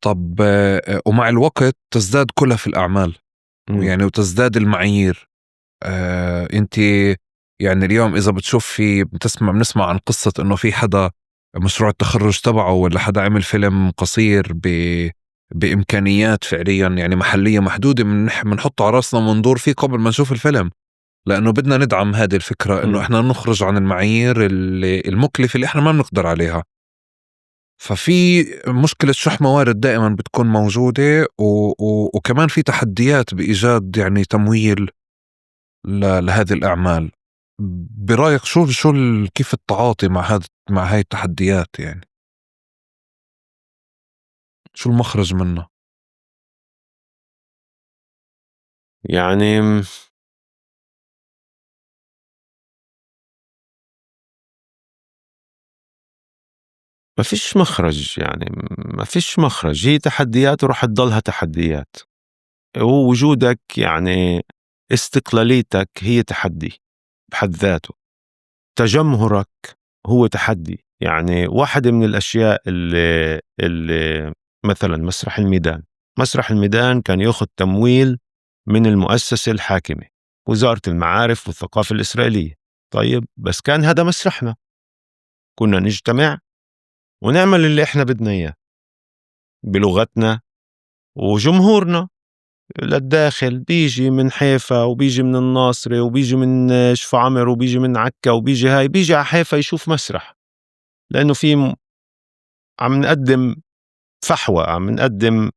طب ومع الوقت تزداد كلها في الأعمال يعني وتزداد المعايير. أنت يعني اليوم إذا بتشوف بنسمع عن قصة أنه في حدا مشروع التخرج تبعه ولا حدا عمل فيلم قصير بإمكانيات فعليا يعني محلية محدودة منحطه على راسنا ومندور فيه قبل ما نشوف الفيلم، لأنه بدنا ندعم هذه الفكرة أنه إحنا نخرج عن المعايير المكلفة اللي إحنا ما بنقدر عليها. ففي مشكلة شح موارد دائما بتكون موجودة وكمان في تحديات بإيجاد يعني تمويل لهذه الأعمال. برأيك كيف التعاطي مع هاي التحديات؟ يعني شو المخرج منها؟ يعني ما فيش مخرج، يعني ما فيش مخرج. هي تحديات وراح تضلها تحديات. ووجودك يعني استقلاليتك هي تحدي بحد ذاته. تجمهرك هو تحدي. يعني واحدة من الأشياء اللي مثلا مسرح الميدان كان يأخذ تمويل من المؤسسة الحاكمة، وزارة المعارف والثقافة الإسرائيلية. طيب بس كان هذا مسرحنا، كنا نجتمع ونعمل اللي إحنا بدنا إياه بلغتنا، وجمهورنا للداخل بيجي من حيفا وبيجي من الناصرة وبيجي من شفا عمر وبيجي من عكا وبيجي بيجي على حيفا يشوف مسرح، لأنه في عم نقدم فحوى، عم نقدم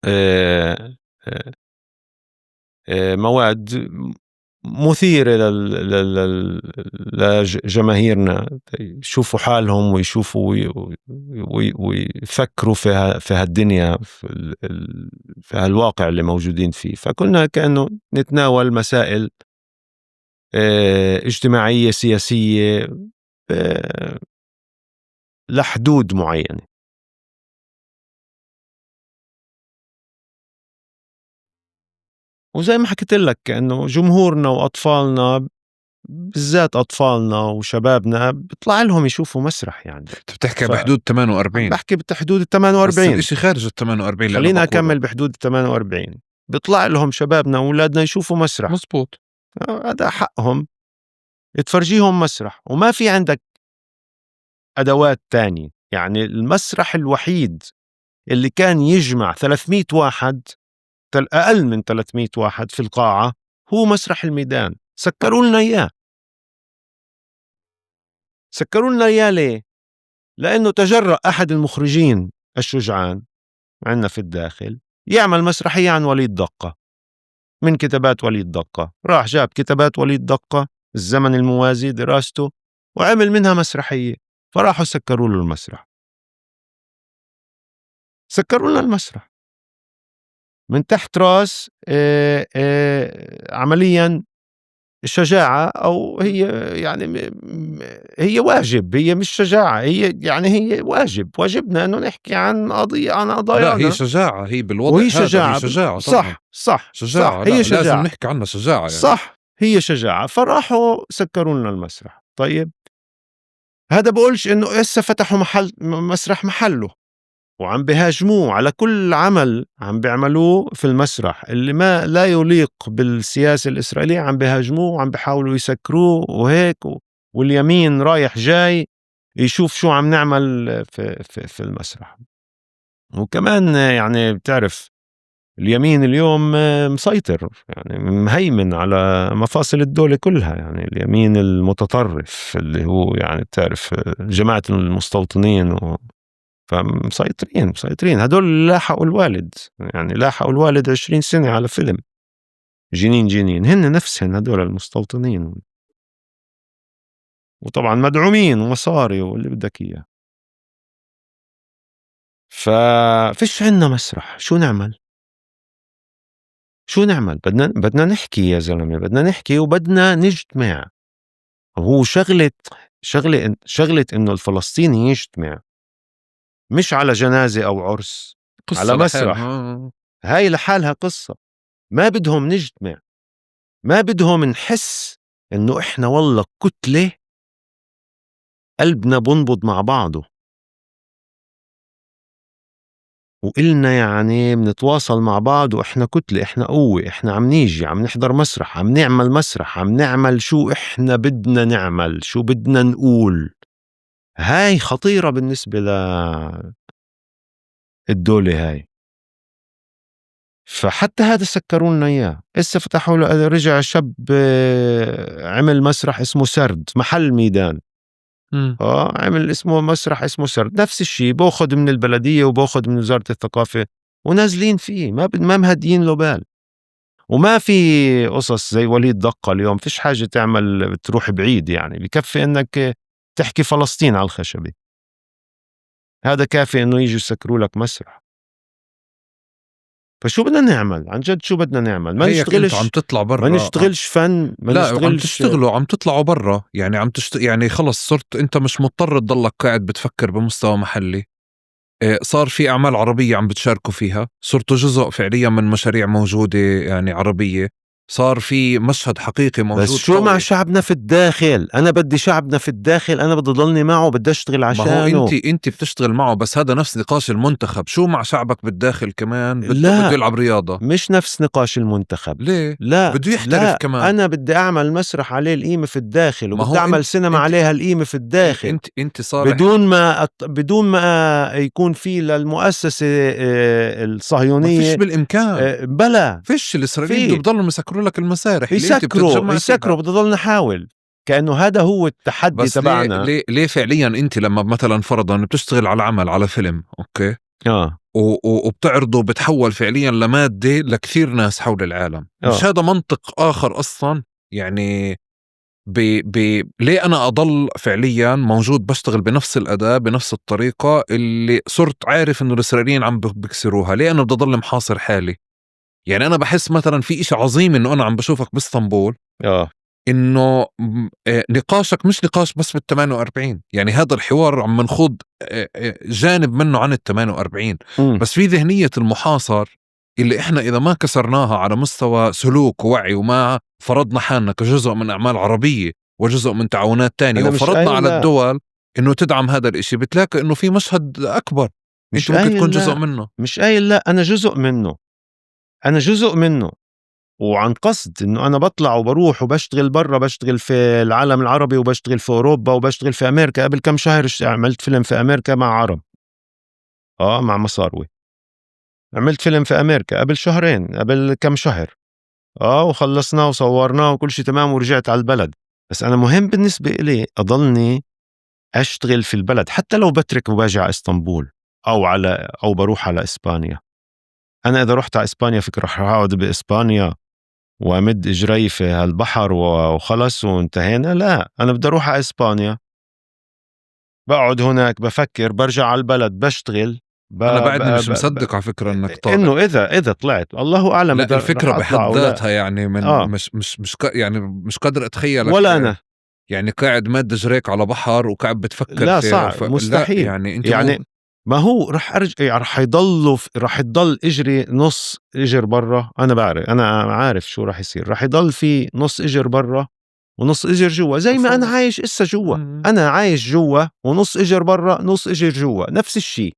آه، آه، مواد مثيرة لجماهيرنا يشوفوا حالهم ويشوفوا ويفكروا في هالدنيا، في هالواقع اللي موجودين فيه. فكنا كأنه نتناول مسائل اجتماعية سياسية لحدود معينة. وزي ما حكيت لك إنه جمهورنا وأطفالنا، بالذات أطفالنا وشبابنا، بيطلع لهم يشوفوا مسرح. يعني بتحكي بحدود 48؟ بحكي بحدود بس 48. الاشي خارج 48. خلينا أكمل بحدود 48. بيطلع لهم شبابنا وأولادنا يشوفوا مسرح. مزبوط. هذا حقهم، تفرجيهم مسرح. وما في عندك أدوات تانية. يعني المسرح الوحيد اللي كان يجمع 300 واحد، أقل من 300 واحد في القاعة، هو مسرح الميدان. سكروا لنا إياه. سكروا لنا إياه ليه؟ لأنه تجرأ أحد المخرجين الشجعان عندنا في الداخل يعمل مسرحية عن وليد دقة، من كتابات وليد دقة. راح جاب كتابات وليد دقة، الزمن الموازي، دراسته، وعمل منها مسرحية. فراحوا سكروا له المسرح. سكروا لنا المسرح من تحت راس عمليا شجاعة، أو هي يعني هي واجب، هي مش شجاعة، هي يعني هي واجبنا أنه نحكي عن عن لا هي قضايانا. شجاعة، هي بالوضع وهي هذا هي شجاعة شجاعة طبعا. صح شجاعة، هي لا لازم شجاعة، نحكي عنها شجاعة يعني. صح هي شجاعة. فراحوا سكروا لنا المسرح. طيب هذا بقولش إنه هسه فتحوا مسرح محله وعم بيهاجموه على كل عمل عم بيعملوه في المسرح اللي ما لا يليق بالسياسة الإسرائيلية. عم بيهاجموه وعم بيحاولوا يسكروه وهيك واليمين رايح جاي يشوف شو عم نعمل في المسرح. وكمان يعني بتعرف اليمين اليوم مسيطر، يعني مهيمن على مفاصل الدولة كلها، يعني اليمين المتطرف اللي هو يعني بتعرف جماعة المستوطنين مسيطرين هدول لاحقوا الوالد، يعني لاحقوا الوالد 20 سنة على فيلم جنين هن نفسهم هدول المستوطنين، وطبعا مدعومين ومصاري واللي بدك إياه. ففيش عنا مسرح، شو نعمل؟ بدنا نحكي يا زلمة، بدنا نحكي وبدنا نجتمع. هو شغلة إنه الفلسطيني يجتمع مش على جنازة أو عرس، قصة على مسرح. لحالها. هاي لحالها قصة. ما بدهم نجتمع، ما بدهم نحس إنه إحنا والله كتلة قلبنا بنبض مع بعضه، وإلنا يعني منتواصل مع بعض، وإحنا كتلة، إحنا قوة، إحنا عم نيجي عم نحضر مسرح، عم نعمل مسرح، عم نعمل شو إحنا بدنا نعمل، شو بدنا نقول. هاي خطيرة بالنسبة للدولة هاي. فحتى هذا سكروا لنا إياه. إسا فتحوا له، رجع شاب عمل مسرح اسمه سرد، محل ميدان. عمل اسمه مسرح اسمه سرد، نفس الشيء، باخد من البلدية وباخد من وزارة الثقافة ونازلين فيه، ما مهديين له بال. وما في قصص زي وليد دقة اليوم، فيش حاجة تعمل تروح بعيد، يعني بكفي انك تحكي فلسطين على الخشبة، هذا كافي انه يجوا يسكروا لك مسرح. فشو بدنا نعمل عن جد؟ شو بدنا نعمل؟ ما هيك انتوا عم نشتغلش، تطلع برا، ما نشتغلش فن، ما لا عم نشتغلش. تشتغلوا، عم تطلعوا برا، يعني يعني خلص صرت انت مش مضطر تضلك قاعد بتفكر بمستوى محلي. صار في أعمال عربية عم بتشاركوا فيها، صرتوا جزء فعليا من مشاريع موجودة يعني عربية، صار في مشهد حقيقي موجود. بس شو قوي. مع شعبنا في الداخل؟ أنا بدي شعبنا في الداخل، أنا بدي ضلني معه، بدي أشتغل عشانه. ما هو انت بتشتغل معه، بس هذا نفس نقاش المنتخب، شو مع شعبك بالداخل كمان بده يلعب رياضة؟ مش نفس نقاش المنتخب. ليه؟ لا بده يحترف لا، كمان. أنا بدي أعمل مسرح عليه القيمة في الداخل، وبدي أعمل سينما انت عليها القيمة في الداخل. انت صالح، بدون ما يكون في للمؤسسة ما فيش الصهيونية بالإمكان. بلا فيش الإسرائيليين بده بضلوا يسكروا لك المسارح اللي انت يسكروا بتتجمع بدي ضل نحاول، كأنه هذا هو التحدي بس تبعنا. ليه فعليا انت لما مثلا فرضا بتشتغل على عمل، على فيلم، اوكي، وبتعرضه، بتحول فعليا لمادة لكثير ناس حول العالم، مش هذا منطق آخر أصلا؟ يعني ليه أنا أضل فعليا موجود بشتغل بنفس الأداء بنفس الطريقة اللي صرت عارف إنه الإسرائيليين عم بكسروها؟ ليه أنا بدي أضل محاصر حالي؟ يعني أنا بحس مثلا في إشي عظيم إنه أنا عم بشوفك باسطنبول، إنه نقاشك مش نقاش بس بال48، يعني هذا الحوار عم منخوض جانب منه عن ال48، بس في ذهنية المحاصر اللي إحنا إذا ما كسرناها على مستوى سلوك ووعي، وما فرضنا حالنا كجزء من أعمال عربية وجزء من تعاونات تانية، وفرضنا على الدول إنه تدعم هذا الإشي، بتلاقي إنه في مشهد أكبر أنت ممكن تكون جزء منه. مش قايل لا، أنا جزء منه، وعن قصد إنه أنا بطلع وبروح وبشتغل برا، بشتغل في العالم العربي، وبشتغل في أوروبا، وبشتغل في أمريكا. قبل كم شهر عملت فيلم في أمريكا مع عرب، مع مصاروي. عملت فيلم في أمريكا قبل كم شهر، وخلصناه وصورناه وكل شيء تمام، ورجعت على البلد. بس أنا مهم بالنسبة إلي أضلني أشتغل في البلد، حتى لو بترك وباجي على اسطنبول أو بروح على إسبانيا. أنا إذا رحت على إسبانيا فكرة رح أقعد بإسبانيا وأمد إجري في هالبحر وخلص وانتهينا؟ لا، أنا بدي أروح على إسبانيا، بقعد هناك، بفكر، برجع على البلد، بشتغل. أنا بعدني مش مصدق على فكرة إنك طالع، إنه إذا طلعت الله أعلم. لا الفكرة بحد ذاتها يعني من يعني مش قادر أتخيلك ولا أنا يعني قاعد ماد جريك على بحر وقاعد بتفكر. لا صعب، مستحيل. لا يعني انت يعني ما هو رح أرجع، رح يضل اجري نص اجر برا. انا عارف شو رح يصير، رح يضل في نص اجر برا ونص اجر جوا، زي ما انا عايش اسا جوا. انا عايش جوا ونص اجر برا، نص اجر جوا، نفس الشيء.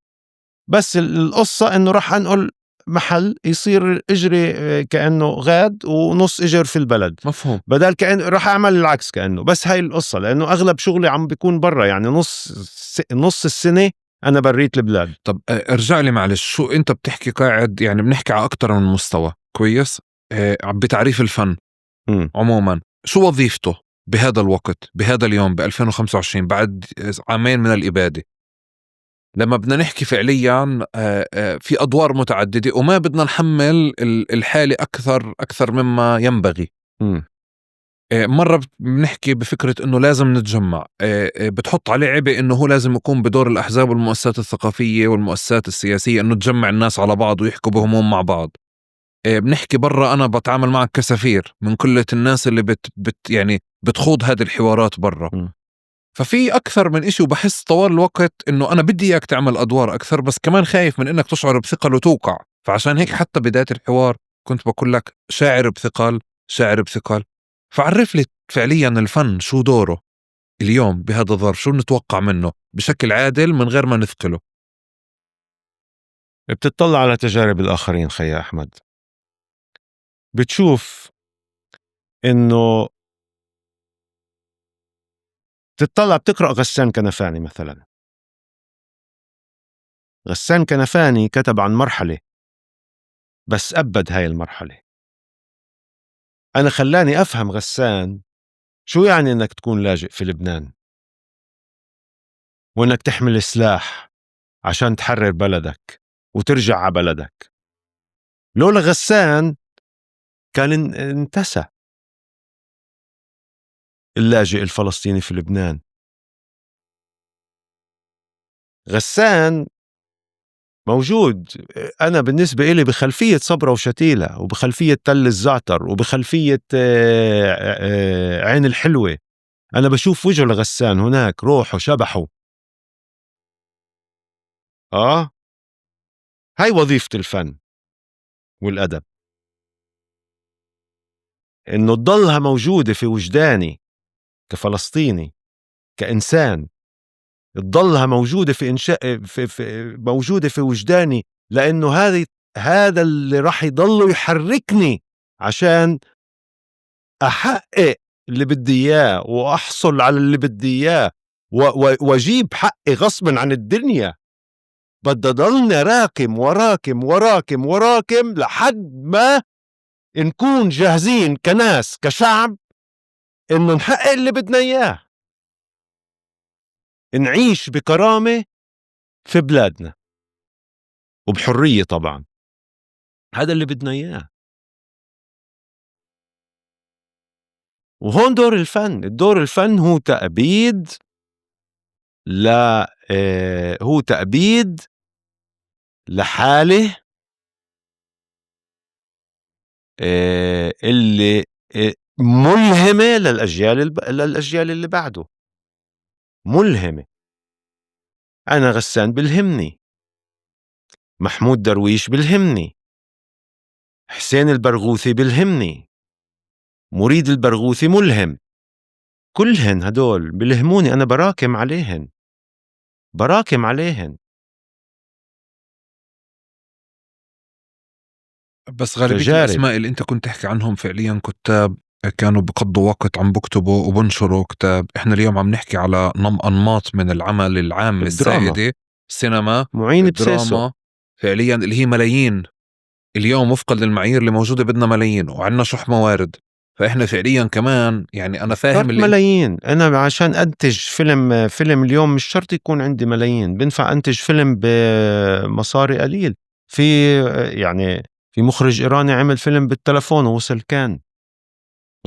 بس القصة انه رح انقل محل يصير اجري كأنه غاد ونص اجر في البلد. مفهوم. بدل كأنه رح اعمل العكس كأنه. بس هاي القصة، لانه اغلب شغلي عم بيكون برا، يعني نص السنة أنا بريت البلاد. طب ارجع لي معلش، شو أنت بتحكي قاعد يعني بنحكي على أكتر من مستوى كويس بتعريف الفن عموما، شو وظيفته بهذا الوقت بهذا اليوم ب2025 بعد عامين من الإبادة، لما بدنا نحكي فعليا في أدوار متعددة وما بدنا نحمل الحالة أكثر مما ينبغي. مرة بنحكي بفكرة إنه لازم نتجمع، بتحط عليه عبء إنه هو لازم يكون بدور الأحزاب والمؤسسات الثقافية والمؤسسات السياسية إنه تجمع الناس على بعض ويحكوا بهموم مع بعض. بنحكي برا، أنا بتعامل معك كسفير من كل الناس اللي يعني بتخوض هذه الحوارات برا. ففي أكثر من إشي، وبحس طوال الوقت إنه أنا بدي إياك تعمل أدوار أكثر، بس كمان خايف من إنك تشعر بثقل وتوقع. فعشان هيك حتى بداية الحوار كنت بقول لك شاعر بثقل. فعرف لي فعليا الفن شو دوره اليوم بهذا الظرف، شو نتوقع منه بشكل عادل من غير ما نثقله. بتطلع على تجارب الآخرين خي أحمد، بتشوف إنه بتقرأ غسان كنفاني مثلا. غسان كنفاني كتب عن مرحلة بس أبد هاي المرحلة. أنا خلاني أفهم غسان شو يعني إنك تكون لاجئ في لبنان وإنك تحمل سلاح عشان تحرر بلدك وترجع على بلدك. لولا غسان كان انتسى اللاجئ الفلسطيني في لبنان. غسان موجود أنا بالنسبة إلي بخلفية صبرا وشتيلة وبخلفية تل الزعتر وبخلفية عين الحلوة. أنا بشوف وجهه لغسان هناك، روحه شبحه. هاي وظيفة الفن والأدب، إنه تضلها موجودة في وجداني كفلسطيني كإنسان، تضلها موجودة في إنشاء موجودة في وجداني، لأنه هذا اللي راح يضل يحركني عشان أحقق اللي بدي إياه وأحصل على اللي بدي إياه وأجيب حقي غصبا عن الدنيا. بدي ضلني راكم لحد ما نكون جاهزين كناس كشعب إنه نحقق اللي بدنا إياه، نعيش بكرامة في بلادنا وبحرية. طبعا هذا اللي بدنا إياه. وهون دور الفن هو تأبيد هو تأبيد لحالة اللي ملهمة للأجيال اللي بعده، ملهمة. أنا غسان بلهمني، محمود درويش بلهمني، حسين البرغوثي بلهمني، مريد البرغوثي ملهم. كلهن هدول بلهموني، أنا براكم عليهن. بس غالبية تجارب. الأسماء اللي أنت كنت تحكي عنهم فعليا كتاب كانوا بقضوا وقت عم بكتبوا وبنشروا كتاب. إحنا اليوم عم نحكي على أنماط من العمل العام السائدة، السينما، معين الدراما بسيسو فعليا اللي هي ملايين اليوم وفقا للمعايير اللي موجودة. بدنا ملايين وعندنا شح موارد، فإحنا فعليا كمان يعني أنا فاهم ملايين. أنا عشان أنتج فيلم اليوم مش شرط يكون عندي ملايين، بنفع أنتج فيلم بمصاري قليل. في مخرج إيراني عمل فيلم بالتلفون ووصل كان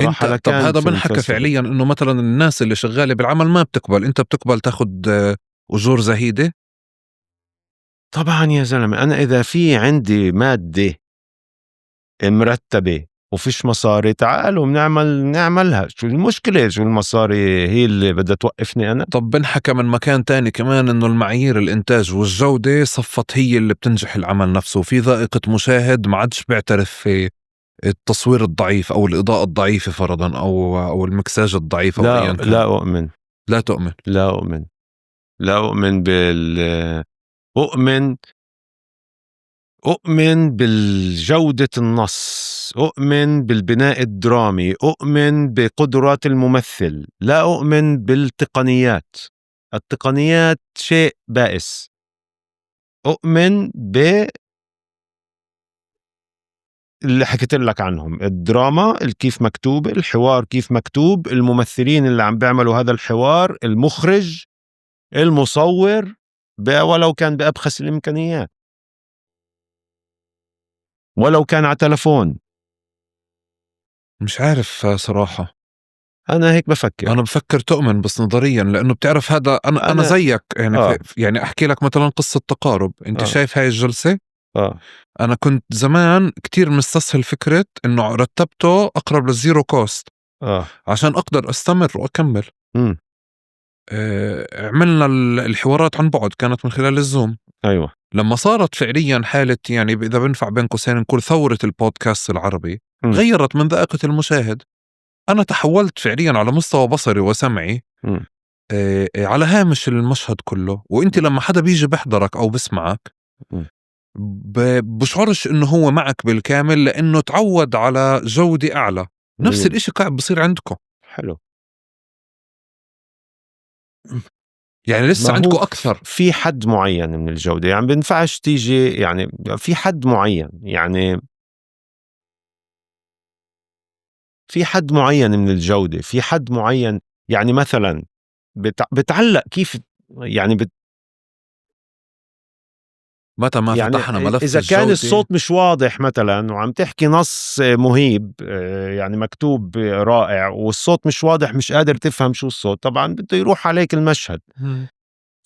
انت. طب هذا بنحكى فعليا انه مثلا الناس اللي شغالة بالعمل ما بتقبل، انت بتقبل تاخد أجور زهيدة؟ طبعا يا زلمة، أنا إذا في عندي مادة مرتبة وفيش مصاري تعالوا نعملها. شو المشكلة؟ شو المصاري هي اللي بدها توقفني أنا؟ طب بنحكى من مكان تاني كمان انه المعايير الانتاج والجودة صفت هي اللي بتنجح العمل نفسه. في ذائقة مشاهد ما عادش بيعترف في التصوير الضعيف او الإضاءة الضعيفة فرضا او المكساج الضعيف او ايا كان. لا أؤمن. أؤمن بالجودة النص، أؤمن بالبناء الدرامي، أؤمن بقدرات الممثل، لا أؤمن بالتقنيات. التقنيات شيء بائس. أؤمن اللي حكيت لك عنهم، الدراما كيف مكتوب، الحوار كيف مكتوب، الممثلين اللي عم بيعملوا هذا الحوار، المخرج، المصور، ولو كان بأبخس الإمكانيات، ولو كان على تلفون. مش عارف صراحة. أنا هيك بفكر. أنا بفكر تؤمن بس نظريا، لأنه بتعرف هذا أنا زيك يعني يعني أحكي لك مثلا قصة تقارب. أنت شايف هاي الجلسة؟ أنا كنت زمان كتير مستسهل فكرة إنه رتبته أقرب للزيرو كوست عشان أقدر أستمر وأكمل. عملنا الحوارات عن بعد كانت من خلال الزوم. أيوة. لما صارت فعليا حالة يعني إذا بنفع بين قوسين نقول ثورة البودكاست العربي، غيرت من ذائقة المشاهد. أنا تحولت فعليا على مستوى بصري وسمعي على هامش المشهد كله. وإنت لما حدا بيجي بحضرك أو بسمعك بشعرش إنه هو معك بالكامل، لأنه تعود على جودة أعلى. نفس الإشي قاعد بصير عندكم. حلو. يعني لسه عندكم أكثر في حد معين من الجودة، يعني بينفعش تيجي يعني في حد معين، يعني في حد معين من الجودة، في حد معين. يعني مثلا بتعلق كيف يعني متى ما يعني فتحنا ملف إذا الجودة، كان الصوت مش واضح مثلا وعم تحكي نص مهيب يعني مكتوب رائع والصوت مش واضح، مش قادر تفهم شو الصوت، طبعا بده يروح عليك المشهد.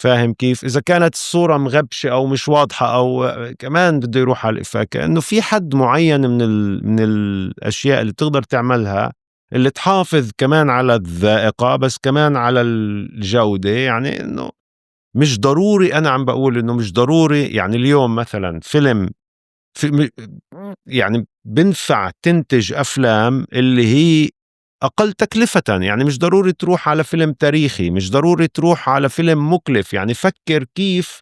فاهم كيف؟ إذا كانت الصورة مغبشة أو مش واضحة أو كمان بده يروح على الإفاقة. كأنه في حد معين من الأشياء اللي بتقدر تعملها اللي تحافظ كمان على الذائقة بس كمان على الجودة. يعني إنه مش ضروري، أنا عم بقول إنه مش ضروري. يعني اليوم مثلا فيلم يعني بنفع تنتج أفلام اللي هي أقل تكلفة. يعني مش ضروري تروح على فيلم تاريخي، مش ضروري تروح على فيلم مكلف. يعني فكر كيف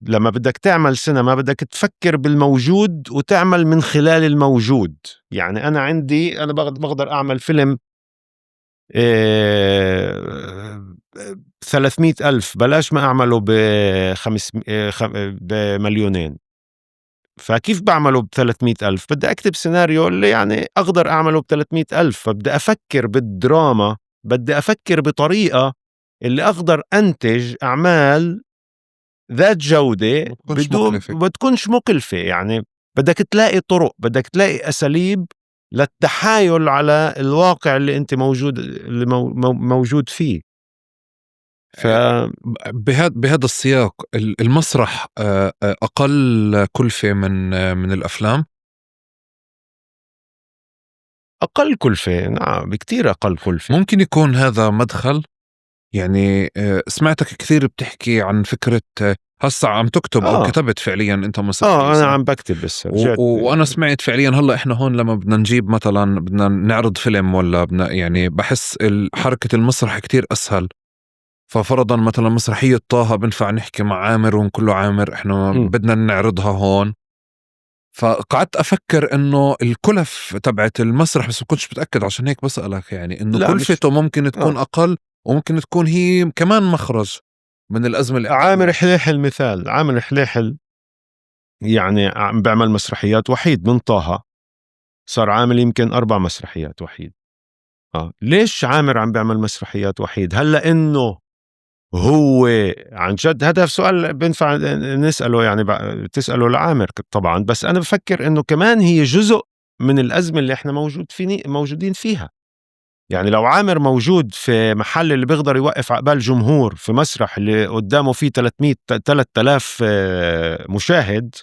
لما بدك تعمل سينما بدك تفكر بالموجود وتعمل من خلال الموجود. يعني أنا عندي أنا بقدر أعمل فيلم 300,000، بلاش ما أعمله بمليونين. فكيف بعمله ب300,000؟ بدي أكتب سيناريو اللي يعني أقدر أعمله ب300,000. فبدي أفكر بالدراما، بدي أفكر بطريقة اللي أقدر أنتج أعمال ذات جودة بدون بتكونش مكلفة. يعني بدك تلاقي طرق، بدك تلاقي أساليب للتحايل على الواقع اللي أنت موجود فيه. بهذا السياق المسرح أقل كلفة من الأفلام؟ أقل كلفة، نعم بكتير أقل كلفة. ممكن يكون هذا مدخل. يعني سمعتك كثير بتحكي عن فكرة هسا عم تكتب أو كتبت فعليا أنت مسرحية. أنا عم بكتب بس وأنا سمعت فعليا هلأ إحنا هون لما بدنا نجيب مثلا بدنا نعرض فيلم ولا بدنا يعني بحس حركة المسرح كتير أسهل. ففرضا مثلا مسرحية طه بنفع نحكي مع عامر ونقول له عامر إحنا بدنا نعرضها هون. فقعدت أفكر إنه الكلف تبعت المسرح بس ما كنتش بتأكد، عشان هيك بسألك يعني إنه كلفته ممكن تكون أقل وممكن تكون هي كمان مخرج من الأزمة اللي عامر حليحل مثال. عامر حليحل يعني عم بعمل مسرحيات وحيد من طه، صار عامل يمكن 4 مسرحيات وحيد. ليش عامر عم بيعمل مسرحيات وحيد؟ هل لأنه هو عن جد؟ هذا سؤال بنفع نسأله، يعني تسأله لعامر طبعا. بس أنا بفكر إنه كمان هي جزء من الأزمة اللي إحنا موجودين فيها. يعني لو عامر موجود في محل اللي بيقدر يوقف عقبال جمهور في مسرح اللي قدامه فيه 3000 مشاهد،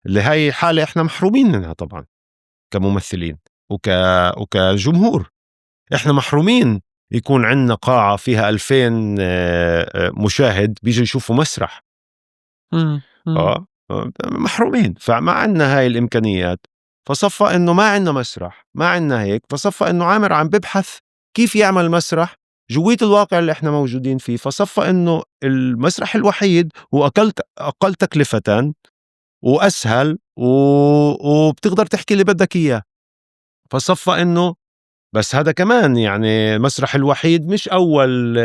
اللي هاي حالة إحنا محرومين منها طبعا كممثلين وكجمهور. إحنا محرومين يكون عندنا قاعة فيها 2000 مشاهد بيجي يشوفوا مسرح. محرومين. فما عندنا هاي الإمكانيات، فصفى إنه ما عندنا مسرح، ما عندنا هيك. فصفى إنه عامر عم ببحث كيف يعمل مسرح جويت الواقع اللي إحنا موجودين فيه. فصفى إنه المسرح الوحيد هو أقل تكلفة وأسهل وبتقدر تحكي اللي بدك إياه. فصفى إنه بس هذا كمان يعني المسرح الوحيد مش أول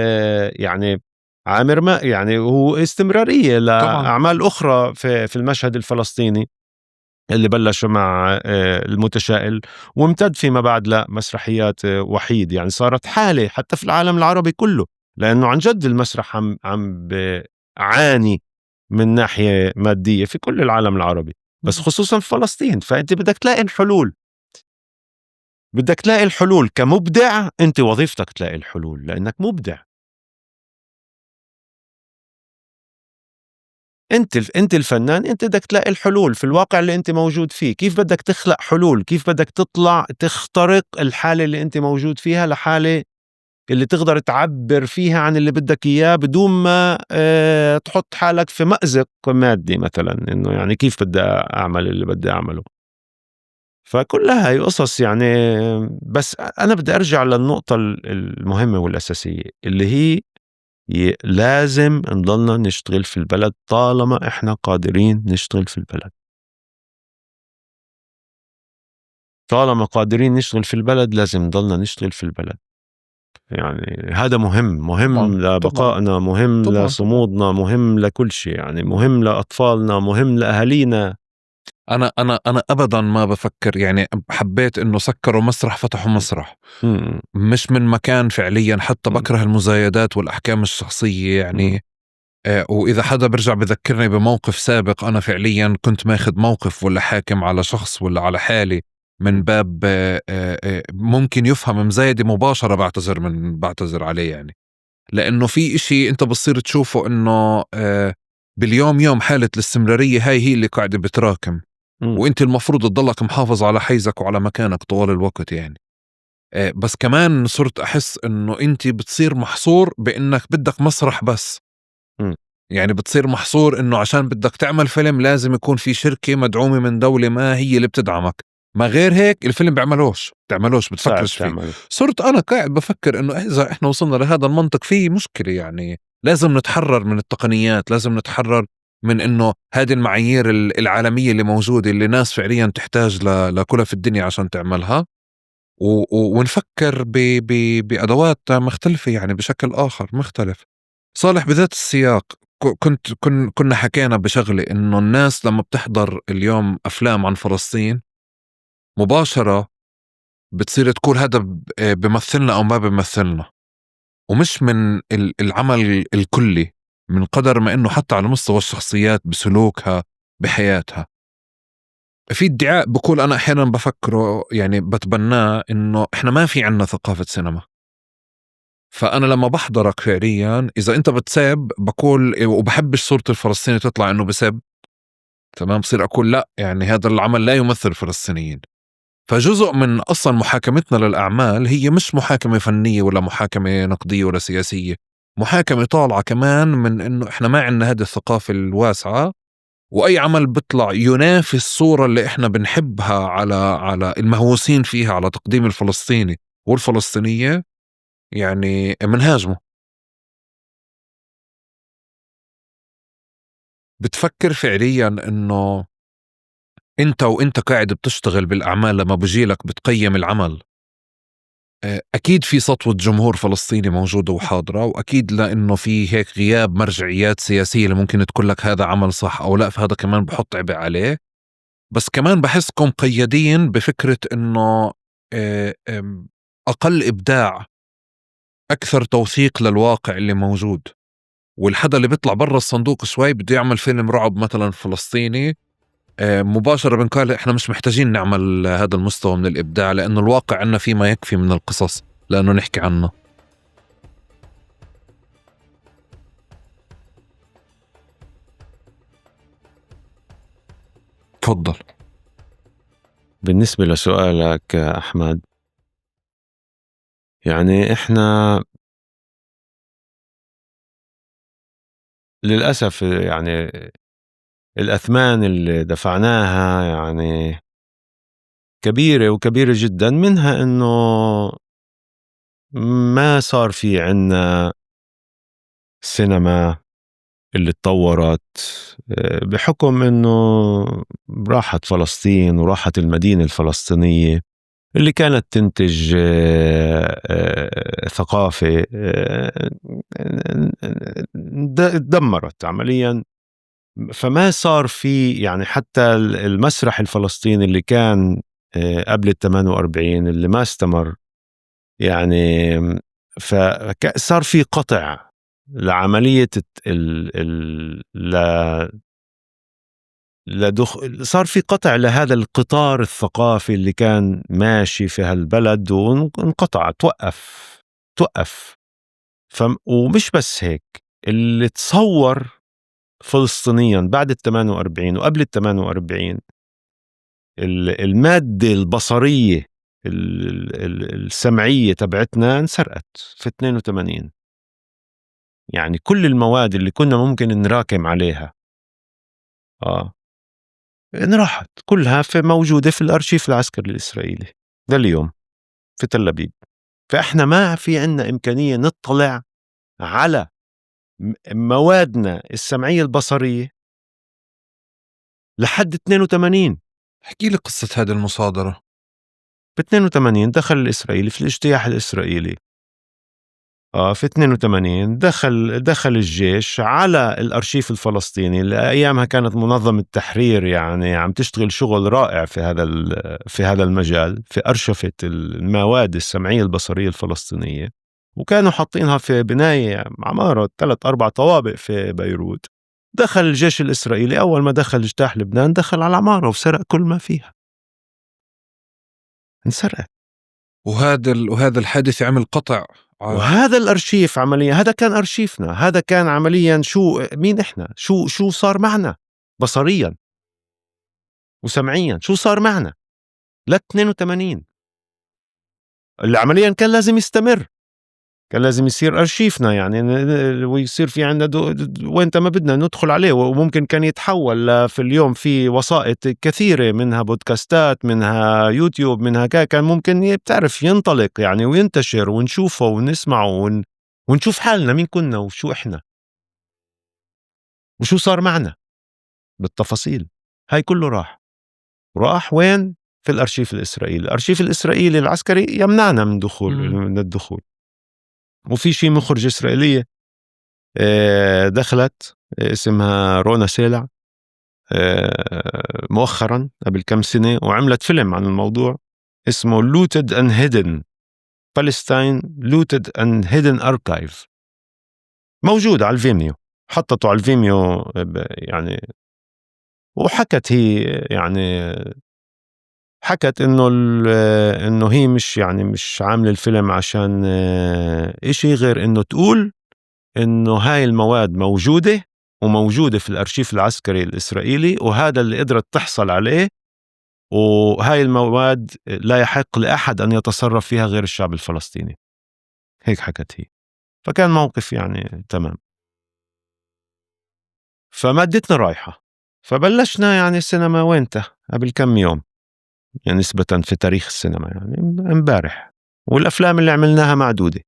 يعني عامر ما يعني هو استمرارية طبعا. لأعمال أخرى في المشهد الفلسطيني اللي بلشوا مع المتشائل وامتد فيما بعد لمسرحيات وحيد. يعني صارت حالة حتى في العالم العربي كله، لأنه عن جد المسرح عم بعاني من ناحية مادية في كل العالم العربي، بس خصوصا في فلسطين. فأنت بدك تلاقي الحلول، بدك تلاقي الحلول كمبدع. أنت وظيفتك تلاقي الحلول لأنك مبدع. انت الفنان، انت بدك تلاقي الحلول في الواقع اللي انت موجود فيه. كيف بدك تخلق حلول؟ كيف بدك تطلع تخترق الحالة اللي انت موجود فيها لحالة اللي تقدر تعبر فيها عن اللي بدك اياه بدون ما تحط حالك في مأزق مادي مثلا، انه يعني كيف بدي اعمل اللي بدي اعمله. فكلها هي قصص يعني. بس انا بدي ارجع للنقطة المهمة والاساسية اللي هي لازم نضلنا نشتغل في البلد طالما احنا قادرين نشتغل في البلد. طالما قادرين نشتغل في البلد لازم نضلنا نشتغل في البلد. يعني هذا مهم طبعا طبعا لبقائنا، مهم طبعا طبعا. لصمودنا، مهم لكل شيء. يعني مهم لأطفالنا، مهم لأهالينا. انا ابدا ما بفكر، يعني حبيت انه سكروا مسرح فتحوا مسرح، م- مش من مكان فعليا. حتى م- بكره المزايدات والاحكام الشخصيه م- يعني. واذا حدا برجع بذكرني بموقف سابق، انا فعليا كنت ماخذ موقف ولا حاكم على شخص ولا على حالي من باب ممكن يفهم مزايدة مباشرة، بعتذر عليه يعني. لأنه في إشي أنت بتصير تشوفه إنه باليوم يوم حالة الاستمرارية هاي هي اللي قاعدة بتراكم، م- وأنت المفروض تضلك محافظ على حيزك وعلى مكانك طوال الوقت يعني. بس كمان صرت أحس إنه أنت بتصير محصور بإنك بدك مسرح بس. م. يعني بتصير محصور إنه عشان بدك تعمل فيلم لازم يكون في شركة مدعومة من دولة ما هي اللي بتدعمك، ما غير هيك الفيلم تعملوش صعب بتفكرش فيه. تعمله. صرت أنا قاعد بفكر إنه إذا إحنا وصلنا لهذا المنطق فيه مشكلة. يعني لازم نتحرر من التقنيات، لازم نتحرر من إنه هذه المعايير العالمية اللي موجودة اللي ناس فعليا تحتاج لكلها في الدنيا عشان تعملها، ونفكر بأدوات مختلفة، يعني بشكل آخر مختلف. صالح، بذات السياق كنا حكينا بشغلة إنه الناس لما بتحضر اليوم أفلام عن فلسطين مباشرة بتصير تقول هذا بمثلنا أو ما بمثلنا، ومش من العمل الكلي، من قدر ما إنه حتى على مستوى الشخصيات بسلوكها بحياتها. في ادعاء بقول أنا أحيانا بفكره، يعني بتبناه، إنه إحنا ما في عنا ثقافة سينما. فأنا لما بحضرك فعليا إذا أنت بتسب بقول وبحبش صورة الفلسطيني تطلع إنه بسب، تمام، بصير أقول لا، يعني هذا العمل لا يمثل الفلسطينيين. فجزء من أصلا محاكمتنا للأعمال هي مش محاكمة فنية ولا محاكمة نقدية ولا سياسية، محاكمة طالعة كمان من إنه إحنا ما عندنا هذه الثقافة الواسعة، وأي عمل بيطلع ينافي الصورة اللي إحنا بنحبها على المهووسين فيها على تقديم الفلسطيني والفلسطينية، يعني منهاجمه. بتفكر فعليا إنه وانت قاعد بتشتغل بالأعمال لما بجيلك بتقيم العمل، أكيد في سطوة جمهور فلسطيني موجودة وحاضرة، وأكيد لأنه في هيك غياب مرجعيات سياسية اللي ممكن تقول لك هذا عمل صح أو لا، فهذا كمان بحط عبء عليه. بس كمان بحسكم مقيدين بفكرة إنه أقل إبداع أكثر توثيق للواقع اللي موجود، والحدا اللي بيطلع برا الصندوق شوي بده يعمل فيلم رعب مثلا فلسطيني مباشرة بنقال إحنا مش محتاجين نعمل هذا المستوى من الإبداع، لأنه الواقع عنا فيه ما يكفي من القصص لأنه نحكي عنه. تفضل. بالنسبة لسؤالك أحمد، يعني إحنا للأسف يعني الأثمان اللي دفعناها يعني كبيرة وكبيرة جدا. منها إنه ما صار في عنا سينما اللي اتطورت بحكم إنه راحت فلسطين وراحت المدينة الفلسطينية. اللي كانت تنتج ثقافة دمرت عمليا. فما صار في يعني حتى المسرح الفلسطيني اللي كان قبل 48 اللي ما استمر يعني. فصار في قطع لعملية صار في قطع لهذا القطار الثقافي اللي كان ماشي في هالبلد وانقطع، توقف. ومش بس هيك، اللي تصور فلسطينيا بعد 48 وقبل 48 المادة البصرية السمعية تبعتنا انسرقت في 82. يعني كل المواد اللي كنا ممكن نراكم عليها انراحت كلها، موجودة في الأرشيف العسكري الإسرائيلي لليوم في تل أبيب. فإحنا ما في عنا إمكانية نطلع على موادنا السمعية البصرية لحد 82. احكي لي قصة هذه المصادرة. ب 82 دخل الإسرائيلي في الاجتياح الإسرائيلي. في 82 دخل الجيش على الأرشيف الفلسطيني اللي أيامها كانت منظمة التحرير، يعني عم تشتغل شغل رائع في هذا المجال، في أرشفة المواد السمعية البصرية الفلسطينية. وكانوا حاطينها في بناية عمارة 3-4 طوابق في بيروت. دخل الجيش الإسرائيلي، أول ما دخل اجتاح لبنان دخل على العمارة وسرق كل ما فيها، انسرقت. وهذا الحادث عمل قطع وهذا الأرشيف عمليا، هذا كان أرشيفنا، هذا كان عمليا مين إحنا، شو صار معنا بصريا وسمعيا، شو صار معنا ل 82 اللي عمليا كان لازم يستمر، كان لازم يصير أرشيفنا يعني ويصير في عندنا وين ما بدنا ندخل عليه. وممكن كان يتحول في اليوم في وسائط كثيرة، منها بودكاستات، منها يوتيوب، منها كان ممكن بتعرف ينطلق يعني وينتشر ونشوفه ونسمعه ونشوف حالنا مين كنا وشو إحنا وشو صار معنا بالتفاصيل. هاي كله راح وين؟ في الأرشيف الإسرائيلي. الأرشيف الإسرائيلي العسكري يمنعنا من الدخول. وفي شي مخرج إسرائيلية دخلت اسمها رونا سيلع مؤخرا قبل كم سنة، وعملت فيلم عن الموضوع اسمه Looted and Hidden Palestine Looted and Hidden Archive. موجود على الفيميو، حطته على الفيميو يعني. وحكت هي يعني حكت انه هي مش عامله الفيلم عشان اشي غير انه تقول انه هاي المواد موجودة في الأرشيف العسكري الإسرائيلي، وهذا اللي قدرت تحصل عليه، وهاي المواد لا يحق لأحد أن يتصرف فيها غير الشعب الفلسطيني. هيك حكت هي. فكان موقف يعني تمام. فمادتنا رايحة. فبلشنا يعني السينما وينته قبل كم يوم، يعني نسبة في تاريخ السينما يعني امبارح. والأفلام اللي عملناها معدودة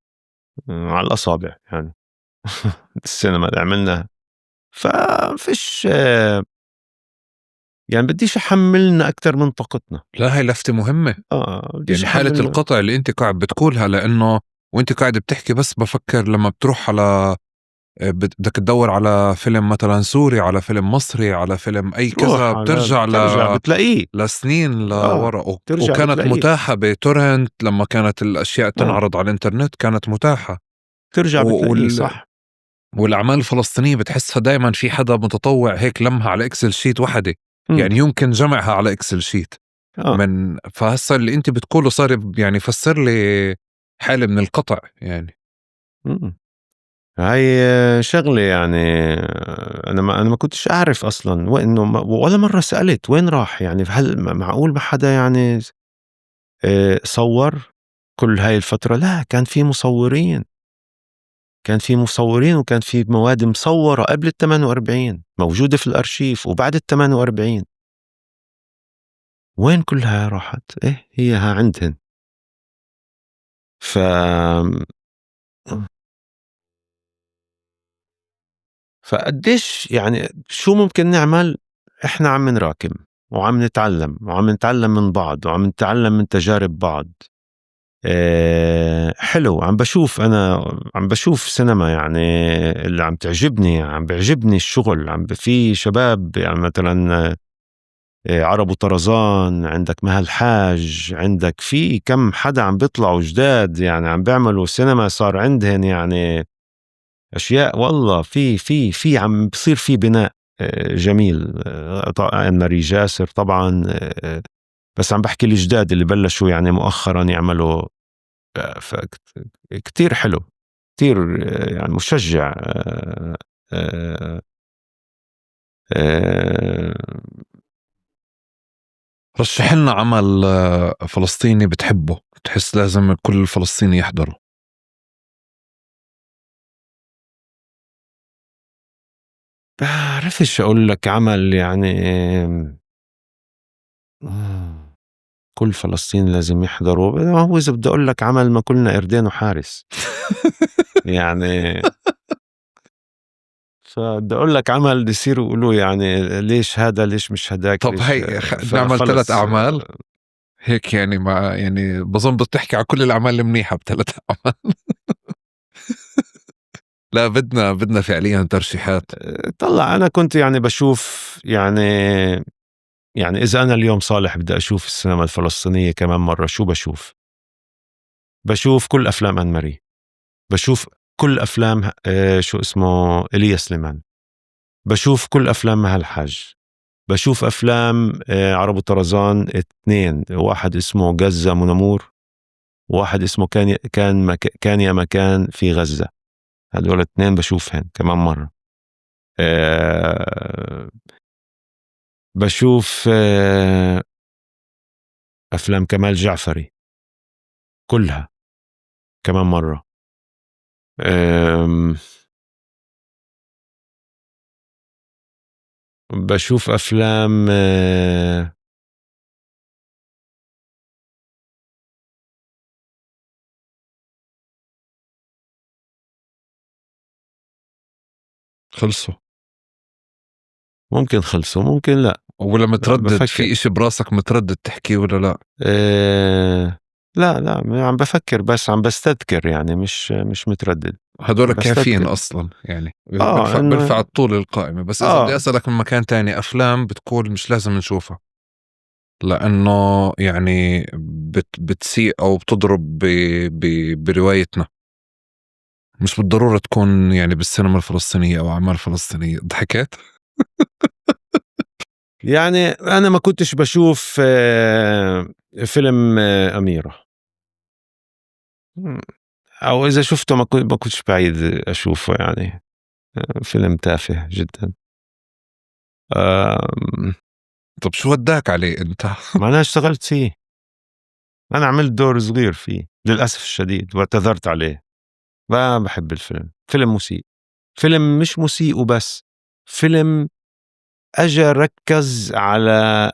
على الأصابع يعني السينما اللي عملناها. ففيش يعني بديش أحملنا أكتر من طاقتنا. لا، هاي لفتة مهمة. بديش يعني حالة أحملنا. القطع اللي انت قاعد بتقولها، لأنه وانت قاعد بتحكي بس بفكر لما بتروح على بدك تدور على فيلم مثلا سوري، على فيلم مصري، على فيلم أي كذا، بترجع بتلاقيه لسنين لورا. وكانت بتلاقيه. متاحة بتورنت لما كانت الأشياء تنعرض على الإنترنت، كانت متاحة. ترجع بتلاقيه صح. والأعمال الفلسطينية بتحسها دايما في حدا متطوع هيك لمها على إكسل شيت وحدة، يعني يمكن جمعها على إكسل شيت. فهسا اللي انت بتقوله صار يعني فسر لي حالة من القطع يعني. هاي شغلة يعني أنا ما كنتش أعرف أصلا، وإنه ولا مرة سألت وين راح. يعني هل معقول ما حدا يعني صور كل هاي الفترة؟ لا، كان في مصورين وكان في مواد مصورة قبل 48 موجودة في الأرشيف، وبعد 48 وين كلها راحت؟ هي عندهن. فقديش يعني شو ممكن نعمل؟ إحنا عم نراكم وعم نتعلم من بعض، وعم نتعلم من تجارب بعض. حلو. عم بشوف سينما يعني اللي عم تعجبني، عم بيعجبني الشغل. في شباب يعني مثلا عرب وطرزان، عندك مها الحاج، عندك في كم حدا عم بيطلعوا جداد يعني عم بيعملوا سينما، صار عندهن يعني أشياء. والله في عم بصير في بناء جميل. ماري جاسر طبعا، بس عم بحكي الجداد اللي بلشوا يعني مؤخرا يعملوا. كتير حلو، كتير يعني مشجع. آه، آه، رشح لنا عمل فلسطيني بتحبه، تحس لازم كل الفلسطيني يحضره. بعرفش أقول لك عمل يعني كل فلسطين لازم يحضروا. هو إذا بدي أقول لك عمل ما كلنا قردين وحارس يعني. فبدي أقول لك عمل بيصيروا يقولوا يعني ليش هذا، ليش مش هداك، طب ليش. هي نعمل 3 فخلص. أعمال هيك يعني، ما يعني بظن بتحكي على كل الأعمال المنيحة ب3 أعمال. لا، بدنا فعليا ترشيحات. طلع أنا كنت يعني بشوف يعني إذا أنا اليوم صالح بدي أشوف السينما الفلسطينية كمان مرة، شو بشوف كل أفلام أن ماري. بشوف كل أفلام شو اسمه إيليا سليمان. بشوف كل أفلام مها الحاج. بشوف أفلام عرب وطرزان 2، واحد اسمه غزة منامور، وواحد اسمه كان يا مكان في غزة. هدول 2 بشوفهن كمان مرة. أه بشوف أفلام كمال جعفري كلها كمان مرة. أم، بشوف أفلام خلصوا. ممكن خلصوا ممكن لا. ولا متردد بفكر. في إشي براسك، متردد تحكيه ولا لا؟ لا عم بفكر، بس عم بستذكر يعني، مش متردد. هدول كافيين بستذكر. أصلا يعني، برفع انه الطول القائمة. بس إذا بدي اه أسألك من مكان تاني، أفلام بتقول مش لازم نشوفها لأنه يعني بتسيء أو بتضرب بروايتنا، مش بالضرورة تكون يعني بالسينما الفلسطينية أو أعمال فلسطينية. ضحكت. يعني انا ما كنتش بشوف فيلم أميرة. او اذا شفته ما كنتش بعيد اشوفه يعني. فيلم تافه جدا. آم، طب شو وداك عليه أنت؟ ما انا اشتغلت فيه. انا عملت دور صغير فيه للاسف الشديد واعتذرت عليه. ما بحب الفيلم، فيلم مسيء. فيلم مش مسيء وبس، فيلم اجى ركز على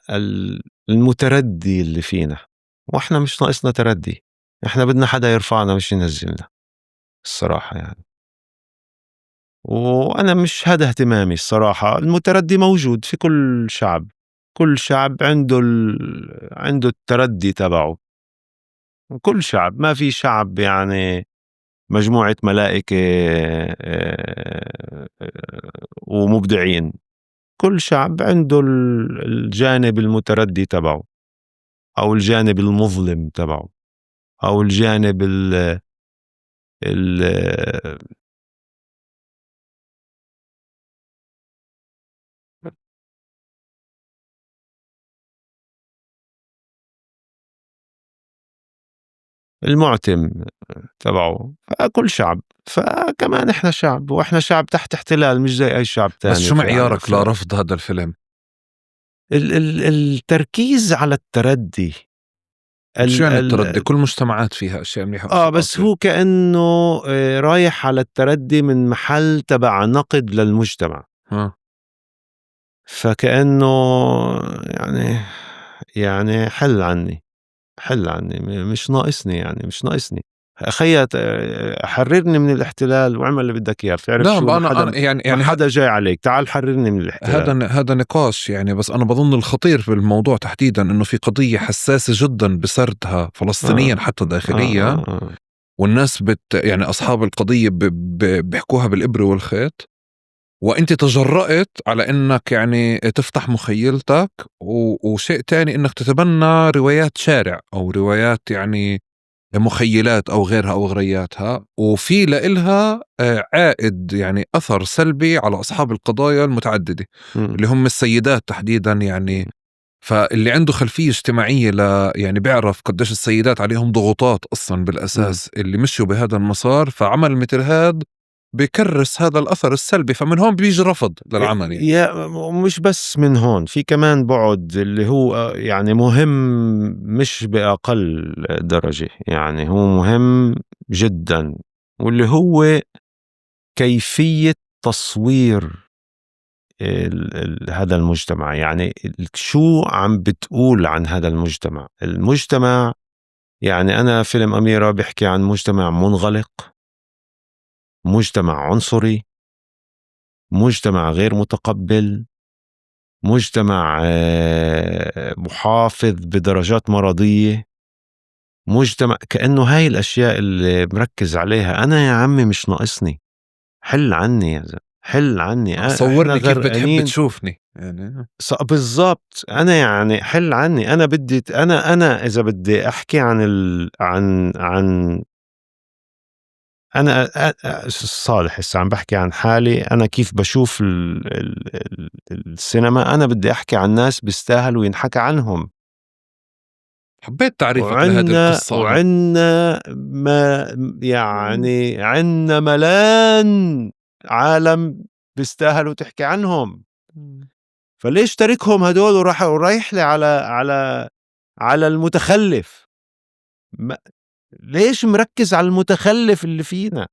المتردي اللي فينا، واحنا مش ناقصنا تردي. احنا بدنا حدا يرفعنا مش ينزلنا الصراحة يعني. وأنا مش هذا اهتمامي الصراحة. المتردي موجود في كل شعب. كل شعب عنده التردي تبعه. كل شعب، ما في شعب يعني مجموعة ملائكة ومبدعين. كل شعب عنده الجانب المتردي تبعه، أو الجانب المظلم تبعه، أو الجانب ال المعتم تبعه. كل شعب. فكمان احنا شعب، واحنا شعب تحت احتلال مش زي اي شعب بس تاني. شو معيارك لرفض هذا الفيلم؟ التركيز على التردي. شو ال يعني ال التردي؟ كل مجتمعات فيها أشياء منيحة وأشياء بس قاسية. هو كأنه رايح على التردي من محل تبع نقد للمجتمع. ها. فكأنه يعني حل عني، مش ناقصني يعني، مش ناقصني. أخي حررني من الاحتلال واعمل اللي بدك إياه. بتعرف لا شو، ما حدا أنا يعني ما حدا جاي عليك، تعال حررني من الاحتلال. هذا نقاش يعني، بس أنا بظن الخطير في الموضوع تحديدا إنه في قضية حساسة جدا بسردها فلسطينيا آه حتى آه داخليا، آه آه. والناس يعني أصحاب القضية بيحكوها بالإبرة والخيط، وأنت تجرأت على إنك يعني تفتح مخيلتك، وشيء تاني إنك تتبنى روايات شارع أو روايات يعني مخيلات أو غيرها أو غرياتها، وفي لإلها عائد يعني أثر سلبي على أصحاب القضايا المتعددة إمم. اللي هم السيدات تحديدا يعني. فاللي عنده خلفية اجتماعية يعني بيعرف قديش السيدات عليهم ضغوطات أصلا إمم. بالأساس، اللي مشوا بهذا المسار، فعمل مثل هذا بكرس هذا الأثر السلبي، فمن هون بيجي رفض للعمل يعني. مش بس من هون، في كمان بُعد اللي هو يعني مهم مش بأقل درجة، يعني هو مهم جدًا، واللي هو كيفية تصوير هذا المجتمع. يعني شو عم بتقول عن هذا المجتمع؟ المجتمع، يعني أنا فيلم أميرة بيحكي عن مجتمع منغلق، مجتمع عنصري، مجتمع غير متقبل، مجتمع محافظ بدرجات مرضية، مجتمع كأنه هاي الأشياء اللي مركز عليها. أنا يا عمي مش ناقصني، حل عني يا زلمة، حل عني. إحنا صورني كيف بتحب غرقانين. تشوفني يعني. بالضبط. أنا يعني حل عني. أنا بدي أنا إذا بدي أحكي عن عن أنا صالح هسه عم باحكي عن حالي، أنا كيف باشوف السينما. أنا بدي أحكي عن ناس بيستاهلوا ينحكى عنهم. حبيت تعريفك لهذه القصة أنا. ما يعني عندنا ملان عالم بيستاهلوا تحكي عنهم. فليش تاركهم هدول ورايح لي على المتخلف؟ ليش مركز على المتخلف اللي فينا؟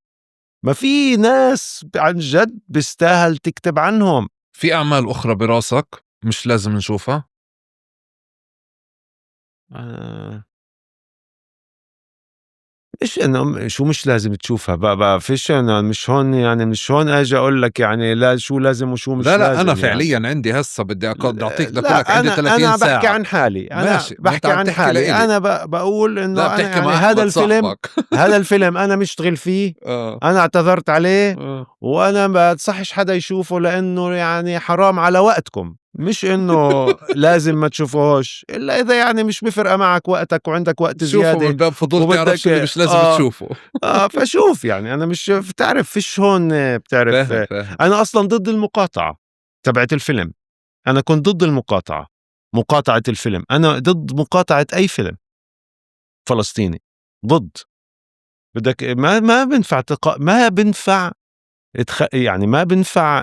ما في ناس عن جد بيستاهل تكتب عنهم. في أعمال أخرى براسك مش لازم نشوفها؟ آه. إيش إنه شو مش لازم تشوفها بقى فيش أنا مش هون، يعني مش هون آجي أقول لك يعني لا شو لازم وشو مش لا أنا لازم يعني. فعليا عندي هسه بدي أعطيك ده كلك، لا عندي 30 أنا باحكي ساعة. عن حالي، أنا ماشي، ما أنت باحكي عم عن تحكي حالي. لإلي. أنا باقول لا إنه أنا بتحكي يعني مع هذا أحمد الفيلم صاحبك. هذا الفيلم أنا مشتغل فيه، آه. أنا اعتذرت عليه، آه. وأنا ما بانصحش حدا يشوفه لإنه يعني حرام على وقتكم، مش إنه لازم ما تشوفوهوش إلا إذا يعني مش بفرقة معك وقتك وعندك وقت شوفه من زيادة باب فضول تعرف شو اللي وبدك مش لازم تشوفه. فشوف يعني أنا مش بتعرف فيش هون بتعرف. فاهم. أنا أصلًا ضد المقاطعة تبعة الفيلم. أنا كنت ضد المقاطعة، مقاطعة الفيلم. أنا ضد مقاطعة أي فيلم فلسطيني، ضد. بدك ما بينفع ما بينفع يعني ما بينفع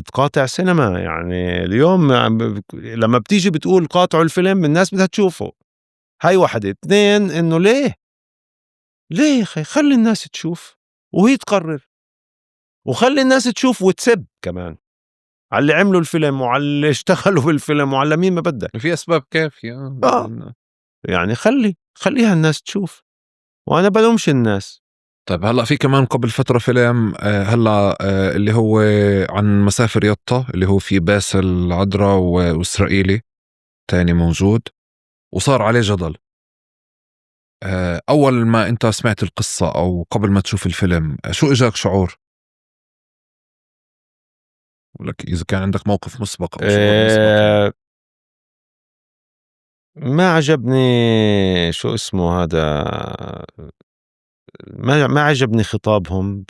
تقاطع سينما. يعني اليوم لمّا بتيجي بتقول قاطعوا الفيلم الناس بدها تشوفه. هاي واحدة. 2 إنه ليه يا أخي؟ خلّي الناس تشوف وهي تقرر، وخلّي الناس تشوف وتسب كمان على اللي عملوا الفيلم وعلى اللي اشتغلوا بالفيلم وعلى مين ما بدك. في أسباب كافية. آه. يعني خلّيها الناس تشوف، وأنا بالومش الناس. طيب هلا في كمان قبل فترة فيلم هلا اللي هو عن مسافر يطا، اللي هو في باسل عدرا وإسرائيلي تاني موجود، وصار عليه جدل. أول ما أنت سمعت القصة أو قبل ما تشوف الفيلم شو إجاك شعور؟ لك إذا كان عندك موقف مسبق أو شعور مسبق يعني. آآ ما عجبني شو اسمه هذا، ما عجبني خطابهم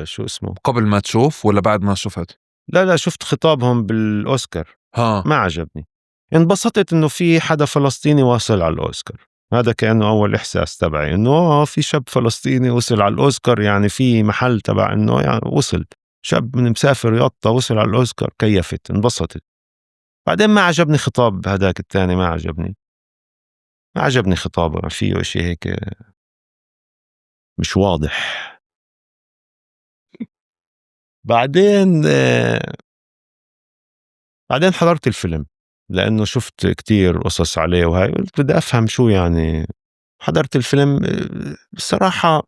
شو اسمه. قبل ما تشوف ولا بعد ما شفت؟ لا شُفت خطابهم بالأوسكار، ها. ما عجبني. انبسطت إنه في حدا فلسطيني واصل على الأوسكار. هذا كأنه أول إحساس تبعي إنه في شاب فلسطيني وصل على الأوسكار، يعني في محل تبع إنه يعني وصل شاب من مسافر يطّا وصل على الأوسكار. كيّفت، انبسطت. بعدين ما عجبني خطاب هداك التاني، ما عجبني خطابه. فيه إشي هيك مش واضح. بعدين بعدين حضرت الفيلم لأنه شُفت كتير قصص عليه وهاي، قُلت بدي أفهم شو يعني حضرت الفيلم بصراحة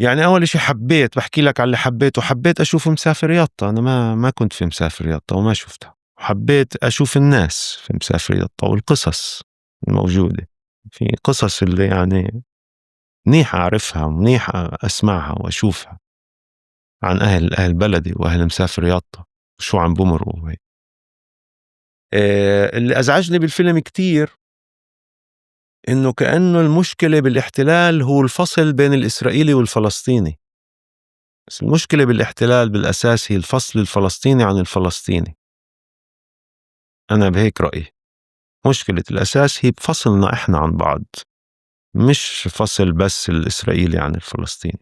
يعني أول إشي حبيت بحكي لك على اللي حبيته. حبيت أشوف مسافر يطا. أنا ما كنت في مسافر يطا وما شفتها. حبيت أشوف الناس في مسافر يطا والقصص الموجودة. في قصص اللي يعني منيح أعرفها ومنيح أسمعها وأشوفها عن أهل بلدي وأهل مسافر يطا شو عم بمروا. اللي أزعجني بالفيلم كتير إنه كأنه المشكلة بالاحتلال هو الفصل بين الإسرائيلي والفلسطيني. بس المشكلة بالاحتلال بالأساس هي الفصل الفلسطيني عن الفلسطيني. أنا بهيك رأيي. مشكلة الأساس هي بفصلنا إحنا عن بعض، مش فصل بس الإسرائيلي عن الفلسطيني.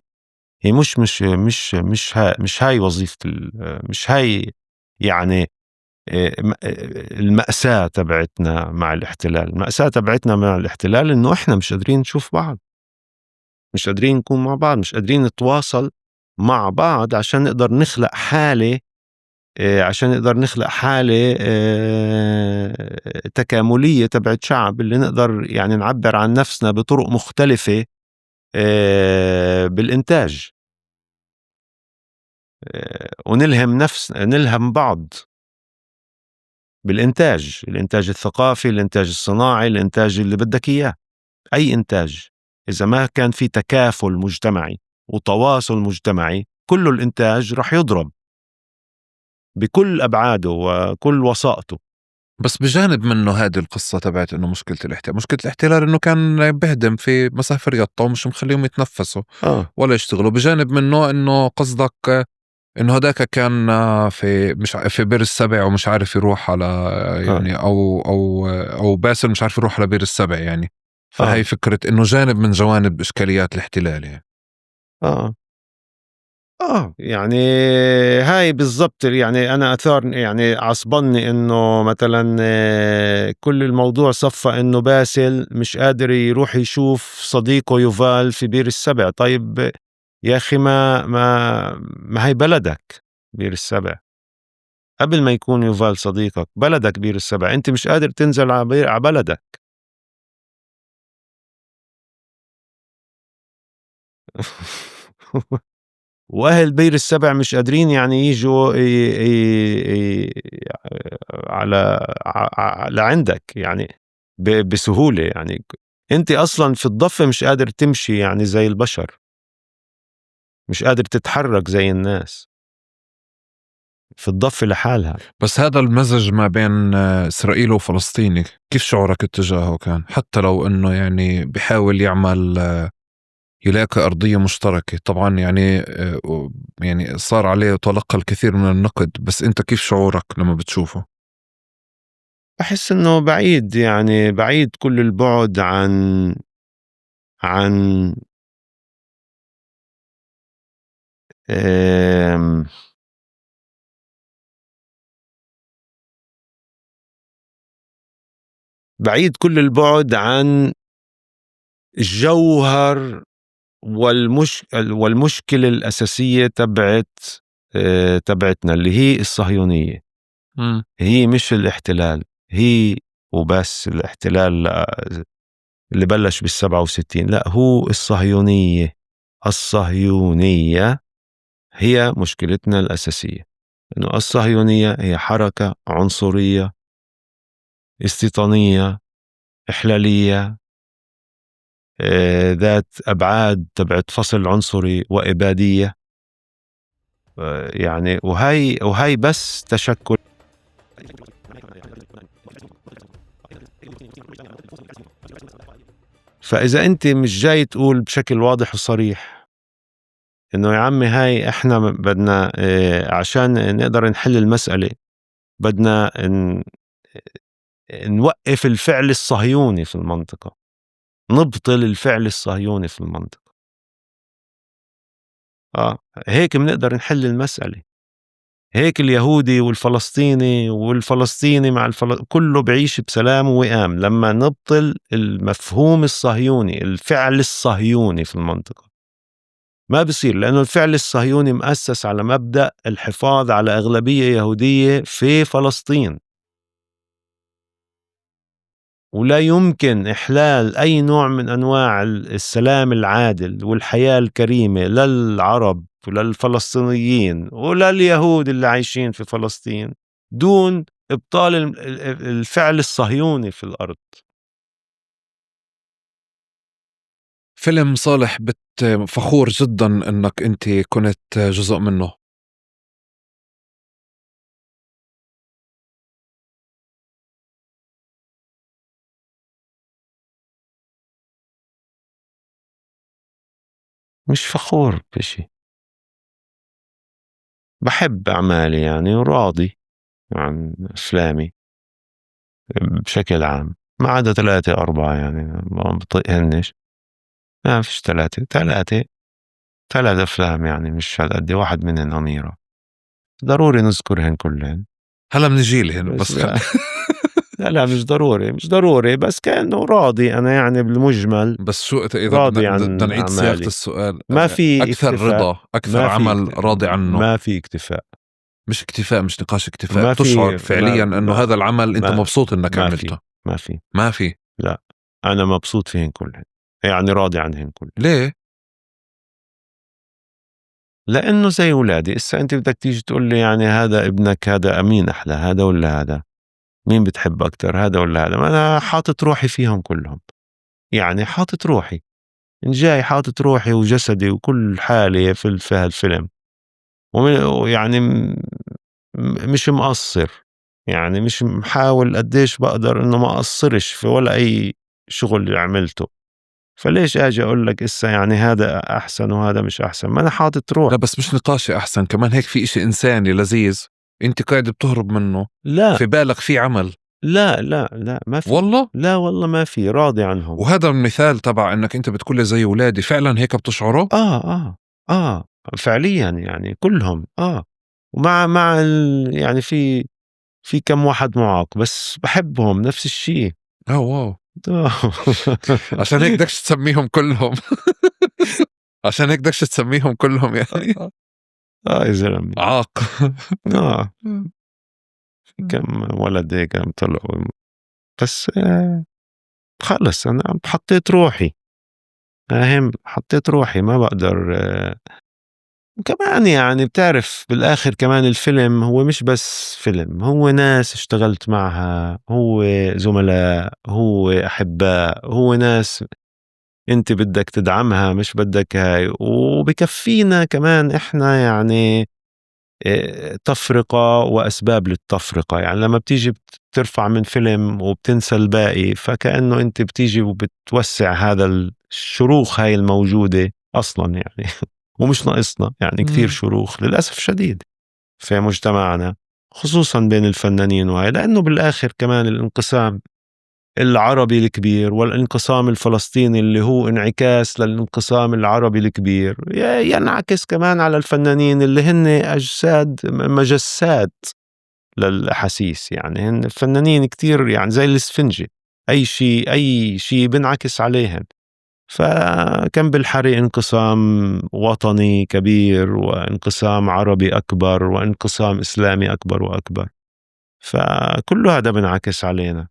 هي مش هاي وظيفة مش هاي يعني المأساة تبعتنا مع الاحتلال. المأساة تبعتنا مع الاحتلال إنه إحنا مش قادرين نشوف بعض، مش قادرين نكون مع بعض، مش قادرين نتواصل مع بعض عشان نقدر نخلق حالة تكاملية تبعت شعب اللي نقدر يعني نعبر عن نفسنا بطرق مختلفة بالإنتاج، نلهم بعض بالإنتاج. الإنتاج الثقافي، الإنتاج الصناعي، الإنتاج اللي بدك إياه. أي إنتاج إذا ما كان في تكافل مجتمعي وتواصل مجتمعي كل الإنتاج رح يضرب بكل أبعاده وكل وسائطه. بس بجانب منه هذه القصة تبعت إنه مشكلة الاحتلال إنه كان بهدم في مسافر يطا ومش مخليهم يتنفسوا ولا يشتغلوا. بجانب منه إنه قصدك إنه هداك كان في مش في بير السبع ومش عارف يروح على يعني أو باسل مش عارف يروح على بير السبع يعني. فهي فكرة إنه جانب من جوانب إشكاليات الاحتلال يعني. يعني هاي بالضبط. يعني أنا أثار يعني عصبني إنه مثلا كل الموضوع صفى إنه باسل مش قادر يروح يشوف صديقه يوفال في بير السبع. طيب يا أخي ما هي بلدك بير السبع قبل ما يكون يوفال صديقك. بلدك بير السبع، أنت مش قادر تنزل على بلدك. وأهل بير السبع مش قادرين يعني يجوا على عندك يعني بسهولة. يعني أنت أصلا في الضفة مش قادر تمشي يعني زي البشر، مش قادر تتحرك زي الناس في الضفة لحالها. بس هذا المزج ما بين إسرائيل وفلسطيني كيف شعورك اتجاهه كان؟ حتى لو إنه يعني بيحاول يعمل يلاقي أرضية مشتركة. طبعا يعني صار عليه تلقى الكثير من النقد، بس أنت كيف شعورك لما بتشوفه؟ بحس إنه بعيد، يعني بعيد كل البعد عن آم، بعيد كل البعد عن الجوهر والمشكلة الأساسية تبعتنا اللي هي الصهيونية. هي مش الاحتلال، هي وبس الاحتلال اللي بلش بال67. لا، هو الصهيونية هي مشكلتنا الأساسية. إنه الصهيونية هي حركة عنصرية استيطانية إحلالية ذات أبعاد تبعت فصل عنصري وإبادية. يعني وهي بس تشكل. فإذا أنت مش جاي تقول بشكل واضح وصريح إنه يا عمي هاي إحنا بدنا عشان نقدر نحل المسألة بدنا نوقف الفعل الصهيوني في المنطقة، نبطل الفعل الصهيوني في المنطقة. هيك بنقدر نحل المسألة. هيك اليهودي والفلسطيني مع كله بعيش بسلام ووئام لما نبطل المفهوم الصهيوني، الفعل الصهيوني في المنطقة. ما بصير، لأنه الفعل الصهيوني مؤسس على مبدأ الحفاظ على أغلبية يهودية في فلسطين. ولا يمكن إحلال أي نوع من أنواع السلام العادل والحياة الكريمة للعرب وللفلسطينيين ولليهود اللي عايشين في فلسطين دون إبطال الفعل الصهيوني في الأرض. فيلم صالح فخور جدا انك انت كنت جزء منه. مش فخور بشي، بحب أعمالي يعني وراضي عن أفلامي بشكل عام، ما عدا 3 4 يعني ما بطيقهنش. ما فيش 3 أفلام يعني مش هالقد، واحد منهن أميرة ضروري نذكرهن كلهن. هلا بنجي لهن بس بس لا لا مش ضروري، مش ضروري، بس كأنه راضي أنا يعني بالمجمل بس شو اذا راضي بدنا عن نعيد صياغة أعمالي. السؤال، ما في اكثر اكتفاء، رضا، اكثر عمل راضي عنه؟ ما في اكتفاء، مش اكتفاء، مش نقاش اكتفاء، ما في بتشعر فعليا انه هذا العمل انت مبسوط انك ما في عملته؟ ما في ما في. لا، أنا مبسوط فيهن كلهن، يعني راضي عنهن كلهن. ليه؟ لأنه زي ولادي. إسا أنت بدك تيجي تقول لي يعني هذا ابنك، هذا مين أحلى، هذا ولا هذا، مين بتحب أكتر، هذا ولا هذا؟ ما أنا حاطط روحي فيهم كلهم، يعني حاطط روحي، إن جاي حاطط روحي وجسدي وكل حالي في هالفيلم، ويعني مش مقصر، يعني مش محاول قديش بقدر إنه ما أقصرش في ولا أي شغل عملته. فليش أجي أقول لك إسا يعني هذا أحسن وهذا مش أحسن؟ ما أنا حاطط لا روح. بس مش نقاشي احسن، كمان هيك في اشي انساني لذيذ انت قاعد بتهرب منه، لا في بالك في عمل. لا ما في. والله. لا والله ما في، راضي عنهم. وهذا المثال تبع انك انت بتقول لي زي ولادي، فعلا هيك بتشعره؟ آه فعليا يعني كلهم يعني في كم واحد معاق بس بحبهم نفس الشيء. اه واو. عشان هيك بدكش تسميهم كلهم. عشان هيك بدكش تسميهم كلهم يعني. يا زلمة عاق. آه كم ولد هيك عم طلعوا، بس خلص أنا حطيت روحي، فاهم، حطيت روحي ما بقدر. كمان يعني بتعرف بالآخر كمان الفيلم هو مش بس فيلم، هو ناس اشتغلت معها، هو زملاء، هو أحباء، هو ناس انت بدك تدعمها مش بدك هاي. وبكفينا كمان احنا يعني تفرقة وأسباب للتفرقة. يعني لما بتيجي بترفع من فيلم وبتنسى الباقي، فكأنه انت بتيجي وبتوسع هذا الشروخ هاي الموجودة أصلا يعني. ومش ناقصنا يعني كثير شروخ للأسف شديد في مجتمعنا، خصوصا بين الفنانين وهاي. لأنه بالآخر كمان الانقسام العربي الكبير والانقسام الفلسطيني اللي هو انعكاس للانقسام العربي الكبير ينعكس كمان على الفنانين اللي هن أجساد مجسات للأحاسيس. يعني هن فنانين كتير يعني زي الإسفنجة، أي شيء بنعكس عليهم. فكان بالحري انقسام وطني كبير وانقسام عربي أكبر وانقسام إسلامي أكبر وأكبر، فكل هذا بنعكس علينا،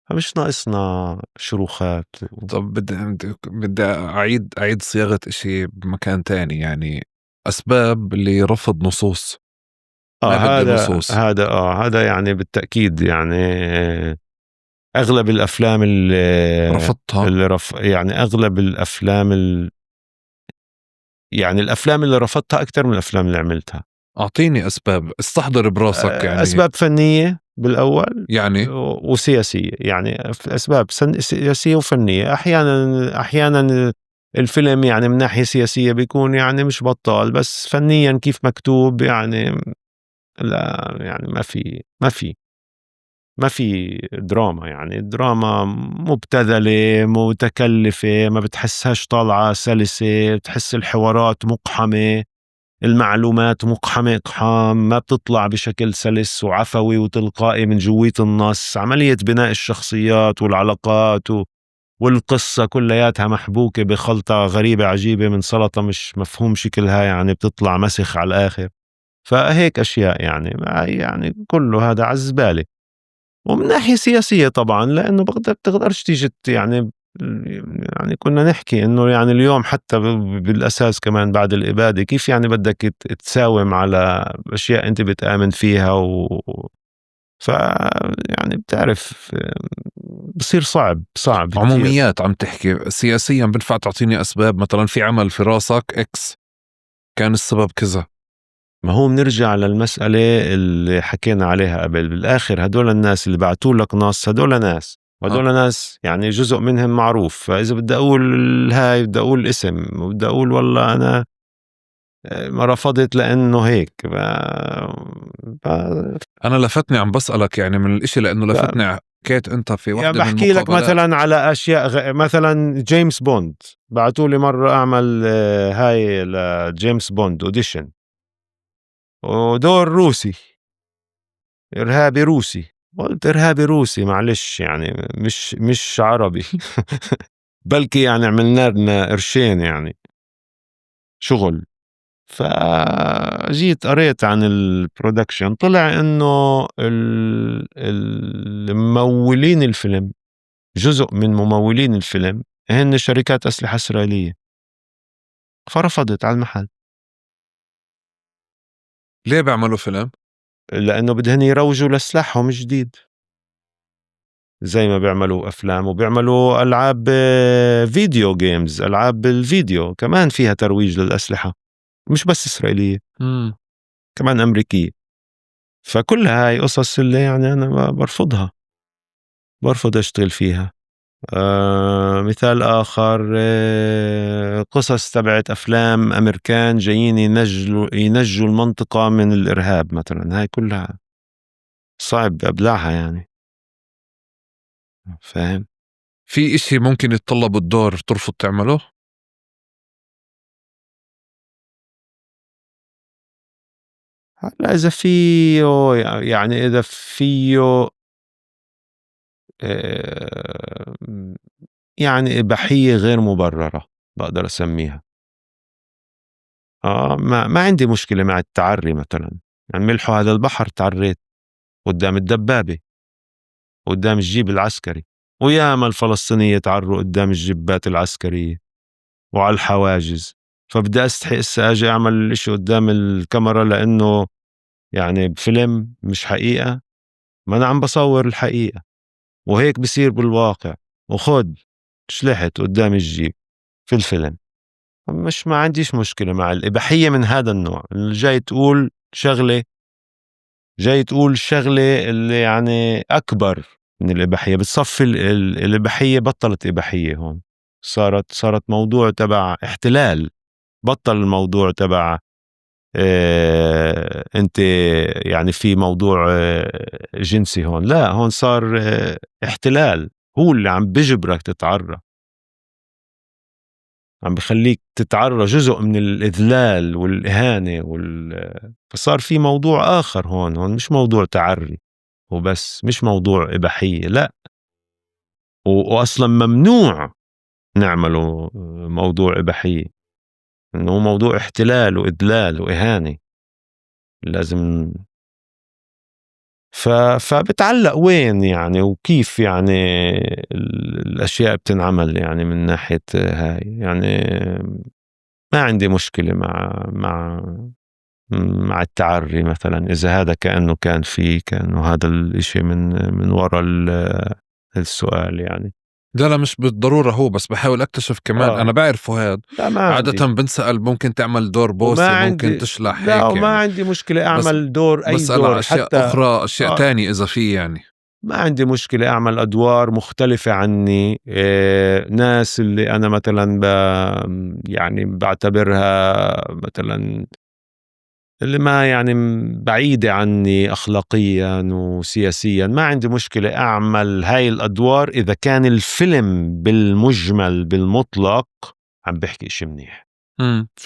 فمش ناقصنا شروخات. طب بدي أعيد صياغة إشي بمكان تاني، يعني أسباب لرفض نصوص. ما بدي نصوص. هذا يعني بالتأكيد يعني أغلب الأفلام رفضتها. يعني أغلب الأفلام يعني الأفلام اللي رفضتها أكتر من الأفلام اللي عملتها. أعطيني أسباب استحضر براسك يعني. أسباب فنية بالأول يعني وسياسية. يعني أسباب سياسية وفنية. أحيانا الفيلم يعني من ناحية سياسية بيكون يعني مش بطال، بس فنيا كيف مكتوب يعني لا، يعني ما في دراما. يعني الدراما مبتذلة متكلفة، ما بتحسهاش طالعة سلسة، بتحس الحوارات مقحمة، المعلومات مقحمة إقحام، ما بتطلع بشكل سلس وعفوي وتلقائي من جوية النص. عملية بناء الشخصيات والعلاقات والقصة كلياتها محبوكة بخلطة غريبة عجيبة من سلطة مش مفهوم شكلها، يعني بتطلع مسخ على الآخر. فهيك أشياء يعني كله هذا عزبالة. ومن ناحية سياسية طبعا، لأنه بتقدرش تيجي يعني كنا نحكي إنه يعني اليوم حتى بالأساس كمان بعد الإبادة كيف يعني بدك تساوم على أشياء أنت بتآمن فيها يعني بتعرف بصير صعب كتير. عموميات عم تحكي سياسيا، بنفع تعطيني أسباب؟ مثلا في عمل في راسك إكس كان السبب كذا. ما هو بنرجع للمسألة اللي حكينا عليها قبل، بالآخر هدول الناس اللي بعتوا لك نص هدول ناس، وهدول ناس يعني جزء منهم معروف. فإذا بدي أقول هاي بدي أقول اسم وبدي أقول والله أنا ما رفضت لأنه هيك أنا لفتني عم بسألك يعني من الإشي لأنه لفتني حكيت أنت في يعني واحدة من بحكي لك المقابلات مثلا على أشياء مثلا جيمس بوند بعتوا لي مرة أعمل هاي لجيمس بوند أوديشن، ودور روسي إرهابي روسي. قلت إرهابي روسي معلش يعني مش عربي بلكي يعني عملنا لنا قرشين يعني شغل. فجيت قريت عن البرودكشن، طلع إنه الممولين الفيلم، جزء من ممولين الفيلم هن شركات أسلحة إسرائيلية، فرفضت على المحل. ليه بيعملوا فيلم؟ لأنه بدهن يروجوا لسلاحهم جديد، زي ما بيعملوا أفلام وبيعملوا ألعاب فيديو جيمز، ألعاب الفيديو كمان فيها ترويج للأسلحة، مش بس إسرائيلية كمان أمريكية. فكل هاي قصص اللي يعني أنا برفضها، برفض أشتغل فيها. مثال آخر قصص تبعت أفلام أمريكان جايين ينجوا المنطقة من الإرهاب مثلا، هاي كلها صعب أبلعها يعني، فاهم؟ في إشي ممكن يتطلب الدور ترفض تعمله؟ هلا إذا فيه يعني إذا فيه يعني إباحية غير مبررة بقدر أسميها. ما عندي مشكلة مع التعري مثلا، يعني ملحوا هذا البحر تعريت قدام الدبابة قدام الجيب العسكري، وياما الفلسطينية تعروا قدام الجيبات العسكرية وعلى الحواجز. فبدي أستحي إسا أجي أعمل الإشي قدام الكاميرا لأنه يعني بفيلم مش حقيقة؟ ما أنا عم بصور الحقيقة وهيك بصير بالواقع، وخد شلحت قدام الجيب في الفيلم. مش ما عنديش مشكلة مع الإباحية من هذا النوع اللي جاي تقول شغلة اللي يعني أكبر من الإباحية، بتصفي الإباحية بطلت إباحية هون، صارت موضوع تبع احتلال، بطل الموضوع تبع انت يعني في موضوع جنسي هون، لا هون صار احتلال، هو اللي عم بجبرك تتعرى، عم بخليك تتعرى، جزء من الإذلال والإهانة فصار في موضوع آخر هون مش موضوع تعري وبس، مش موضوع إباحية، لا وأصلا ممنوع نعمله موضوع إباحية، إنه موضوع احتلال وإذلال وإهانة لازم. فبتعلق وين يعني وكيف يعني الأشياء بتنعمل يعني من ناحية هاي يعني ما عندي مشكلة مع التعري مثلا، إذا هذا كأنه هذا الإشي من وراء السؤال يعني. لا مش بالضرورة هو، بس بحاول أكتشف كمان. أنا بعرفه هاد لا ما عادة عندي، بنسأل ممكن تعمل دور بوسي، ممكن تشلح لا هيك وما يعني. عندي مشكلة بس أعمل دور أي بسأل على دور أشياء حتى أخرى، أشياء تانية إذا في يعني. ما عندي مشكلة أعمل أدوار مختلفة عني، ناس اللي أنا مثلا يعني بعتبرها مثلا اللي ما يعني بعيدة عني أخلاقيا وسياسيا، ما عندي مشكلة أعمل هاي الأدوار إذا كان الفيلم بالمجمل بالمطلق عم بحكي إشي منيح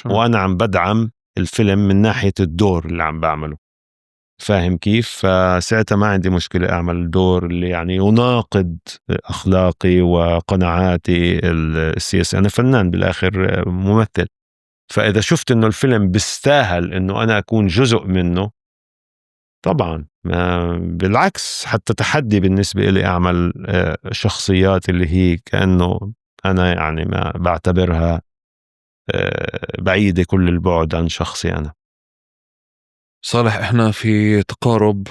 وأنا عم بدعم الفيلم من ناحية الدور اللي عم بعمله، فاهم كيف؟ فساعتها ما عندي مشكلة أعمل دور اللي يعني يناقض أخلاقي وقناعاتي السياسية. أنا فنان بالآخر، ممثل، فإذا شفت إنه الفيلم بيستاهل إنه أنا أكون جزء منه طبعا بالعكس، حتى تحدي بالنسبة لي أعمل شخصيات اللي هي كأنه أنا يعني ما بعتبرها بعيدة كل البعد عن شخصي أنا. صالح، احنا في تقارب.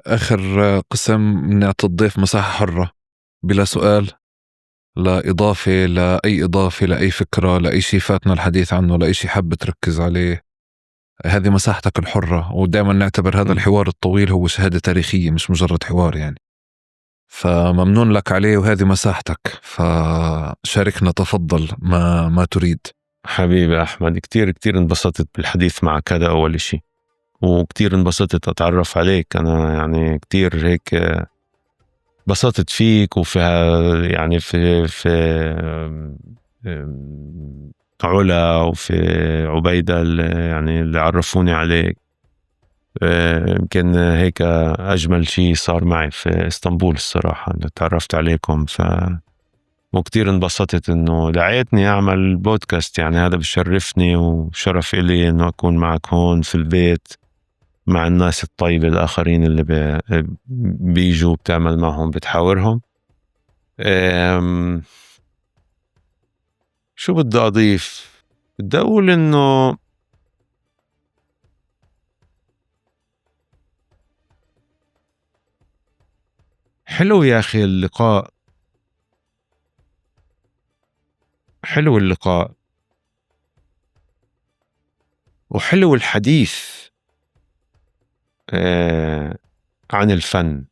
آخر قسم بنعطي الضيف مساحة حرة بلا سؤال، لا إضافة، لا أي إضافة، لا أي فكرة، لا أي شيء فاتنا الحديث عنه، لا أي شيء حاب تركز عليه. هذه مساحتك الحرة، ودائما نعتبر هذا الحوار الطويل هو شهادة تاريخية مش مجرد حوار يعني. فممنون لك عليه، وهذه مساحتك، فشاركنا تفضل ما تريد. حبيبي أحمد، كتير كتير انبسطت بالحديث معك، هذا أول إشي، وكتير انبسطت أتعرف عليك. أنا يعني كتير هيك انبسطت فيك وفي يعني في علا وفي عبيدة يعني اللي عرفوني عليك. يمكن هيك أجمل شيء صار معي في إسطنبول الصراحة، أنه تعرفت عليكم. وكتير انبسطت إنه دعيتني أعمل بودكاست، يعني هذا بشرفني وشرف إلي إنه أكون معك هون في البيت مع الناس الطيبة الآخرين اللي بيجوا بتعمل معهم بتحاورهم. شو بدي أضيف؟ بدي أقول إنه حلو يا أخي اللقاء، حلو اللقاء وحلو الحديث عن الفن،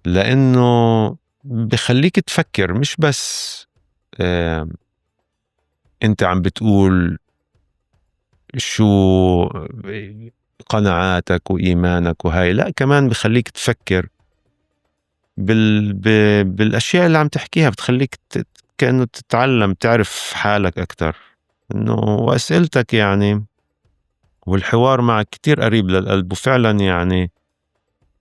لأنه بخليك تفكر، مش بس أنت عم بتقول شو قناعاتك وإيمانك وهاي، لا كمان بخليك تفكر بالأشياء اللي عم تحكيها، بتخليك كأنه تتعلم تعرف حالك أكتر. إنه وأسئلتك يعني والحوار معك كتير قريب للقلب، وفعلا يعني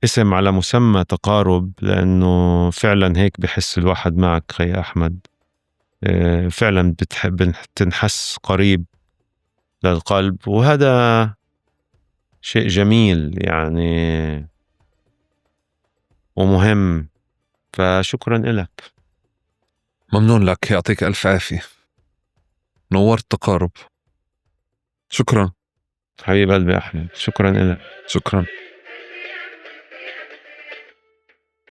اسم على مسمى تقارب، لأنه فعلا هيك بحس الواحد معك خي أحمد. فعلا بتحب تنحس قريب للقلب، وهذا شيء جميل يعني ومهم. فشكرا لك. ممنون لك، يعطيك ألف عافية، نورت تقارب. شكرا حبيب قلبي أحمد، شكرا لك. شكرا.